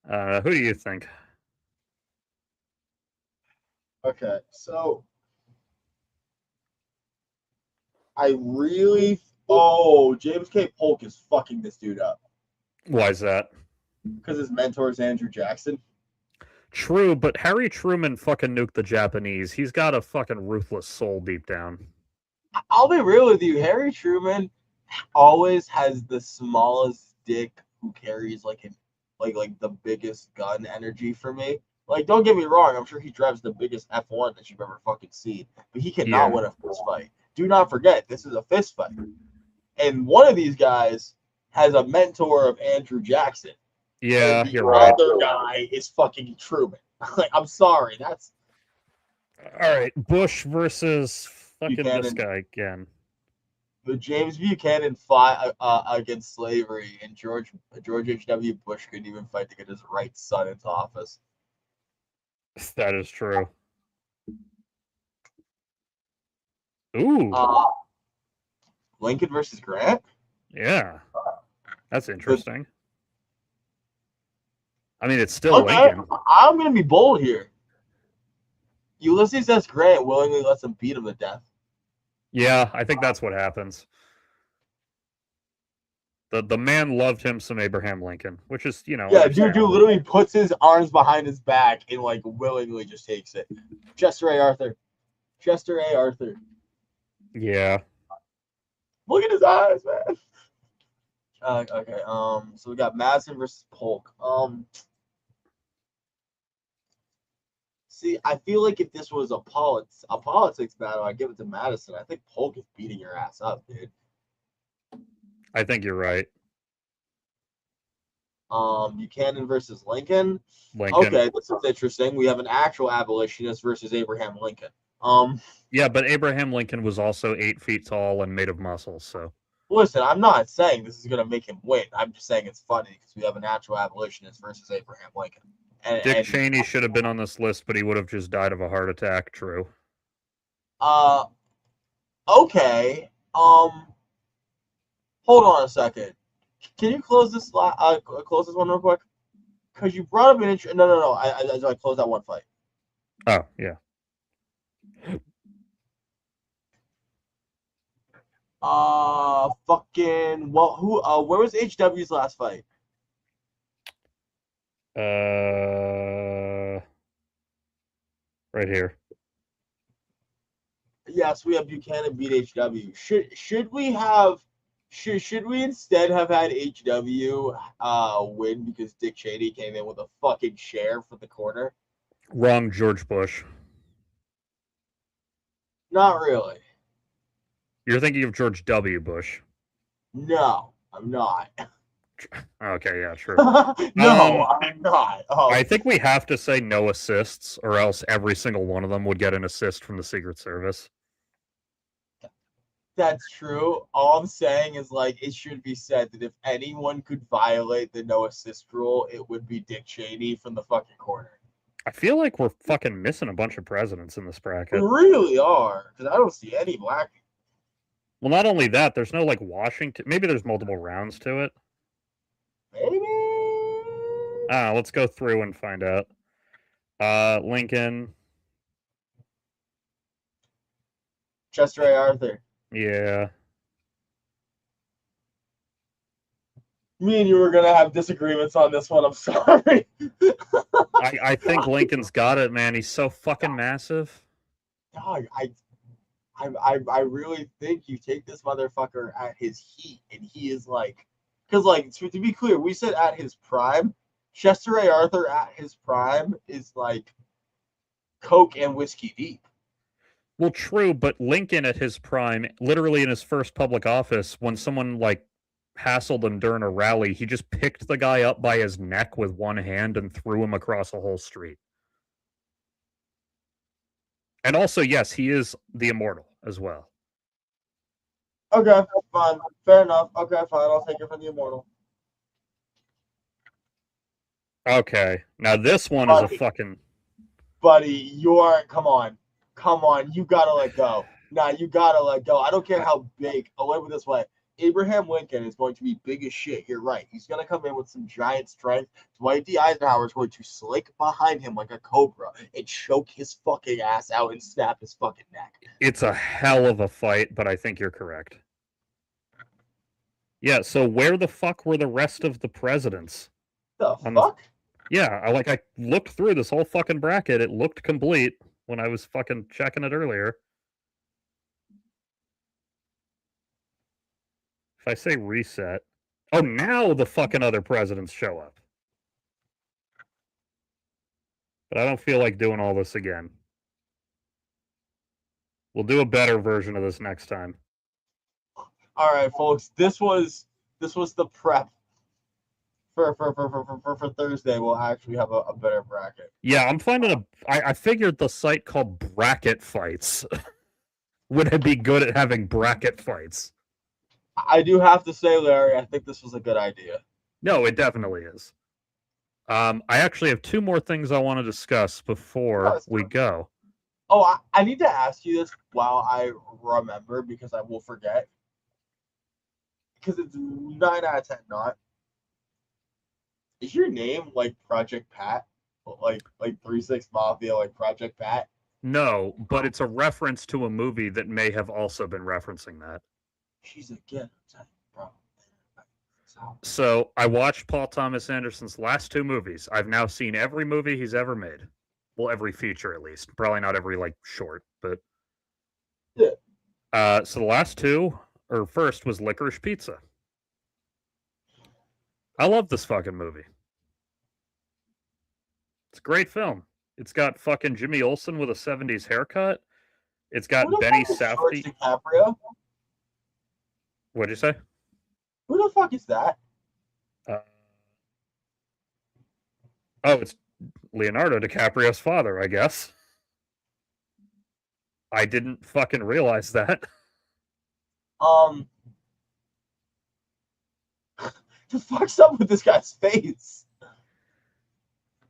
Who do you think?
Okay, so I really James K. Polk is fucking this dude up.
Why is that?
Because his mentor is Andrew Jackson.
True, but Harry Truman fucking nuked the Japanese. He's got a fucking ruthless soul deep down.
I'll be real with you. Harry Truman always has the smallest dick who carries like the biggest gun energy for me. Like, don't get me wrong, I'm sure he drives the biggest F1 that you've ever fucking seen, but he cannot win a fist fight. Do not forget, this is a fist fight. And one of these guys has a mentor of Andrew Jackson.
Yeah,
and
you're right.
The other guy is fucking Truman. Like, I'm sorry, that's
all right. Bush versus fucking
Buchanan.
This guy again.
But James Buchanan fought against slavery, and George H.W. Bush couldn't even fight to get his right son into office.
That is true. Ooh.
Lincoln versus Grant?
Yeah. That's interesting. I mean, it's still Lincoln.
I'm going to be bold here. Ulysses S. Grant willingly lets him beat him to death.
Yeah, I think that's what happens. The man loved him some Abraham Lincoln, which is,
Yeah, dude literally puts his arms behind his back and, like, willingly just takes it. Chester A. Arthur.
Yeah.
Look at his eyes, man. Okay, so we got Madison versus Polk. See, I feel like if this was a politics battle, I'd give it to Madison. I think Polk is beating your ass up, dude.
I think you're right.
Buchanan versus Lincoln.
Lincoln.
Okay, this is interesting. We have an actual abolitionist versus Abraham Lincoln.
Yeah, but Abraham Lincoln was also 8 feet tall and made of muscles, so.
Listen, I'm not saying this is going to make him win. I'm just saying it's funny because we have an actual abolitionist versus Abraham Lincoln.
Dick Cheney should have been on this list, but he would have just died of a heart attack. True.
Okay. Hold Hold on a second. Can you close this one real quick? Because you brought up an intro. No. I closed that one fight.
Oh, yeah.
Fucking. Well, who? Where was HW's last fight?
Right here.
Yes, we have Buchanan beat HW. Should we have? Should we instead have had HW win because Dick Cheney came in with a fucking chair for the corner?
Wrong, George Bush.
Not really.
You're thinking of George W. Bush.
No, I'm not.
Okay, yeah, sure.
No, I'm not.
I think we have to say no assists, or else every single one of them would get an assist from the Secret Service.
That's true. All I'm saying is, like, it should be said that if anyone could violate the no assist rule, it would be Dick Cheney from the fucking corner.
I feel like we're fucking missing a bunch of presidents in this
We
bracket.
really are, because I don't see any black people.
Well, not only that, there's no, like, Washington. Maybe there's multiple rounds to it.
Maybe.
Let's go through and find out. Lincoln.
Chester A. Arthur.
Yeah.
Me and you were gonna have disagreements on this one. I'm sorry.
I think Lincoln's got it, man. He's so fucking massive.
Dog, I really think you take this motherfucker at his heat, and he is like, because like to be clear, we said at his prime. Chester A. Arthur at his prime is like Coke and whiskey deep.
Well, true, but Lincoln at his prime, literally in his first public office, when someone like hassled him during a rally, he just picked the guy up by his neck with one hand and threw him across a whole street. And also, yes, he is the immortal as well.
Okay, fine. Fair enough. Okay, fine. I'll take it from the immortal.
Okay, now this one is a fucking...
Buddy, you aren't... Come on. You gotta let go. Nah, you gotta let go. I don't care how big. I'll live it this way. Abraham Lincoln is going to be big as shit. You're right. He's going to come in with some giant strength. Dwight D. Eisenhower is going to slick behind him like a cobra and choke his fucking ass out and snap his fucking neck.
It's a hell of a fight, but I think you're correct. Yeah, so where the fuck were the rest of the presidents?
The fuck?
Yeah, I looked through this whole fucking bracket. It looked complete when I was fucking checking it earlier. If I say reset... Oh, now the fucking other presidents show up. But I don't feel like doing all this again. We'll do a better version of this next time.
All right, folks. This was the prep for Thursday. We'll actually have a better bracket.
Yeah, I'm finding I figured the site called Bracket Fights would be good at having bracket fights.
I do have to say, Larry, I think this was a good idea.
No, it definitely is. I actually have two more things I want to discuss before we go.
Oh, I need to ask you this while I remember, because I will forget. Because it's 9 out of 10 not. Is your name like Project Pat? Like 3-6 Mafia, like Project Pat?
No, but it's a reference to a movie that may have also been referencing that.
She's a ghetto type, bro.
So I watched Paul Thomas Anderson's last two movies. I've now seen every movie he's ever made. Well, every feature at least. Probably not every like short, but
yeah.
So the last two, or first, was Licorice Pizza. I love this fucking movie. It's a great film. It's got fucking Jimmy Olsen with a 70s haircut. It's got Benny Safdie.
DiCaprio?
What'd you say?
Who the fuck is that?
It's Leonardo DiCaprio's father, I guess. I didn't fucking realize that.
The fuck's up with this guy's face?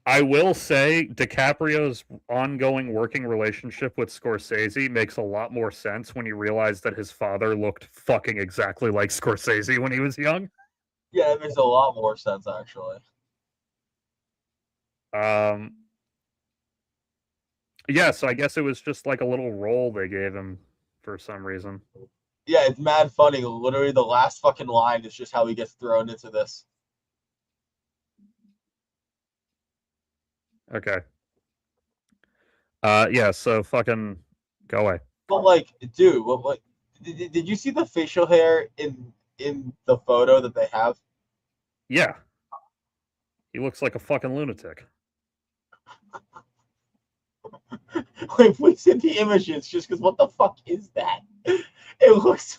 I will say DiCaprio's ongoing working relationship with Scorsese makes a lot more sense when you realize that his father looked fucking exactly like Scorsese when he was young.
Yeah, it makes a lot more sense actually.
Um, yeah, so I guess it was just like a little role they gave him for some reason.
Yeah, it's mad funny. Literally, the last fucking line is just how he gets thrown into this.
Okay. Yeah, so fucking go away.
But like, dude, what did you see the facial hair in the photo that they have?
Yeah, he looks like a fucking lunatic.
Like, we see the images just because what the fuck is that? It looks,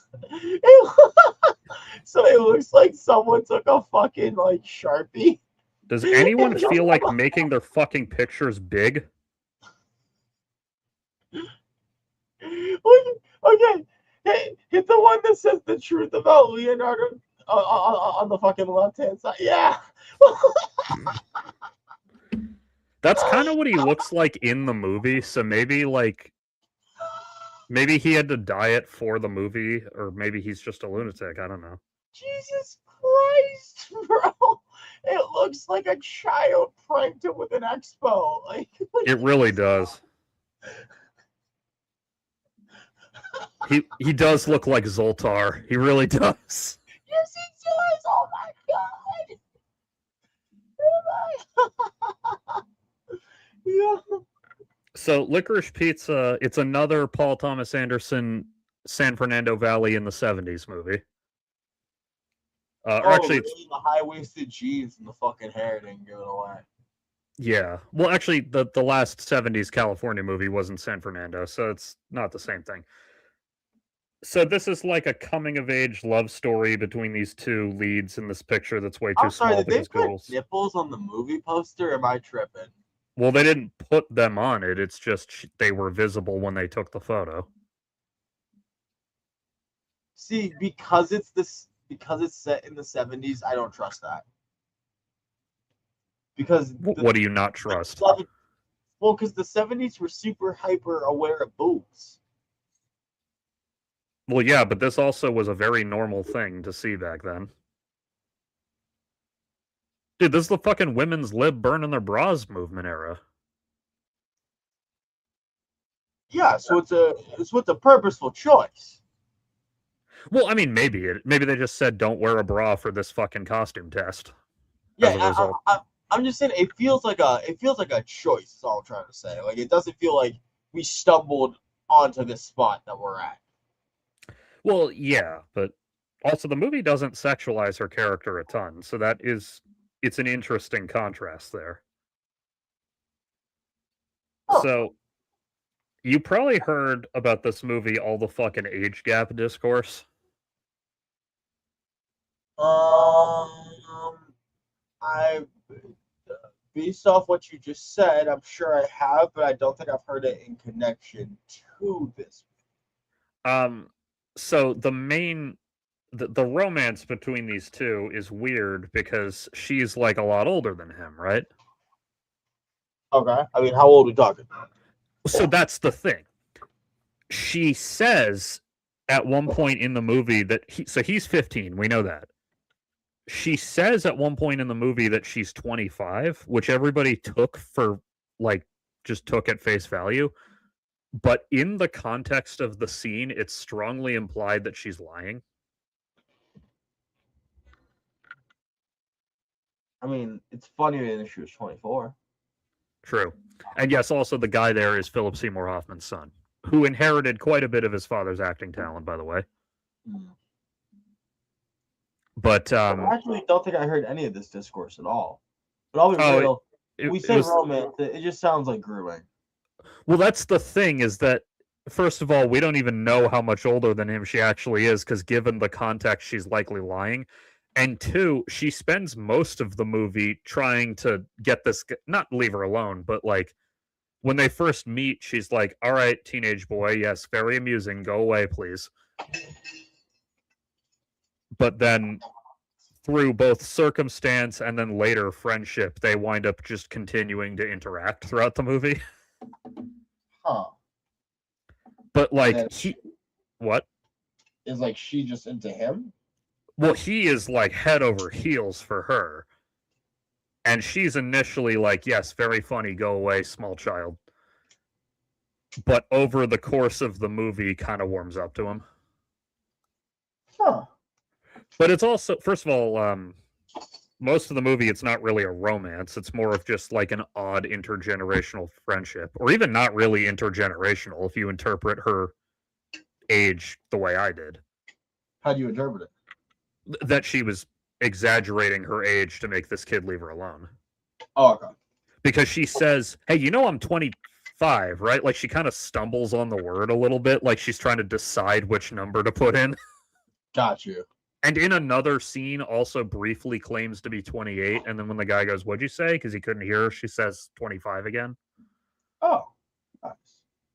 so it looks like someone took a fucking like Sharpie.
Does anyone feel like making their fucking pictures big?
Okay, hit the one that says the truth about Leonardo on the fucking left hand side. Yeah.
That's kind of what he looks like in the movie, so maybe he had to diet for the movie, or maybe he's just a lunatic. I don't know.
Jesus Christ, bro. It looks like a child pranked him with an expo.
It really does. He does look like Zoltar. He really does.
Yes, he does. Oh my god. Yeah.
So Licorice Pizza, it's another Paul Thomas Anderson San Fernando Valley in the 70s movie. Or
Oh,
actually,
really? The high waisted jeans and the fucking hair didn't give it away.
yeah. Well, actually, the last 70s California movie was in San Fernando, so it's not the same thing. So this is like a coming of age love story between these two leads in this picture that's way too
I'm sorry,
small
did they
because
put
girls.
nipples on the movie poster? Am I tripping?
Well, they didn't put them on it. It's just they were visible when they took the photo.
See, because it's set in the 70s, I don't trust that. Because
What do you not trust?
well, because the 70s were super hyper aware of boobs.
Well, yeah, but this also was a very normal thing to see back then. Dude, this is the fucking women's lib burning their bras movement era.
Yeah, so it's a purposeful choice.
Well, I mean, maybe they just said don't wear a bra for this fucking costume test. As
Yeah,
a result,
I'm just saying it feels like a choice. Is all I'm trying to say. Like it doesn't feel like we stumbled onto this spot that we're at.
well, yeah, but also the movie doesn't sexualize her character a ton, so it's an interesting contrast there.
Huh.
So you probably heard about this movie, all the fucking age gap discourse.
I based off what you just said, I'm sure I have, but I don't think I've heard it in connection to this.
Um, so the romance between these two is weird because she's like a lot older than him, right?
Okay. I mean, how old are we talking?
So that's the thing. She says at one point in the movie that he's 15, we know that. She says at one point in the movie that she's 25, which everybody took for like just took at face value. But in the context of the scene, it's strongly implied that she's lying.
I mean, it's funnier than she was 24.
True. And yes, also the guy there is Philip Seymour Hoffman's son, who inherited quite a bit of his father's acting talent, by the way. But
I actually don't think I heard any of this discourse at all. But I'll be real. We say romance, it just sounds like grooming.
Well, that's the thing is that, first of all, we don't even know how much older than him she actually is, because given the context, she's likely lying. And two, she spends most of the movie trying to get this, not leave her alone, but like when they first meet, she's like, all right, teenage boy, yes, very amusing, go away, please. But then through both circumstance and then later friendship, they wind up just continuing to interact throughout the movie.
Huh.
But like
Then
what?
is like she just into him?
Well, he is like head over heels for her. And she's initially like, yes, very funny, go away, small child. But over the course of the movie, kind of warms up to him.
Huh.
But it's also, first of all, most of the movie, it's not really a romance. It's more of just like an odd intergenerational friendship, or even not really intergenerational if you interpret her age the way I did.
How do you interpret it?
That she was exaggerating her age to make this kid leave her alone.
Oh, okay.
Because she says, hey, you know I'm 25, right? Like she kind of stumbles on the word a little bit, like she's trying to decide which number to put in.
Got you.
And in another scene, also briefly claims to be 28. And then when the guy goes, what'd you say? Because he couldn't hear her, she says 25 again.
Oh, nice.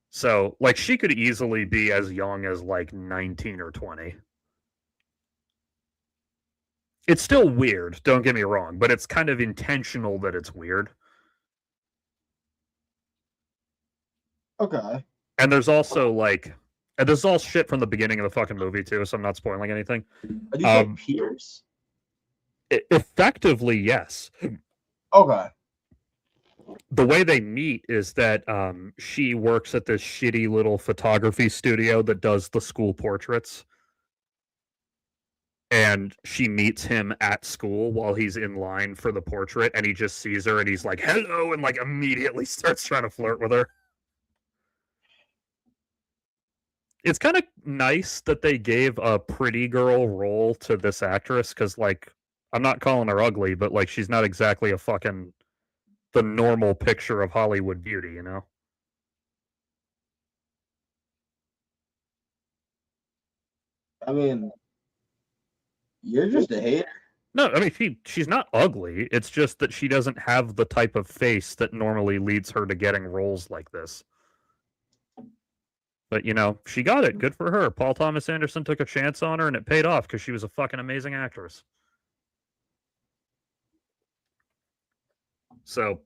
So, like, she could easily be as young as, like, 19 or 20. It's still weird, don't get me wrong, but it's kind of intentional that it's weird.
Okay.
And there's also, like, and this is all shit from the beginning of the fucking movie, too, so I'm not spoiling anything.
Are these like peers?
Effectively, yes.
Okay.
The way they meet is that she works at this shitty little photography studio that does the school portraits. And she meets him at school while he's in line for the portrait, and he just sees her and he's like, hello, and like immediately starts trying to flirt with her. It's kind of nice that they gave a pretty girl role to this actress, because like, I'm not calling her ugly, but like, she's not exactly a fucking the normal picture of Hollywood beauty, you know?
I mean, you're just a hater.
No, I mean she's not ugly. It's just that she doesn't have the type of face that normally leads her to getting roles like this. But you know, she got it. Good for her. Paul Thomas Anderson took a chance on her, and it paid off because she was a fucking amazing actress. So,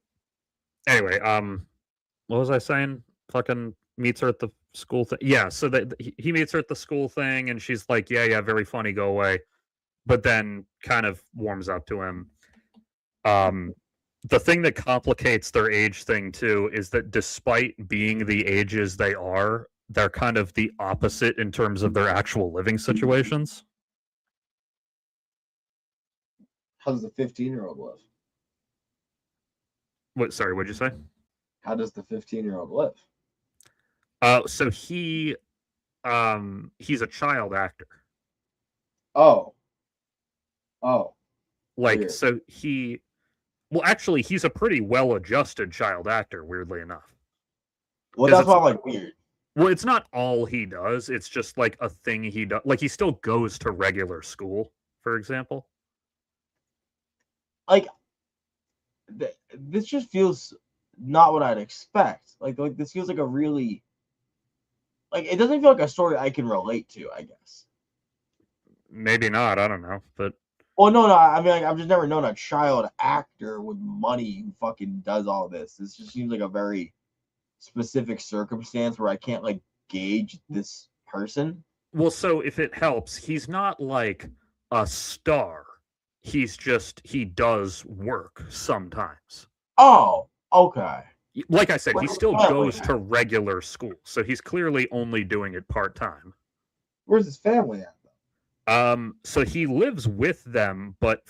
anyway, what was I saying? Fucking meets her at the school thing. Yeah, so that he meets her at the school thing, and she's like, "Yeah, very funny. Go away." But then kind of warms up to him. The thing that complicates their age thing too is that despite being the ages they are, they're kind of the opposite in terms of their actual living situations.
How does the 15-year-old live?
What? Sorry, what'd you say?
How does the 15-year-old live?
So he's a child actor.
Oh.
Like,
Weird.
so well, actually, he's a pretty well-adjusted child actor, weirdly enough.
Well, that's why I'm like weird.
Well, it's not all he does. It's just like a thing he does. Like, he still goes to regular school, for example.
Like, this just feels not what I'd expect. Like this feels like a really, like, it doesn't feel like a story I can relate to, I guess.
Maybe not. I don't know, but
well, no. I mean, like, I've just never known a child actor with money who fucking does all this. This just seems like a very specific circumstance where I can't like gauge this person.
Well, so if it helps, he's not like a star. He's just he does work sometimes.
Oh, okay.
Like I said, he still goes to regular school, so he's clearly only doing it part-time.
Where's his family at?
So he lives with them, but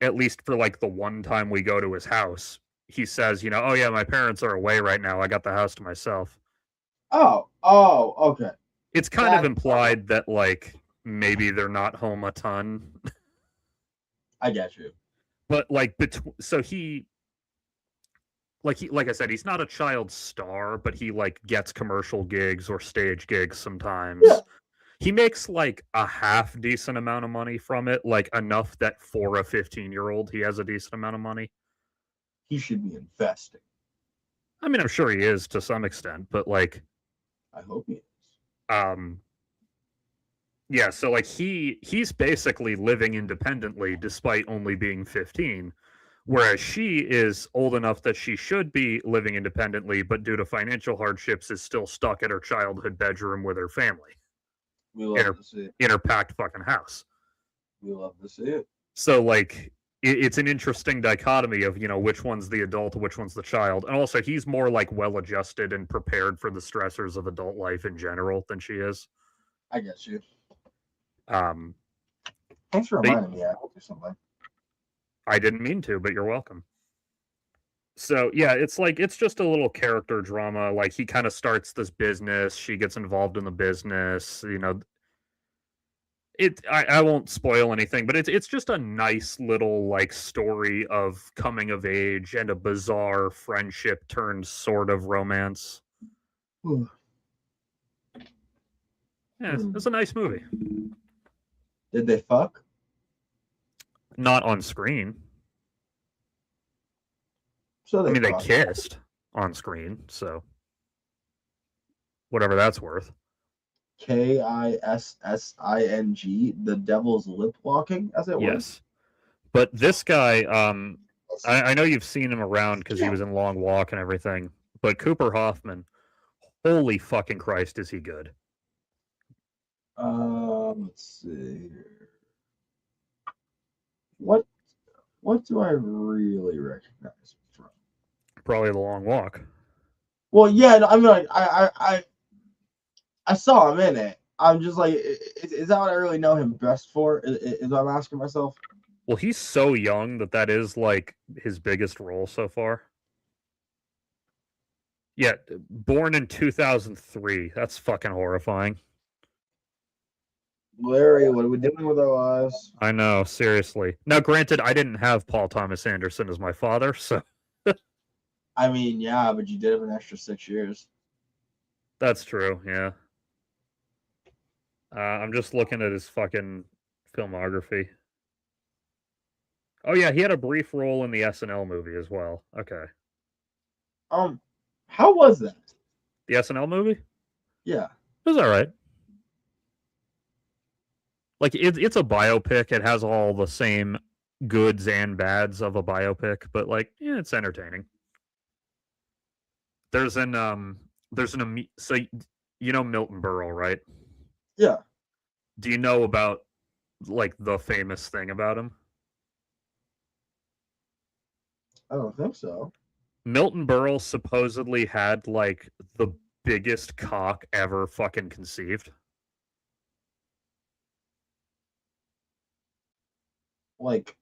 at least for like the one time we go to his house, he says, you know, oh yeah, my parents are away right now. I got the house to myself.
Oh, okay.
It's kind of implied that like maybe they're not home a ton.
I get you.
But like so like I said, he's not a child star, but he like gets commercial gigs or stage gigs sometimes.
Yeah.
He makes like a half decent amount of money from it, like enough that for a 15-year-old, he has a decent amount of money.
He should be investing.
I mean, I'm sure he is to some extent, but like,
I hope he is.
Yeah, so like he's basically living independently despite only being 15, whereas she is old enough that she should be living independently, but due to financial hardships is still stuck at her childhood bedroom with her family
We
in
love
her
to see it.
in her packed fucking house.
We love to see it.
So like it's an interesting dichotomy of, you know, which one's the adult, which one's the child. And also he's more like well adjusted and prepared for the stressors of adult life in general than she is.
I get you.
Um
Thanks for
but
reminding me. I will do something.
I didn't mean to, but you're welcome. So yeah, it's like it's just a little character drama. Like he kind of starts this business, she gets involved in the business, you know. I won't spoil anything, but it's just a nice little like story of coming of age and a bizarre friendship turned sort of romance. Yeah, it's a nice movie.
Did they fuck?
Not on screen.
So
I mean, they
fucked.
kissed on screen, so whatever that's worth.
Kissing, the devil's lip walking, as it were.
Yes, but this guy, I know you've seen him around because he was in Long Walk and everything. But Cooper Hoffman, holy fucking Christ, is he good?
Let's see here. What do I really recognize from?
Probably The Long Walk.
Well, yeah, I mean, like, I saw him in it. I'm just like, is that what I really know him best for? Is what I'm asking myself.
Well, he's so young that is like his biggest role so far. Yeah, born in 2003. That's fucking horrifying.
Larry, what are we doing with our lives?
I know, seriously. Now, granted, I didn't have Paul Thomas Anderson as my father, so.
I mean, yeah, but you did have an extra 6 years.
That's true, yeah. I'm just looking at his fucking filmography. Oh yeah, he had a brief role in the SNL movie as well. Okay.
How was that?
The SNL movie?
Yeah.
It was all right. Like it's a biopic. It has all the same goods and bads of a biopic, but like, yeah, it's entertaining. There's an so you know Milton Berle, right?
Yeah.
Do you know about like the famous thing about him?
I don't think so.
Milton Berle supposedly had like the biggest cock ever fucking conceived.
Like,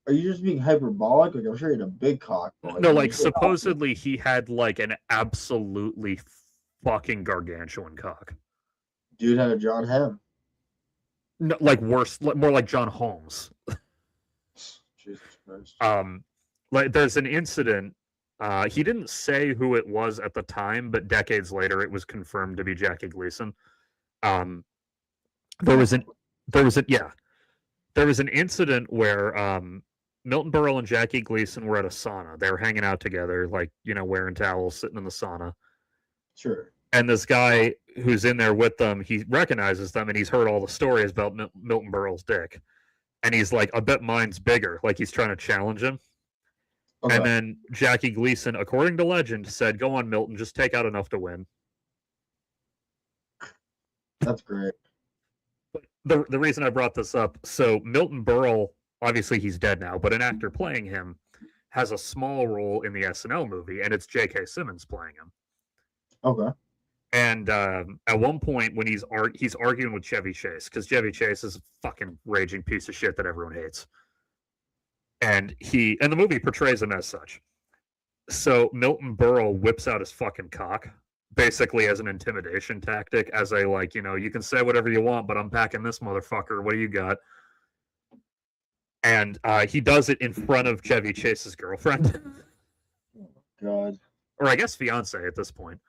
are you just being hyperbolic? Like, I'm sure he had a big cock.
But, no, like supposedly he had like an absolutely fucking gargantuan cock.
Dude had a John Hamm.
No, like worse, more like John Holmes.
Jesus Christ.
Like there's an incident. He didn't say who it was at the time, but decades later, it was confirmed to be Jackie Gleason. There was an incident where Milton Berle and Jackie Gleason were at a sauna. They were hanging out together, like, you know, wearing towels, sitting in the sauna.
Sure.
And this guy who's in there with them, he recognizes them and he's heard all the stories about Milton Berle's dick. And he's like, I bet mine's bigger. Like he's trying to challenge him. Okay. And then Jackie Gleason, according to legend, said, go on, Milton, just take out enough to win.
That's great.
But the reason I brought this up, so Milton Berle, obviously he's dead now, but an actor playing him has a small role in the SNL movie, and it's J.K. Simmons playing him.
Okay.
And at one point when he's arguing with Chevy Chase, because Chevy Chase is a fucking raging piece of shit that everyone hates. And the movie portrays him as such. So Milton Berle whips out his fucking cock, basically as an intimidation tactic, as a like, you know, you can say whatever you want, but I'm packing this motherfucker. What do you got? And he does it in front of Chevy Chase's girlfriend.
Oh, God.
Or I guess fiance at this point.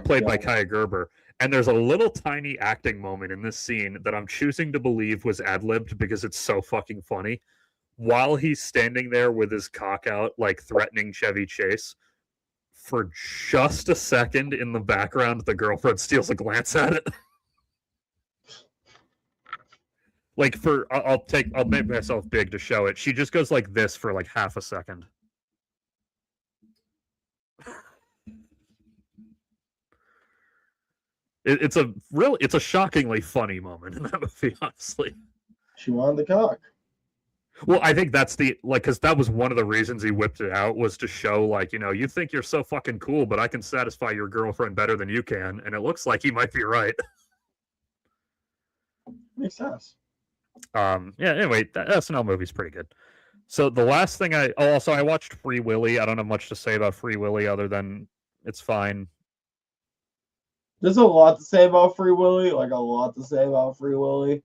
Played by Kaya Gerber. And there's a little tiny acting moment in this scene that I'm choosing to believe was ad-libbed because it's so fucking funny. While he's standing there with his cock out, like threatening Chevy Chase, for just a second in the background, the girlfriend steals a glance at it. Like I'll make myself big to show it. She just goes like this for like half a second. It's a shockingly funny moment in that movie, honestly.
She wanted the cock.
Well, I think that's because that was one of the reasons he whipped it out, was to show, like, you think you're so fucking cool, but I can satisfy your girlfriend better than you can, and it looks like he might be right.
Makes sense.
Yeah. Anyway, that SNL movie's pretty good. So the last thing I watched Free Willy. I don't have much to say about Free Willy other than it's fine.
There's a lot to say about Free Willy. Like a lot to say about Free Willy.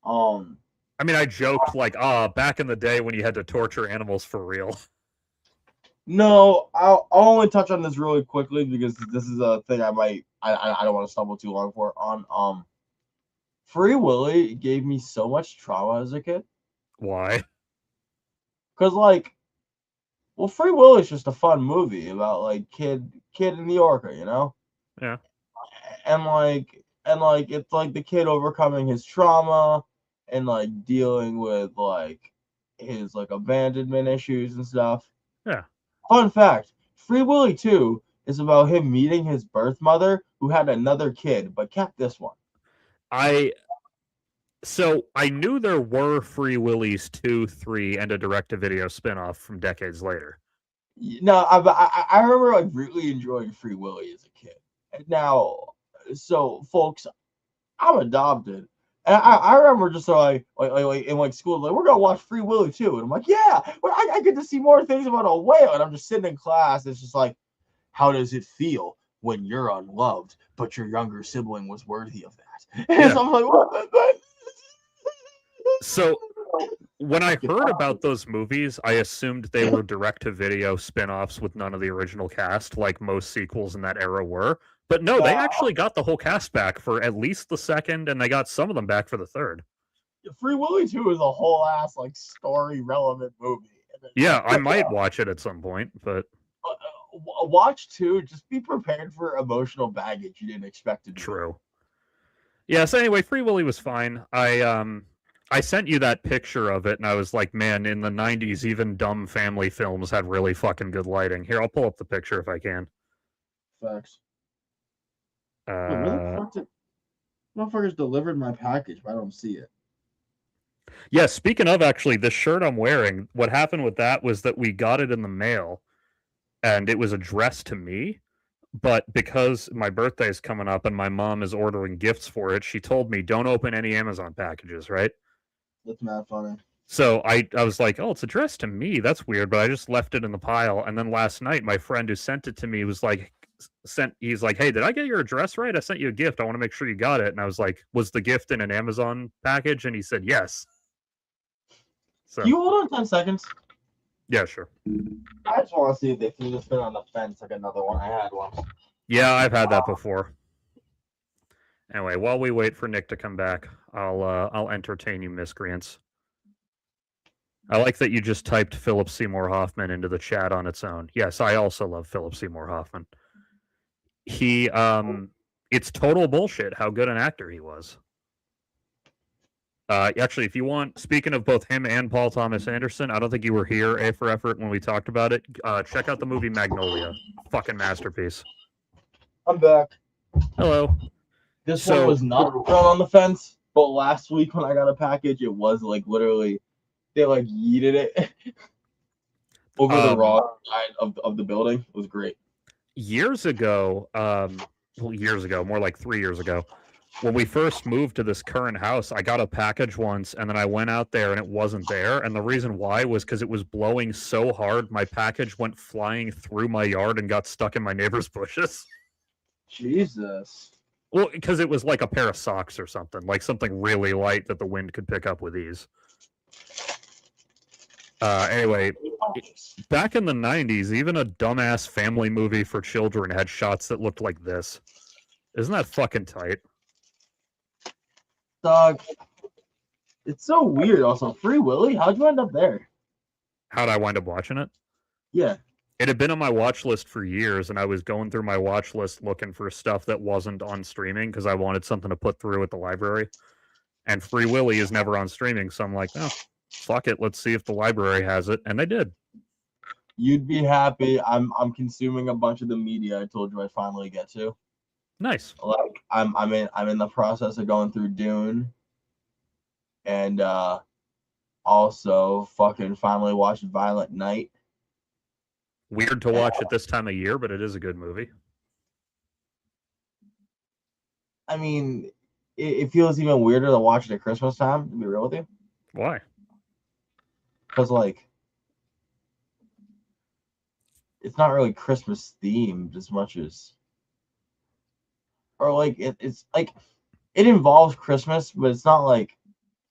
I mean, I joked like, back in the day when you had to torture animals for real.
No, I'll only touch on this really quickly because this is a thing I don't want to stumble too long for. On Free Willy gave me so much trauma as a kid.
Why?
Cause like, well, Free Willy is just a fun movie about like kid in New York, you know?
Yeah.
And it's like the kid overcoming his trauma and like dealing with like his like abandonment issues and stuff.
Yeah.
Fun fact, Free Willy 2 is about him meeting his birth mother who had another kid but kept this one.
So I knew there were Free Willys 2, 3, and a direct-to-video spinoff from decades later.
No, I remember like really enjoying Free Willy as a kid. Now, so folks, I'm adopted. And I remember just like in like school, like we're gonna watch Free Willy too, and I'm like, yeah, well, I get to see more things about a whale, and I'm just sitting in class. It's just like, how does it feel when you're unloved, but your younger sibling was worthy of that? And
Yeah.
so I'm like, what?
So when I heard about those movies, I assumed they were direct-to-video spinoffs with none of the original cast, like most sequels in that era were. But no, they actually got the whole cast back for at least the second, and they got some of them back for the third.
Free Willy 2 is a whole ass like story relevant movie.
Yeah, I might watch it at some point, but
watch 2. Just be prepared for emotional baggage you didn't expect to do.
True. Yeah. So anyway, Free Willy was fine. I sent you that picture of it, and I was like, man, in the 90s, even dumb family films had really fucking good lighting. Here, I'll pull up the picture if I can.
Facts. Where the fuck did motherfuckers delivered my package, but I don't see it.
Yeah, speaking of, actually, the shirt I'm wearing, what happened with that was that we got it in the mail, and it was addressed to me. But because my birthday is coming up and my mom is ordering gifts for it, she told me, don't open any Amazon packages, right?
That's not funny.
So I was like, oh, it's addressed to me. That's weird, but I just left it in the pile. And then last night, my friend who sent it to me was like, he's like, hey, did I get your address right? I sent you a gift. I want to make sure you got it. And I was like, was the gift in an Amazon package? And he said, yes. So
Can you hold on 10 seconds?
Yeah, sure.
I just want to see if they threw this thing on the fence like another one. I had one.
Yeah, I've had that before. Anyway, while we wait for Nick to come back, I'll entertain you miscreants. I like that you just typed Philip Seymour Hoffman into the chat on its own. Yes, I also love Philip Seymour Hoffman. He it's total bullshit how good an actor he was. Actually, if you want, speaking of both him and Paul Thomas Anderson, I don't think you were here, A for Effort, when we talked about it. Check out the movie Magnolia. Fucking masterpiece.
I'm back.
Hello.
This one was not thrown on the fence, but last week when I got a package, it was like literally, they like yeeted it over the raw side of the building. It was great.
Years ago, more like 3 years ago, when we first moved to this current house, I got a package once, and then I went out there and it wasn't there. And the reason why was because it was blowing so hard, my package went flying through my yard and got stuck in my neighbor's bushes.
Jesus.
Well, because it was like a pair of socks or something, like something really light that the wind could pick up with ease. Anyway, back in the 90s, even a dumbass family movie for children had shots that looked like this. Isn't that fucking tight?
Dog. It's so weird also. Free Willy? How'd you end up there?
How'd I wind up watching it?
Yeah.
It had been on my watch list for years, and I was going through my watch list looking for stuff that wasn't on streaming because I wanted something to put through at the library. And Free Willy is never on streaming, so I'm like, oh, fuck it, let's see if the library has it, and they did.
You'd be happy. I'm consuming a bunch of the media I told you I finally get to.
Nice.
Like I'm in the process of going through Dune, and also fucking finally watched Violent Night.
Weird to watch at this time of year, but it is a good movie.
I mean, it feels even weirder to watch it at Christmas time, to be real with you.
Why?
Because, like, it's not really Christmas themed as much as, or like, it's like, it involves Christmas, but it's not like,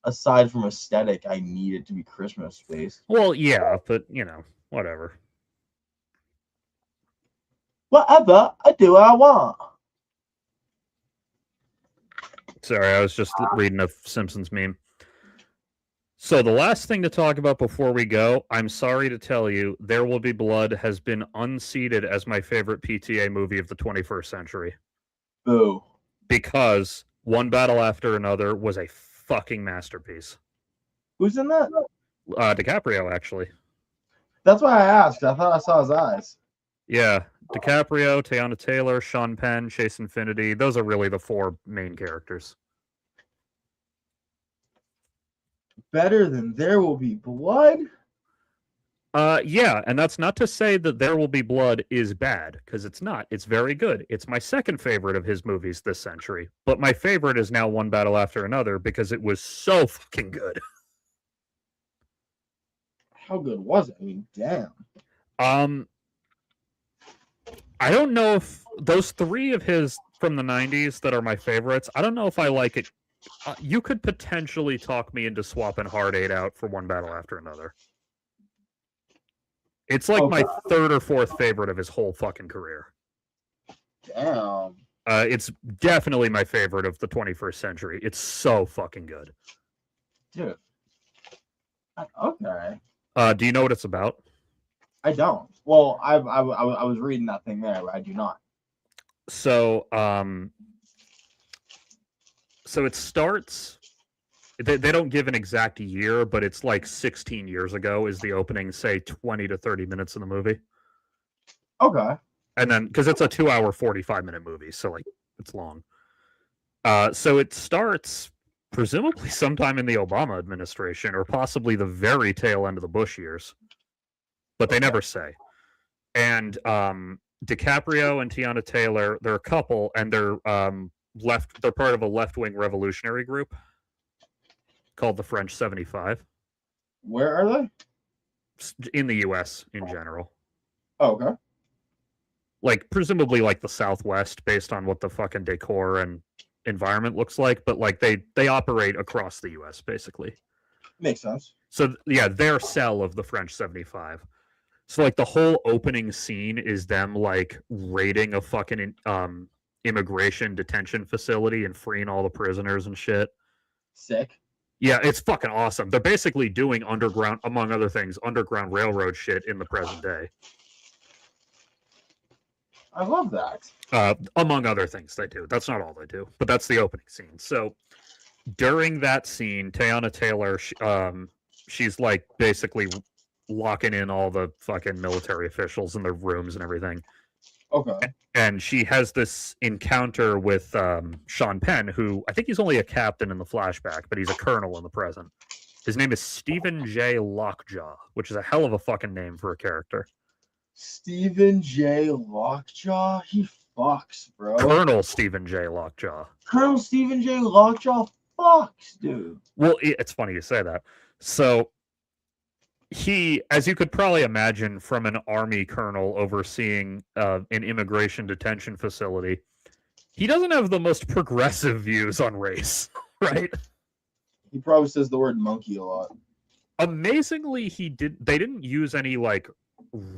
aside from aesthetic, I need it to be Christmas based.
Well, yeah, but, you know, whatever.
Whatever, I do what I want.
Sorry, I was just reading a Simpsons meme. So the last thing to talk about before we go, I'm sorry to tell you, There Will Be Blood has been unseated as my favorite PTA movie of the 21st century.
Boo.
Because One Battle After Another was a fucking masterpiece.
Who's in that?
DiCaprio, actually.
That's why I asked. I thought I saw his eyes.
Yeah, DiCaprio, Teyana Taylor, Sean Penn, Chase Infinity. Those are really the four main characters.
Better than There Will Be Blood?
Yeah, and that's not to say that There Will Be Blood is bad, because it's not. It's very good. It's my second favorite of his movies this century. But my favorite is now One Battle After Another because it was so fucking good.
How good was it? I mean, damn.
I don't know if those three of his from the 90s that are my favorites, I don't know if I like it. You could potentially talk me into swapping Hard Eight out for One Battle After Another. It's like my third or fourth favorite of his whole fucking career.
Damn.
It's definitely my favorite of the 21st century. It's so fucking good.
Dude. Okay.
Do you know what it's about?
I don't. Well, I was reading that thing there, but I do not.
So, so it starts. They don't give an exact year, but it's like 16 years ago is the opening, say 20 to 30 minutes of the movie.
Okay.
And then, because it's a 2-hour, 45-minute movie, so like it's long. So it starts presumably sometime in the Obama administration, or possibly the very tail end of the Bush years, but they never say. And DiCaprio and Teyana Taylor, they're a couple, and they're they're part of a left-wing revolutionary group called the French 75.
Where are they?
In the U.S. in general.
Oh, okay.
Like, presumably like the Southwest, based on what the fucking decor and environment looks like, but like they operate across the U.S. basically.
Makes sense.
So yeah, their cell of the French 75. So like the whole opening scene is them like raiding a fucking immigration detention facility and freeing all the prisoners and shit.
Sick.
Yeah, it's fucking awesome. They're basically doing underground, among other things, Underground Railroad shit in the present day.
I love that.
Among other things they do. That's not all they do, but that's the opening scene. So during that scene, Teyana Taylor, she's like basically locking in all the fucking military officials in their rooms and everything.
Okay.
And she has this encounter with Sean Penn, who I think he's only a captain in the flashback, but he's a colonel in the present. His name is Stephen J. Lockjaw, which is a hell of a fucking name for a character.
Stephen J. Lockjaw? He fucks, bro.
Colonel Stephen J. Lockjaw.
Colonel Stephen J. Lockjaw fucks, dude.
Well, it's funny you say that. So he, as you could probably imagine from an army colonel overseeing an immigration detention facility, he doesn't have the most progressive views on race, right?
He probably says the word monkey a lot.
Amazingly, they didn't use any like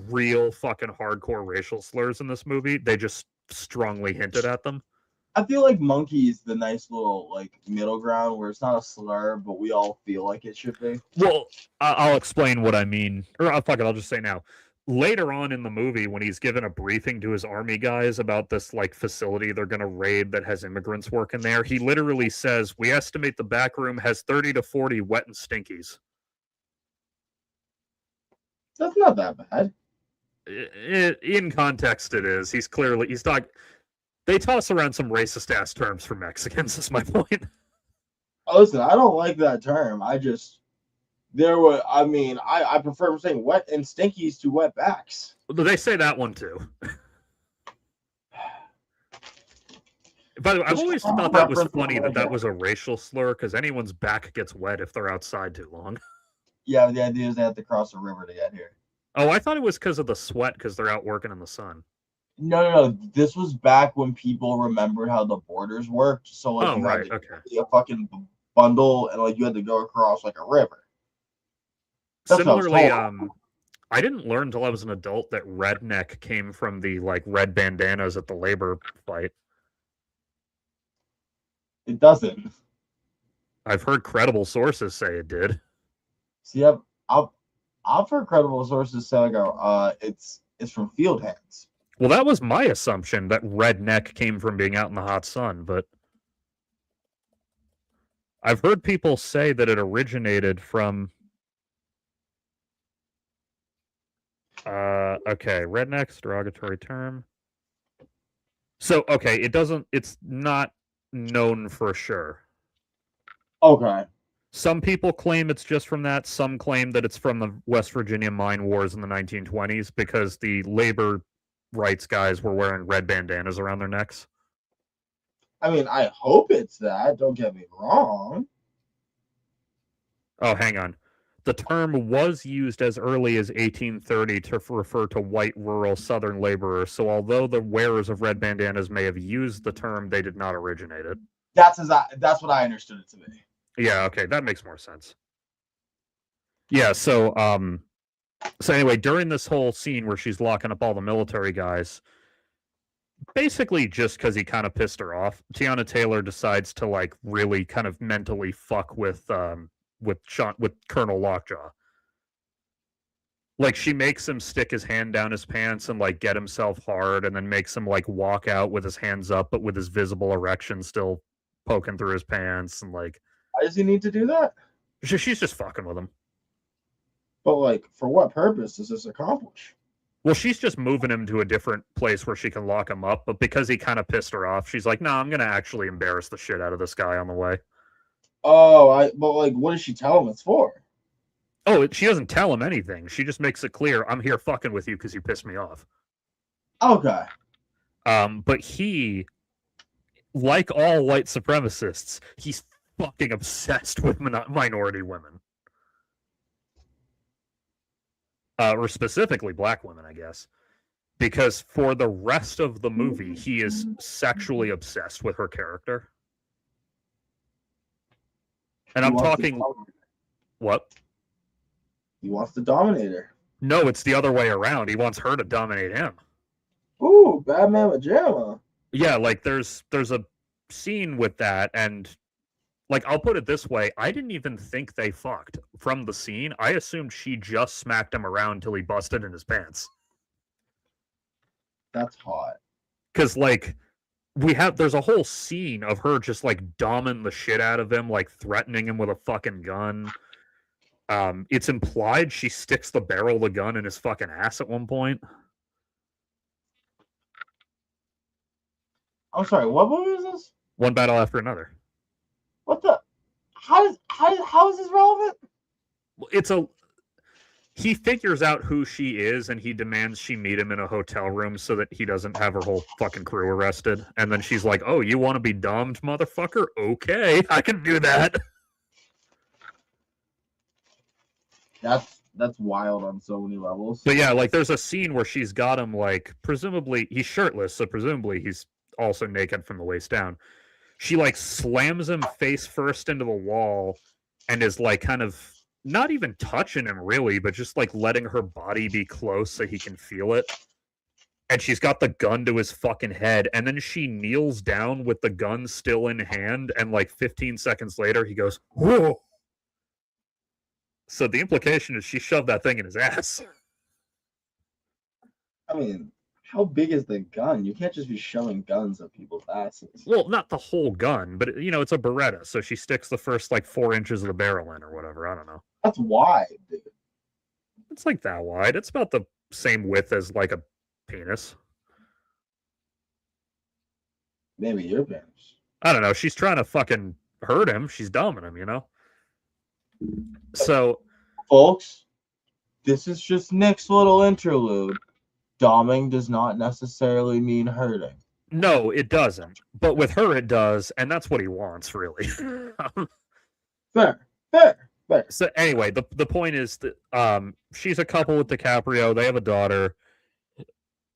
real fucking hardcore racial slurs in this movie. They just strongly hinted at them.
I feel like monkey is the nice little like middle ground where it's not a slur, but we all feel like it should be.
Well, I'll explain what I mean. Or fuck it, I'll just say now. later on in the movie, when he's given a briefing to his army guys about this like facility they're going to raid that has immigrants working there, he literally says, "We estimate the back room has 30 to 40 wet and stinkies."
That's not that bad.
In context, it is. He's not. They toss around some racist ass terms for Mexicans. Is my point.
Listen, I don't like that term. I prefer saying wet and stinkies to wet backs.
They say that one too. By the way, I've always thought that was funny that was a racial slur, because anyone's back gets wet if they're outside too long.
Yeah, the idea is they have to cross a river to get here.
Oh, I thought it was because of the sweat, because they're out working in the sun.
No. This was back when people remembered how the borders worked. So like, you had a fucking bundle, and like you had to go across like a river.
Similarly, I didn't learn until I was an adult that redneck came from the like red bandanas at the labor fight.
It doesn't.
I've heard credible sources say it did.
See, I've heard credible sources say like, it's from field hands.
Well, that was my assumption, that redneck came from being out in the hot sun, but I've heard people say that it originated from okay, redneck's derogatory term. So, okay, it's not known for sure.
Okay.
Some people claim it's just from that. Some claim that it's from the West Virginia mine wars in the 1920s, because the labor rights guys were wearing red bandanas around their necks.
I mean, I hope it's that. Don't get me wrong.
Oh, hang on. The term was used as early as 1830 to refer to white rural Southern laborers, so although the wearers of red bandanas may have used the term, they did not originate it.
That's what I understood it to be.
Yeah, okay, that makes more sense. Yeah, so anyway, during this whole scene where she's locking up all the military guys, basically just because he kind of pissed her off, Tiana Taylor decides to like really kind of mentally fuck with Colonel Lockjaw. Like, she makes him stick his hand down his pants and like get himself hard, and then makes him like walk out with his hands up but with his visible erection still poking through his pants, and like,
why does he need to do that?
She's just fucking with him.
But like, for what purpose does this accomplish?
Well, she's just moving him to a different place where she can lock him up, but because he kind of pissed her off, she's like, "No, I'm gonna actually embarrass the shit out of this guy on the way."
Oh, but like, what does she tell him it's for?
Oh, she doesn't tell him anything. She just makes it clear, "I'm here fucking with you because you pissed me off."
Okay.
But he, like all white supremacists, he's fucking obsessed with minority women. Or specifically black women, I guess. Because for the rest of the movie, he is sexually obsessed with her character. And I'm talking... What?
He wants to dominate her.
No, it's the other way around. He wants her to dominate him.
Ooh, Batman with Jamma.
Yeah, like there's a scene with that, and like, I'll put it this way, I didn't even think they fucked from the scene. I assumed she just smacked him around till he busted in his pants.
That's hot.
Because, like, there's a whole scene of her just, like, doming the shit out of him, like, threatening him with a fucking gun. It's implied she sticks the barrel of the gun in his fucking ass at one point.
I'm sorry, what movie is this?
One Battle After Another.
What the? How is this relevant?
He figures out who she is, and he demands she meet him in a hotel room so that he doesn't have her whole fucking crew arrested. And then she's like, "Oh, you want to be domed, motherfucker? Okay, I can do that."
That's wild on so many levels.
But yeah, like, there's a scene where she's got him, like, presumably he's shirtless, so presumably he's also naked from the waist down. She, like, slams him face first into the wall and is, like, kind of not even touching him, really, but just, like, letting her body be close so he can feel it. And she's got the gun to his fucking head, and then she kneels down with the gun still in hand, and, like, 15 seconds later, he goes, "Whoa!" So the implication is she shoved that thing in his ass.
I mean, how big is the gun? You can't just be shoving guns up people's asses.
Well, not the whole gun, but it's a Beretta, so she sticks the first like 4 inches of the barrel in or whatever. I don't know.
That's wide, dude.
It's like that wide. It's about the same width as like a penis.
Maybe your penis.
I don't know. She's trying to fucking hurt him. She's dumbing him. So,
Folks, this is just Nick's little interlude. Doming does not necessarily mean hurting.
no, it doesn't. But with her, it does, and that's what he wants, really.
Fair, fair.
So anyway, the point is that she's a couple with DiCaprio. They have a daughter.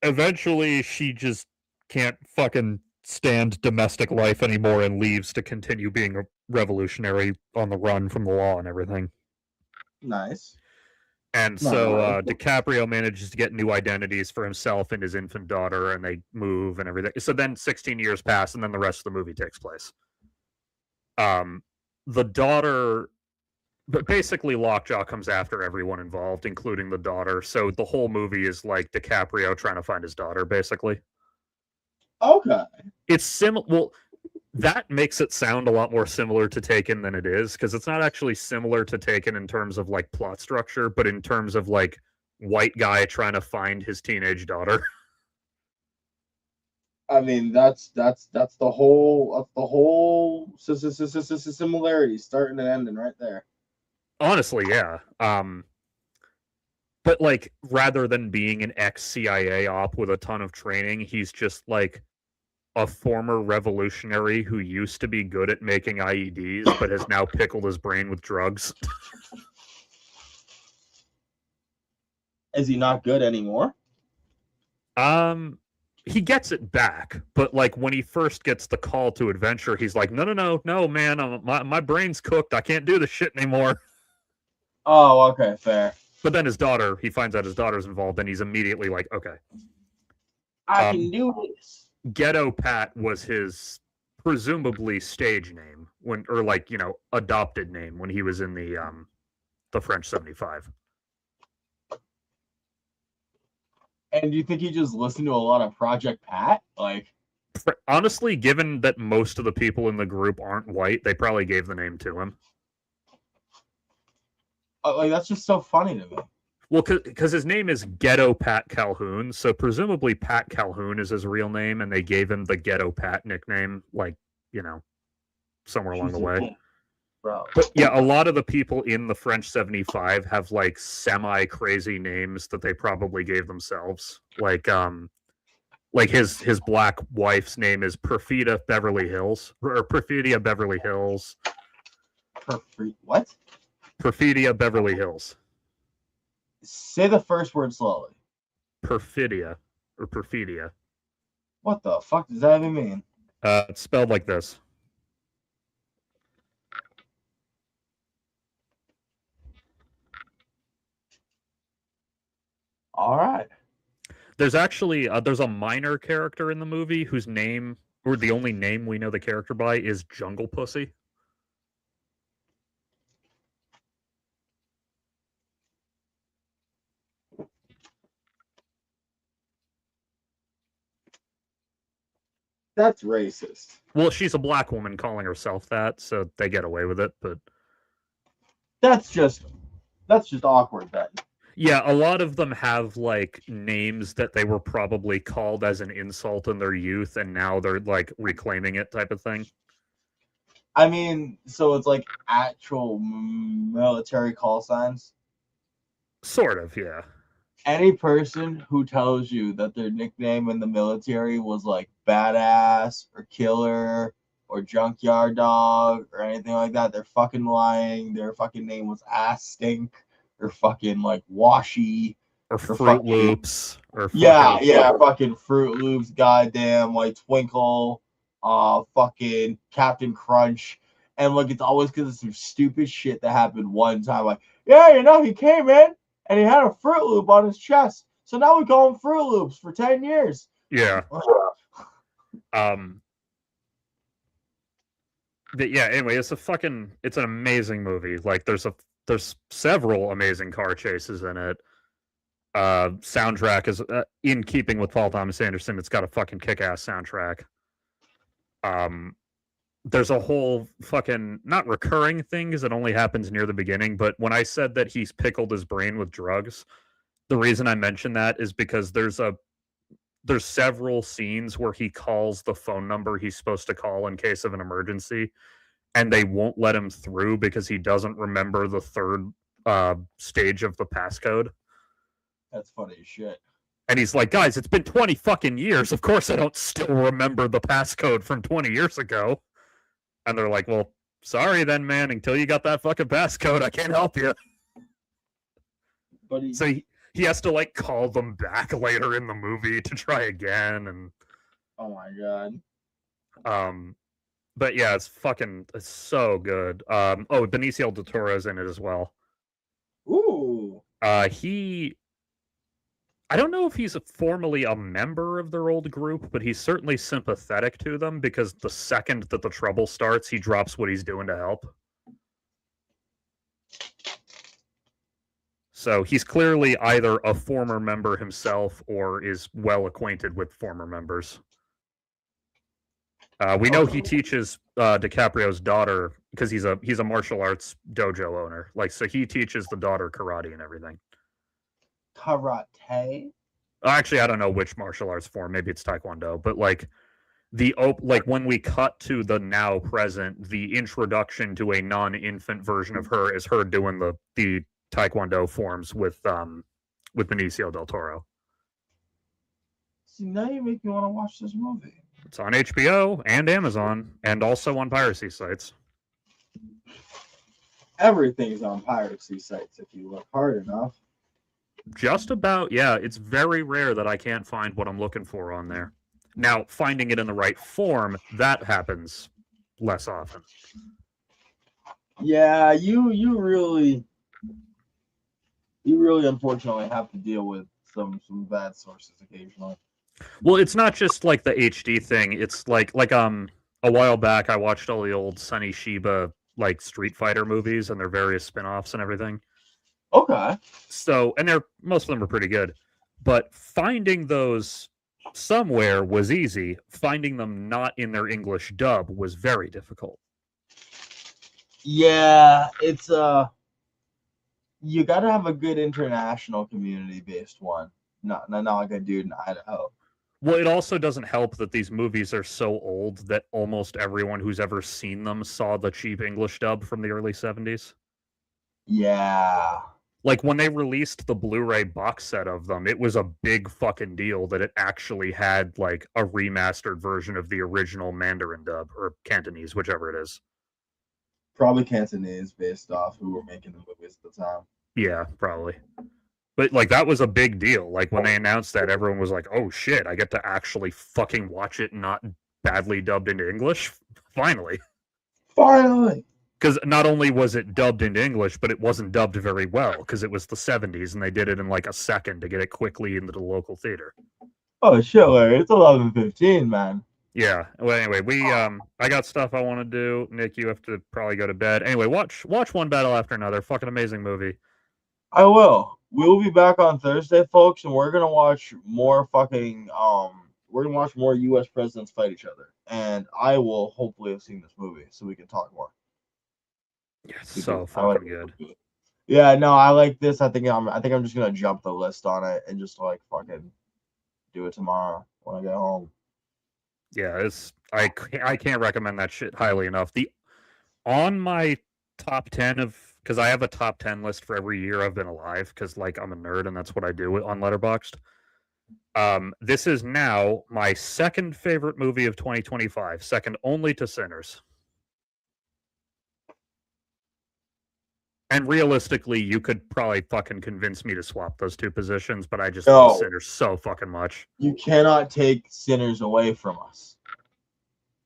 Eventually, she just can't fucking stand domestic life anymore and leaves to continue being a revolutionary on the run from the law and everything.
Nice.
And so DiCaprio manages to get new identities for himself and his infant daughter, and they move and everything. So then 16 years pass, and then the rest of the movie takes place. The daughter, but basically Lockjaw comes after everyone involved, including the daughter. So the whole movie is like DiCaprio trying to find his daughter, basically.
Okay.
It's similar. Well, that makes it sound a lot more similar to Taken than it is, because it's not actually similar to Taken in terms of like plot structure, but in terms of like white guy trying to find his teenage daughter.
I mean, that's the whole similarity, starting and ending right there.
Honestly, yeah. But like, rather than being an ex-CIA op with a ton of training, he's just like a former revolutionary who used to be good at making IEDs, but has now pickled his brain with drugs.
Is he not good anymore?
He gets it back, but like when he first gets the call to adventure, he's like, no, man, my brain's cooked. I can't do this shit anymore.
Oh, okay, fair.
But then he finds out his daughter's involved, and he's immediately like, okay.
I can do this.
Ghetto Pat was his presumably stage name or like, adopted name when he was in the French 75.
And do you think he just listened to a lot of Project Pat? Like,
honestly, given that most of the people in the group aren't white, they probably gave the name to him.
Like, that's just so funny to me.
Well, because his name is Ghetto Pat Calhoun, so presumably Pat Calhoun is his real name, and they gave him the Ghetto Pat nickname, like, somewhere along the way.
Bro.
But yeah, a lot of the people in the French 75 have like semi-crazy names that they probably gave themselves. Like his black wife's name is Perfidia Beverly Hills. What? Perfidia Beverly Hills.
Say the first word slowly.
Perfidia.
What the fuck does that even mean?
It's spelled like this.
All right.
There's actually there's a minor character in the movie whose name, or the only name we know the character by, is Jungle Pussy.
That's racist.
Well, she's a black woman calling herself that, so they get away with it, but
that's just awkward then.
Yeah, a lot of them have like names that they were probably called as an insult in their youth, and now they're like reclaiming it, type of thing.
I mean, so it's like actual military call signs?
Sort of, yeah.
Any person who tells you that their nickname in the military was like badass or killer or junkyard dog or anything like that, they're fucking lying. Their fucking name was ass stink or fucking like washy
or Fruit Loops or
fucking Fruit Loops, goddamn like Twinkle, fucking Captain Crunch. And look, it's always because of some stupid shit that happened one time. Like, yeah, he came in and he had a Fruit Loop on his chest. So now we call him Fruit Loops for 10 years.
Yeah. But yeah, anyway, it's an amazing movie. Like there's several amazing car chases in it. Soundtrack is in keeping with Paul Thomas Anderson. It's got a fucking kick-ass soundtrack. There's a whole fucking not recurring thing because it only happens near the beginning. But when I said that he's pickled his brain with drugs, the reason I mention that is because there's several scenes where he calls the phone number he's supposed to call in case of an emergency, and they won't let him through because he doesn't remember the third stage of the passcode.
That's funny as shit.
And he's like, guys, it's been 20 fucking years. Of course I don't still remember the passcode from 20 years ago. And they're like, well, sorry then, man. Until you got that fucking passcode, I can't help you.
But
so he has to like call them back later in the movie to try again. And
oh my god.
But yeah, it's so good. Benicio del Toro's in it as well.
Ooh.
I don't know if he's formally a member of their old group, but he's certainly sympathetic to them because the second that the trouble starts, he drops what he's doing to help. So he's clearly either a former member himself or is well acquainted with former members. We know he teaches DiCaprio's daughter because he's a martial arts dojo owner. Like, so he teaches the daughter karate and everything.
Karate?
Actually, I don't know which martial arts form. Maybe it's Taekwondo. But like when we cut to the now present, the introduction to a non-infant version of her is her doing the Taekwondo forms with Benicio del Toro.
See, now you make me want to watch this movie.
It's on HBO and Amazon, and also on piracy sites.
Everything's on piracy sites if you look hard enough.
Just about, yeah. It's very rare that I can't find what I'm looking for on there. Now, finding it in the right form, that happens less often.
Yeah, you really unfortunately have to deal with some bad sources occasionally.
Well, it's not just like the HD thing. It's like a while back I watched all the old Sonny Shiba like Street Fighter movies and their various spin-offs and everything.
Okay.
So, and most of them are pretty good. But finding those somewhere was easy. Finding them not in their English dub was very difficult.
Yeah, it's you got to have a good international community-based one. Not like a dude in Idaho.
Well, it also doesn't help that these movies are so old that almost everyone who's ever seen them saw the cheap English dub from the early 70s.
Yeah.
Like, when they released the Blu-ray box set of them, it was a big fucking deal that it actually had, like, a remastered version of the original Mandarin dub, or Cantonese, whichever it is.
Probably Cantonese, based off who were making the movies at the time.
Yeah, probably. But, like, that was a big deal. Like, when they announced that, everyone was like, oh, shit, I get to actually fucking watch it not badly dubbed into English? Finally. Because not only was it dubbed into English, but it wasn't dubbed very well, because it was the 70s, and they did it in, like, a second to get it quickly into the local theater.
Oh, shit, Larry. It's 11:15, man.
Yeah. Well, anyway, I got stuff I want to do. Nick, you have to probably go to bed. Anyway, watch One Battle After Another. Fucking amazing movie.
I will. We'll be back on Thursday, folks, and we're gonna watch more more U.S. presidents fight each other, and I will hopefully have seen this movie so we can talk more.
Yeah, it's so fucking good.
Yeah, no, I like this. I think I'm just gonna jump the list on it and just like fucking do it tomorrow when I get home.
Yeah, I can't recommend that shit highly enough. On my top 10 of, because I have a top 10 list for every year I've been alive, because like I'm a nerd and that's what I do on Letterboxd. This is now my second favorite movie of 2025, second only to Sinners. And realistically, you could probably fucking convince me to swap those two positions, but I just love Sinners so fucking much.
You cannot take Sinners away from us.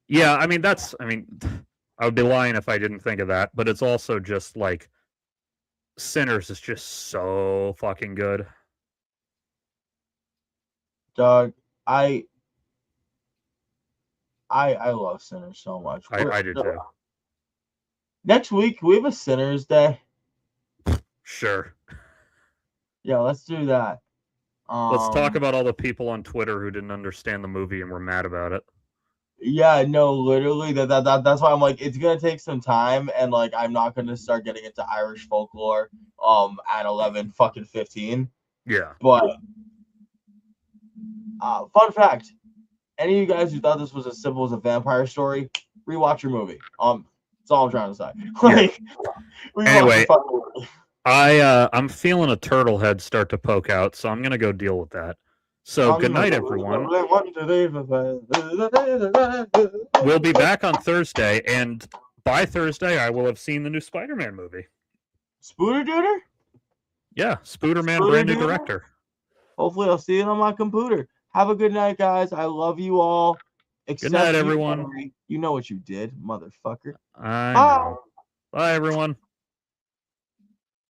Yeah, I mean, I would be lying if I didn't think of that, but it's also just like Sinners is just so fucking good.
Doug, I love Sinners so much.
I do too.
Next week, we have a Sinners Day.
Sure.
Yeah, let's do that.
Let's talk about all the people on Twitter who didn't understand the movie and were mad about it.
Yeah, no, literally that's why I'm like, it's gonna take some time, and like I'm not gonna start getting into Irish folklore at 11 fucking 15.
Yeah.
But fun fact, any of you guys who thought this was as simple as a vampire story, rewatch your movie. That's all I'm trying to say. Like, rewatch
Anyway,
your fucking movie.
I'm feeling a turtle head start to poke out, so I'm gonna go deal with that. So good night, everyone. We'll be back on Thursday, and by Thursday, I will have seen the new Spider-Man movie.
Spooder-Dooder?
Yeah, Spooder-Man, brand new director.
Hopefully, I'll see it on my computer. Have a good night, guys. I love you all.
Good night, everyone.
You know what you did, motherfucker.
I know. Bye, everyone.